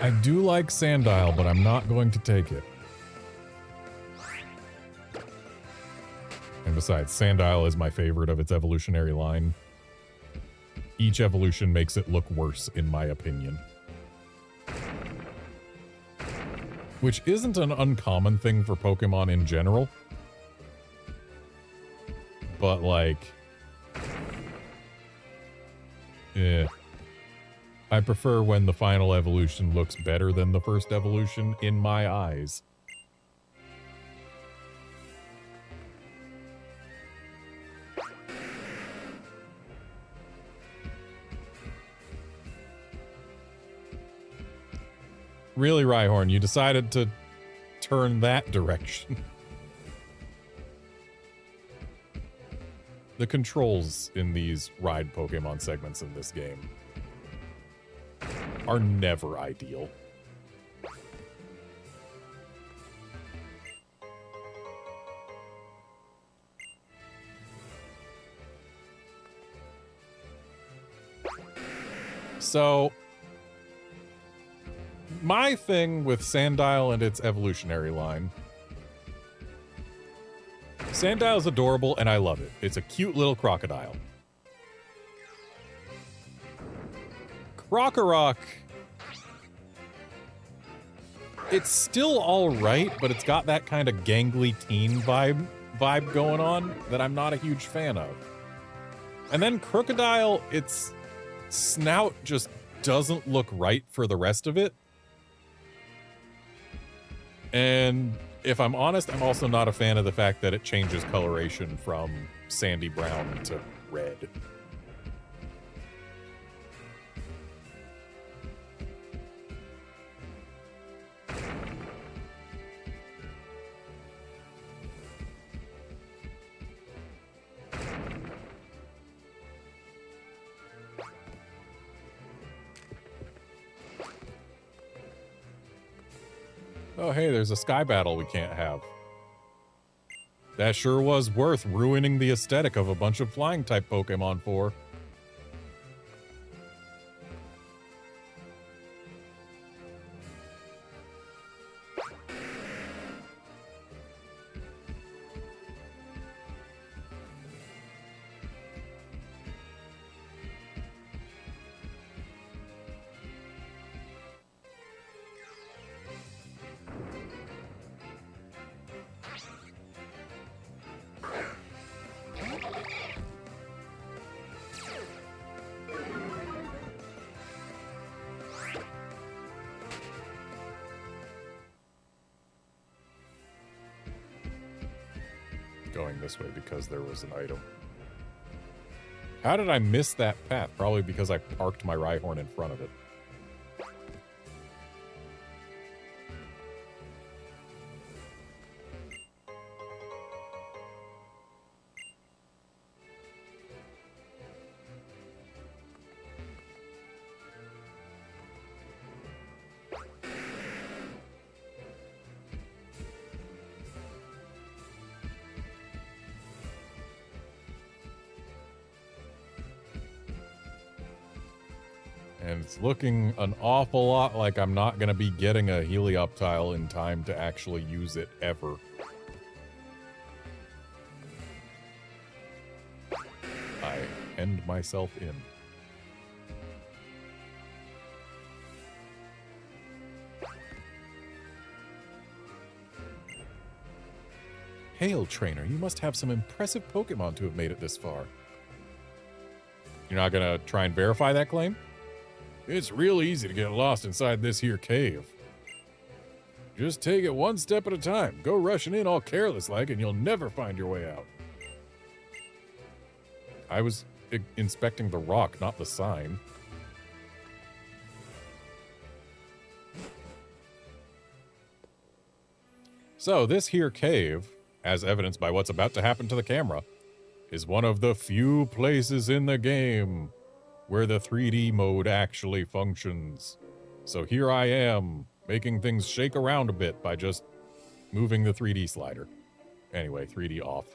I do like Sandile, but I'm not going to take it. And besides, Sandile is my favorite of its evolutionary line. Each evolution makes it look worse, in my opinion. Which isn't an uncommon thing for Pokemon in general. but like, yeah. I prefer when the final evolution looks better than the first evolution in my eyes. Really, Rhyhorn, you decided to turn that direction. The controls in these ride Pokemon segments in this game are never ideal. So, my thing with Sandile and its evolutionary line. Sandile's adorable and I love it. It's a cute little crocodile. Krokorok, it's still alright, but it's got that kind of gangly teen vibe going on that I'm not a huge fan of. And then Crocodile, its snout just doesn't look right for the rest of it. And if I'm honest, I'm also not a fan of the fact that it changes coloration from sandy brown to red. Oh, hey, there's a sky battle we can't have. That sure was worth ruining the aesthetic of a bunch of flying-type Pokemon for. Going this way because there was an item. How did I miss that path? Probably because I parked my Rhyhorn in front of it. And it's looking an awful lot like I'm not going to be getting a Helioptile in time to actually use it ever. I end myself in. Hail, trainer. You must have some impressive Pokemon to have made it this far. You're not going to try and verify that claim? It's real easy to get lost inside this here cave. Just take it one step at a time. Go rushing in all careless like and you'll never find your way out. I was inspecting the rock, not the sign. So this here cave, as evidenced by what's about to happen to the camera, is one of the few places in the game where the 3D mode actually functions. So here I am, making things shake around a bit by just moving the 3D slider. Anyway, 3D off.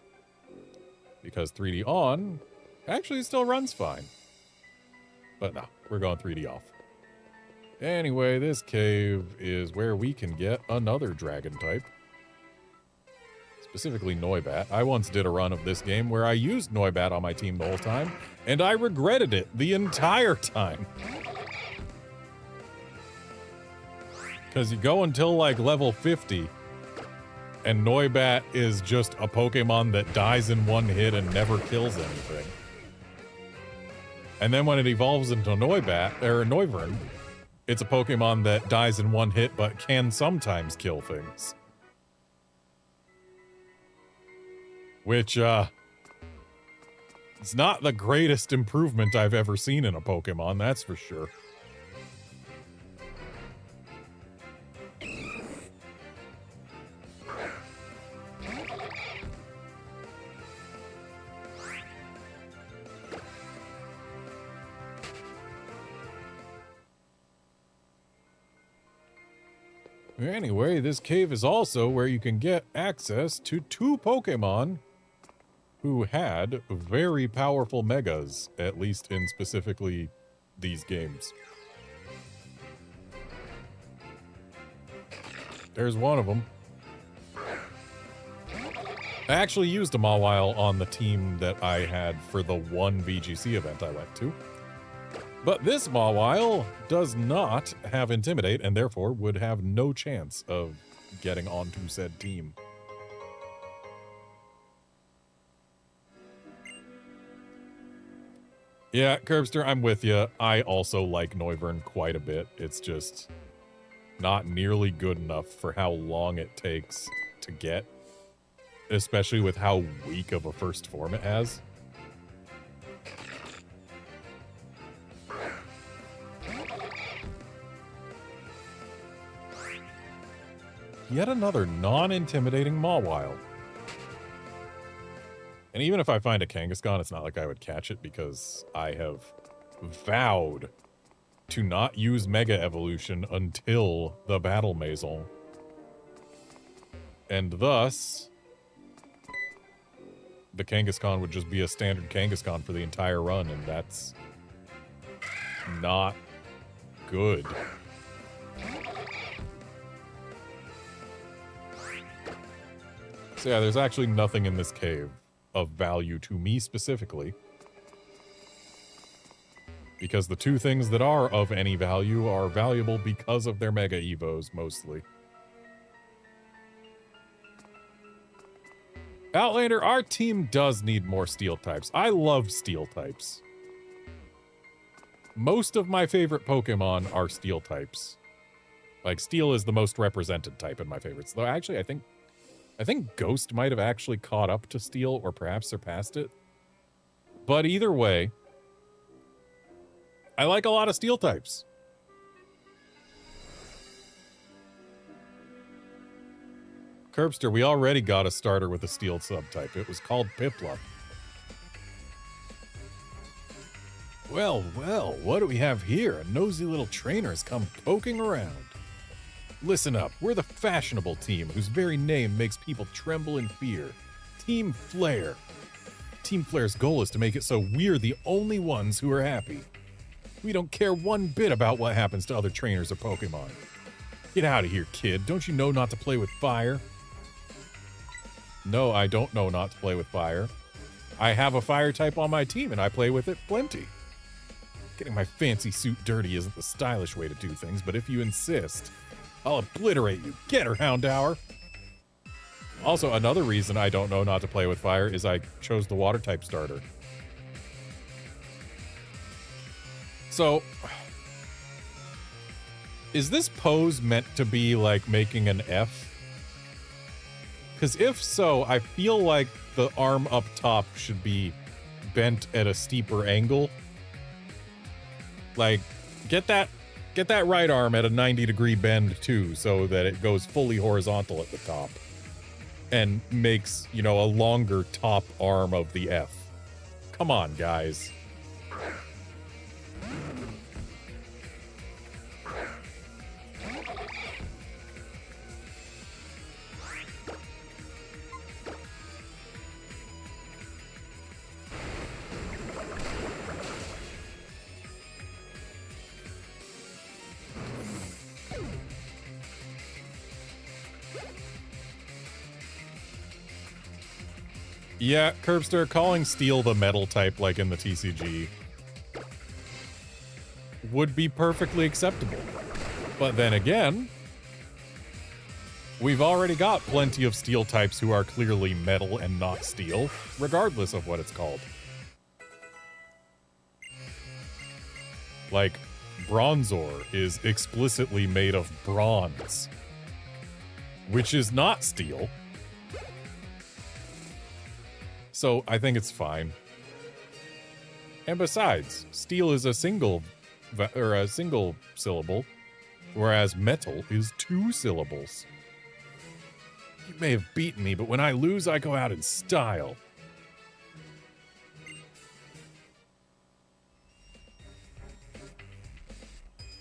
Because 3D on actually still runs fine. But no, we're going 3D off. Anyway, this cave is where we can get another dragon type. Specifically Noibat. I once did a run of this game where I used Noibat on my team the whole time, and I regretted it the entire time. Because you go until like level 50, And Noibat is just a Pokemon that dies in one hit and never kills anything. And then when it evolves into Noibat, or Noivern, it's a Pokemon that dies in one hit but can sometimes kill things. Which, it's not the greatest improvement I've ever seen in a Pokemon, that's for sure. Anyway, this cave is also where you can get access to 2 Pokemon who had very powerful megas, at least in specifically these games. There's one of them. I actually used a Mawile on the team that I had for the one VGC event I went to. But this Mawile does not have Intimidate and therefore would have no chance of getting onto said team. Yeah, Curbster, I'm with you. I also like Noivern quite a bit. It's just not nearly good enough for how long it takes to get, especially with how weak of a first form it has. Yet another non-intimidating Mawile. And even if I find a Kangaskhan, it's not like I would catch it because I have vowed to not use Mega Evolution until the Battle Maison. And thus, the Kangaskhan would just be a standard Kangaskhan for the entire run, and that's not good. So yeah, there's actually nothing in this cave of value to me specifically. Because the 2 things that are of any value are valuable because of their Mega Evos, mostly. Outlander, our team does need more Steel types. I love Steel types. Most of my favorite Pokemon are Steel types. Like, Steel is the most represented type in my favorites. Though, actually, I think Ghost might have actually caught up to Steel, or perhaps surpassed it. But either way, I like a lot of Steel types. Curbster, we already got a starter with a Steel subtype. It was called Piplup. Well, well, what do we have here? A nosy little trainer has come poking around. Listen up, we're the fashionable team whose very name makes people tremble in fear. Team Flare. Team Flare's goal is to make it so we're the only ones who are happy. We don't care one bit about what happens to other trainers or Pokemon. Get out of here, kid. Don't you know not to play with fire? No, I don't know not to play with fire. I have a fire type on my team and I play with it plenty. Getting my fancy suit dirty isn't the stylish way to do things, but if you insist, I'll obliterate you. Get her, Houndour! Also, another reason I don't know not to play with fire is I chose the water type starter. So, is this pose meant to be like making an F? Because if so, I feel like the arm up top should be bent at a steeper angle. Like, get that right arm at a 90-degree bend too, so that it goes fully horizontal at the top. And makes, you know, a longer top arm of the F. Come on, guys. Yeah, Curbster, calling Steel the metal type like in the TCG would be perfectly acceptable. But then again, We've already got plenty of steel types who are clearly metal and not steel, regardless of what it's called. Like, Bronzor is explicitly made of bronze, which is not steel. So I think it's fine. And besides, steel is a single syllable, whereas metal is 2 syllables. You may have beaten me, but when I lose, I go out in style.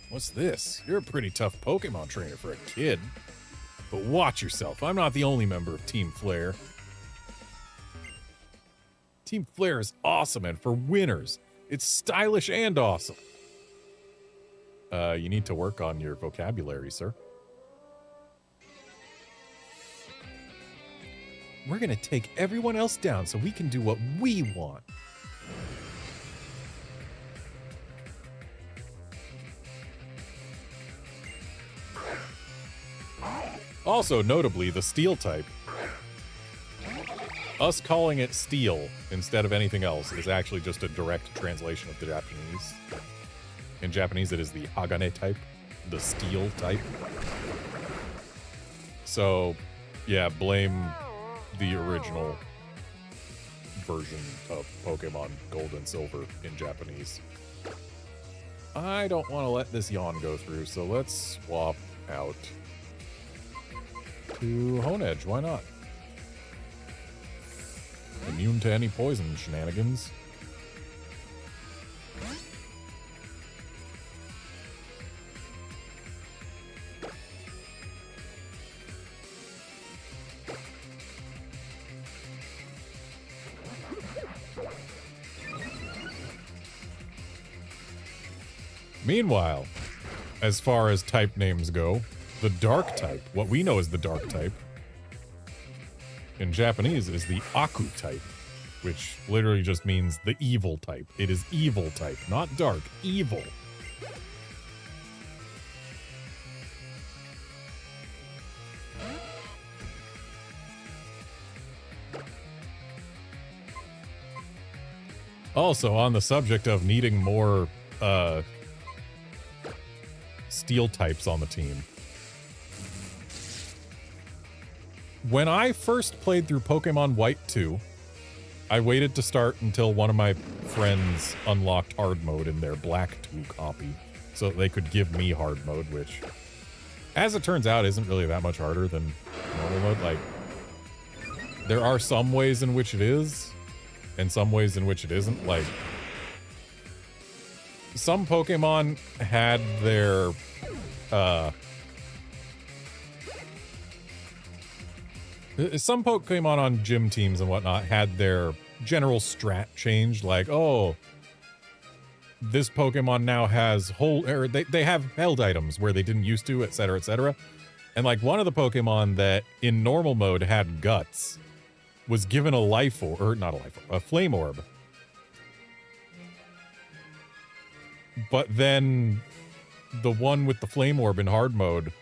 What's this? You're a pretty tough Pokemon trainer for a kid. But watch yourself. I'm not the only member of Team Flare. Team Flare is awesome, and for winners, it's stylish and awesome. You need to work on your vocabulary, sir. We're gonna take everyone else down so we can do what we want. Also, notably, the steel type. Us calling it steel instead of anything else is actually just a direct translation of the Japanese. In Japanese, it is the Hagane type, the steel type. So, yeah, blame the original version of Pokemon Gold and Silver in Japanese. I don't want to let this yawn go through, so let's swap out to Honedge. Why not? Immune to any poison shenanigans. Meanwhile, as far as type names go, the dark type, what we know as the dark type, in Japanese is the Aku type, which literally just means the evil type. It is evil type, not dark, evil. Also, on the subject of needing more steel types on the team. When I first played through Pokemon White 2, I waited to start until one of my friends unlocked hard mode in their Black 2 copy so that they could give me hard mode, which, as it turns out, isn't really that much harder than normal mode. Like, there are some ways in which it is, and some ways in which it isn't. Like, some Pokemon had their, some Pokemon on gym teams and whatnot had their general strat changed, like, oh, this Pokemon now has they have held items where they didn't used to, etc., etc. And like one of the Pokemon that in normal mode had guts was given a life orb, or not a life orb, a flame orb. But then the one with the flame orb in hard mode,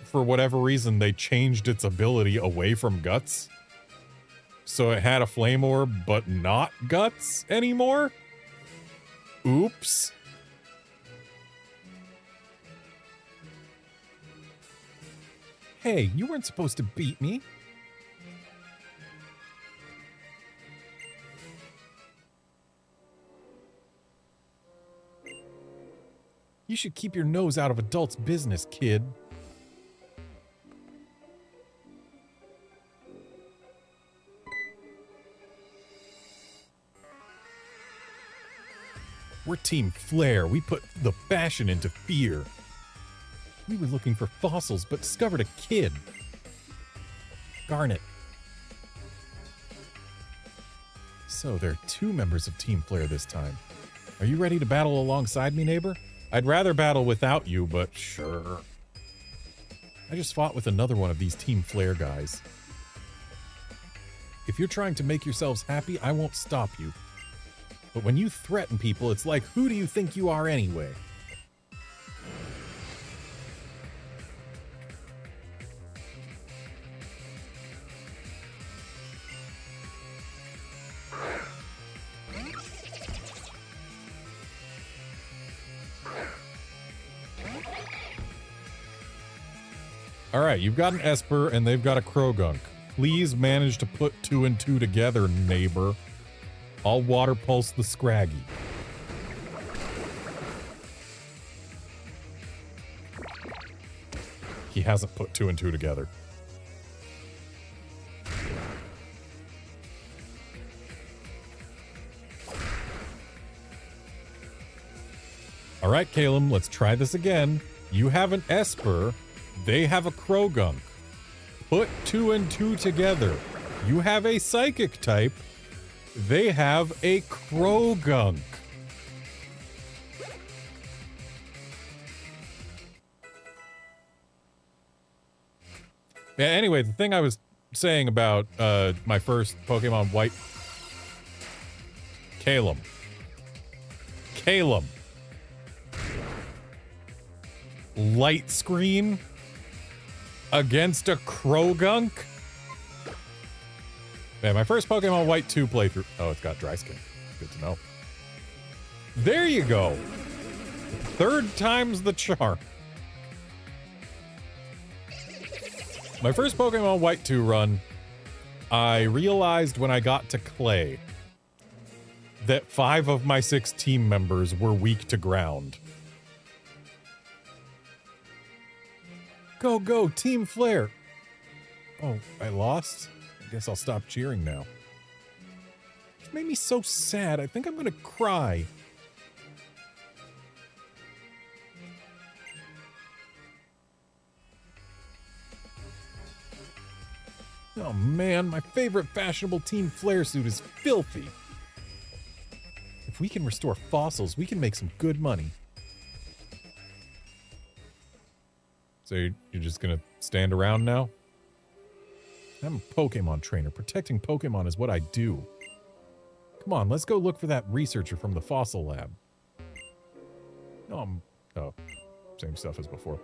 for whatever reason, they changed its ability away from guts. So it had a flame orb, but not guts anymore? Oops. Hey, you weren't supposed to beat me. You should keep your nose out of adults' business, kid. We're Team Flare. We put the fashion into fear. We were looking for fossils, but discovered a kid. Garnet. So there are 2 members of Team Flare this time. Are you ready to battle alongside me, neighbor? I'd rather battle without you, but sure. I just fought with another one of these Team Flare guys. If you're trying to make yourselves happy, I won't stop you. But when you threaten people, it's like, who do you think you are anyway? All right, you've got an Esper and they've got a Krogunk. Please manage to put 2 and 2 together, neighbor. I'll water pulse the Scraggy. He hasn't put 2 and 2 together. All right, Caleb, let's try this again. You have an Esper. They have a Krogunk. Put 2 and 2 together. You have a Psychic type. They have a Krogunk. Yeah, anyway, the thing I was saying about my first Pokemon White... Caleb. Light screen against a Krogunk? Man, my first Pokemon White 2 playthrough... Oh, it's got dry skin. Good to know. There you go. 3rd time's the charm. My first Pokemon White 2 run, I realized when I got to Clay that 5 of my 6 team members were weak to ground. Go, go, Team Flare! Oh, I lost? I guess I'll stop cheering now. It made me so sad. I think I'm gonna cry. Oh man, my favorite fashionable Team Flare suit is filthy. If we can restore fossils, we can make some good money. So you're just gonna stand around now? I'm a Pokemon trainer. Protecting Pokemon is what I do. Come on, let's go look for that researcher from the fossil lab. Oh, same stuff as before.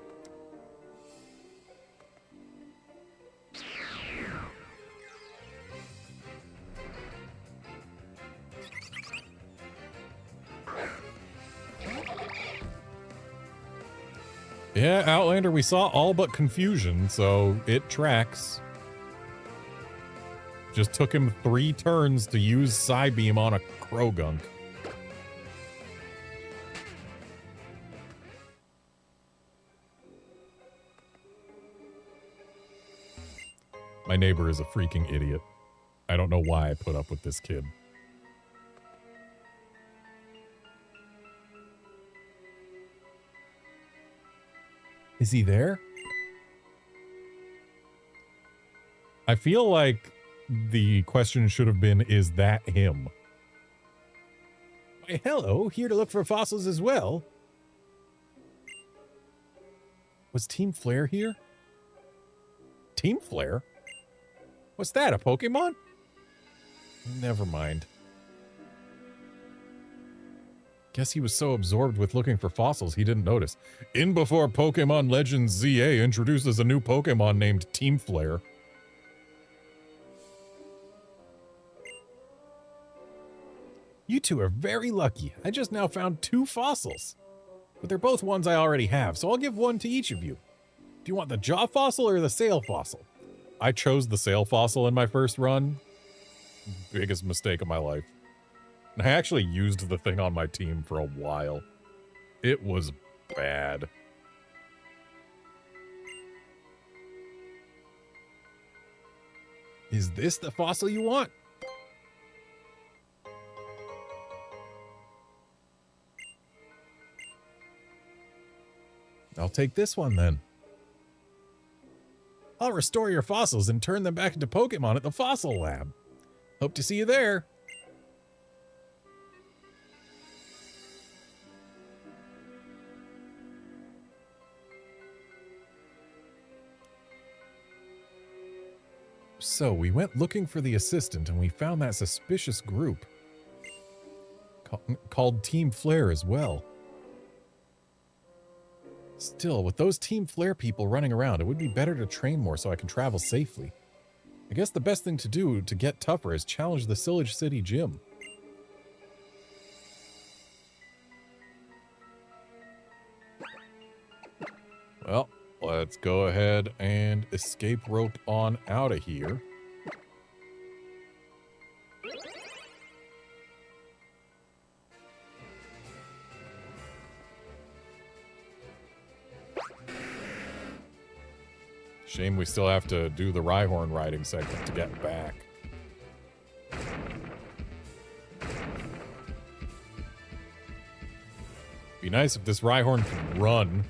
Yeah, Outlander, we saw all but confusion, so it tracks. Just took him 3 turns to use Psybeam on a Krogunk. My neighbor is a freaking idiot. I don't know why I put up with this kid. Is he there? I feel like the question should have been, is that him? Why, hello, here to look for fossils as well. Was Team Flare here? Team Flare? What's that, a Pokemon? Never mind. Guess he was so absorbed with looking for fossils he didn't notice. In before Pokemon Legends ZA introduces a new Pokemon named Team Flare. You two are very lucky. I just now found 2 fossils. But they're both ones I already have, so I'll give 1 to each of you. Do you want the jaw fossil or the sail fossil? I chose the sail fossil in my first run. Biggest mistake of my life. I actually used the thing on my team for a while. It was bad. Is this the fossil you want? I'll take this one then. I'll restore your fossils and turn them back into Pokemon at the Fossil Lab. Hope to see you there. So, we went looking for the assistant and we found that suspicious group. Called Team Flare as well. Still, with those Team Flare people running around, it would be better to train more so I can travel safely. I guess the best thing to do to get tougher is challenge the Sillage City Gym. Well, Let's go ahead and escape rope on out of here. Shame we still have to do the Rhyhorn riding segment to get back. Be nice if this Rhyhorn could run.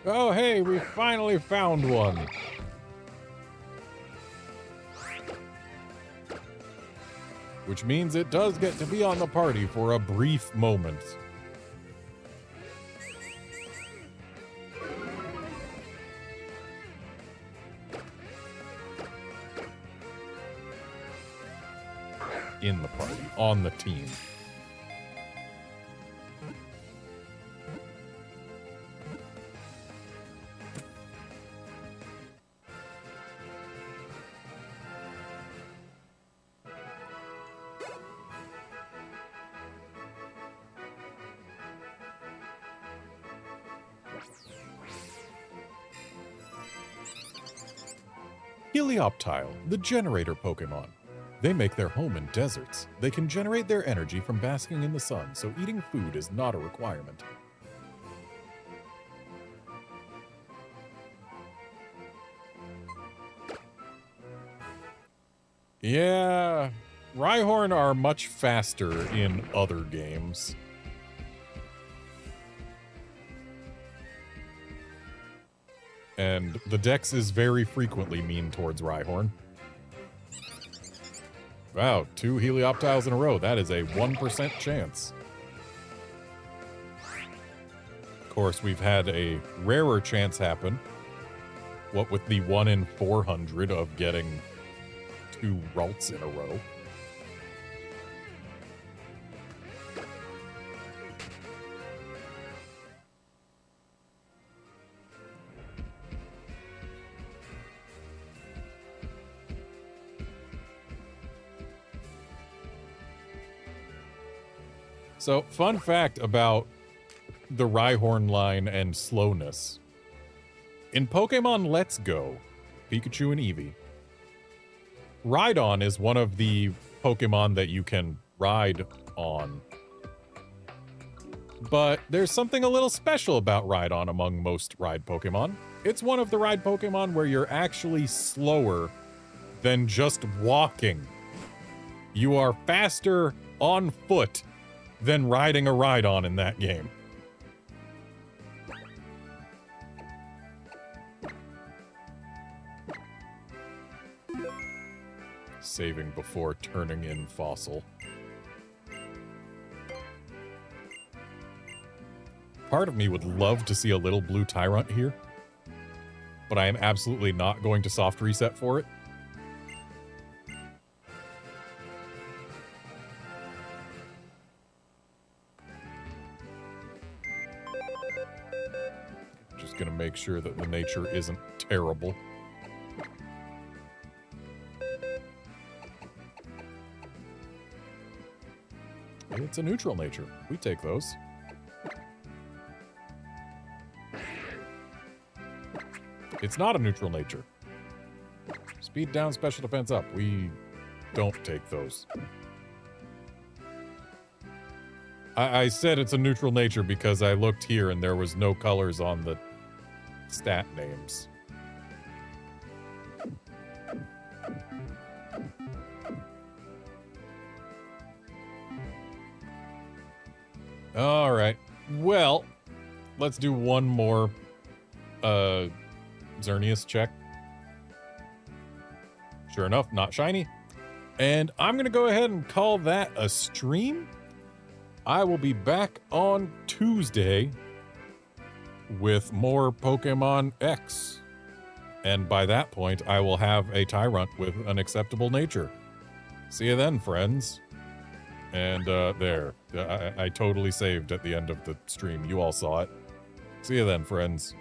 Oh, hey, we finally found one. Which means it does get to be on the party for a brief moment. In the party, on the team. Helioptile, the generator Pokemon. They make their home in deserts. They can generate their energy from basking in the sun, so eating food is not a requirement. Yeah, Rhyhorn are much faster in other games. And the Dex is very frequently mean towards Rhyhorn. Wow, 2 Helioptiles in a row. That is a 1% chance. Of course, we've had a rarer chance happen. What with the 1 in 400 of getting 2 Ralts in a row. So, fun fact about the Rhyhorn line and slowness. In Pokemon Let's Go, Pikachu and Eevee, Rhydon is one of the Pokemon that you can ride on. But there's something a little special about Rhydon among most ride Pokemon. It's one of the ride Pokemon where you're actually slower than just walking. You are faster on foot than riding a Rhydon in that game. Saving before turning in Fossil. Part of me would love to see a little blue Tyrant here, but I am absolutely not going to soft reset for it. Just gonna make sure that the nature isn't terrible. It's a neutral nature. We take those. It's not a neutral nature. Speed down, special defense up. We don't take those. I said it's a neutral nature because I looked here and there was no colors on the stat names. All right. Well, let's do one more Xerneas check. Sure enough, not shiny. And I'm going to go ahead and call that a stream. I will be back on Tuesday with more Pokemon X. And by that point, I will have a Tyrant with an acceptable nature. See you then, friends. And there, I totally saved at the end of the stream. You all saw it. See you then, friends.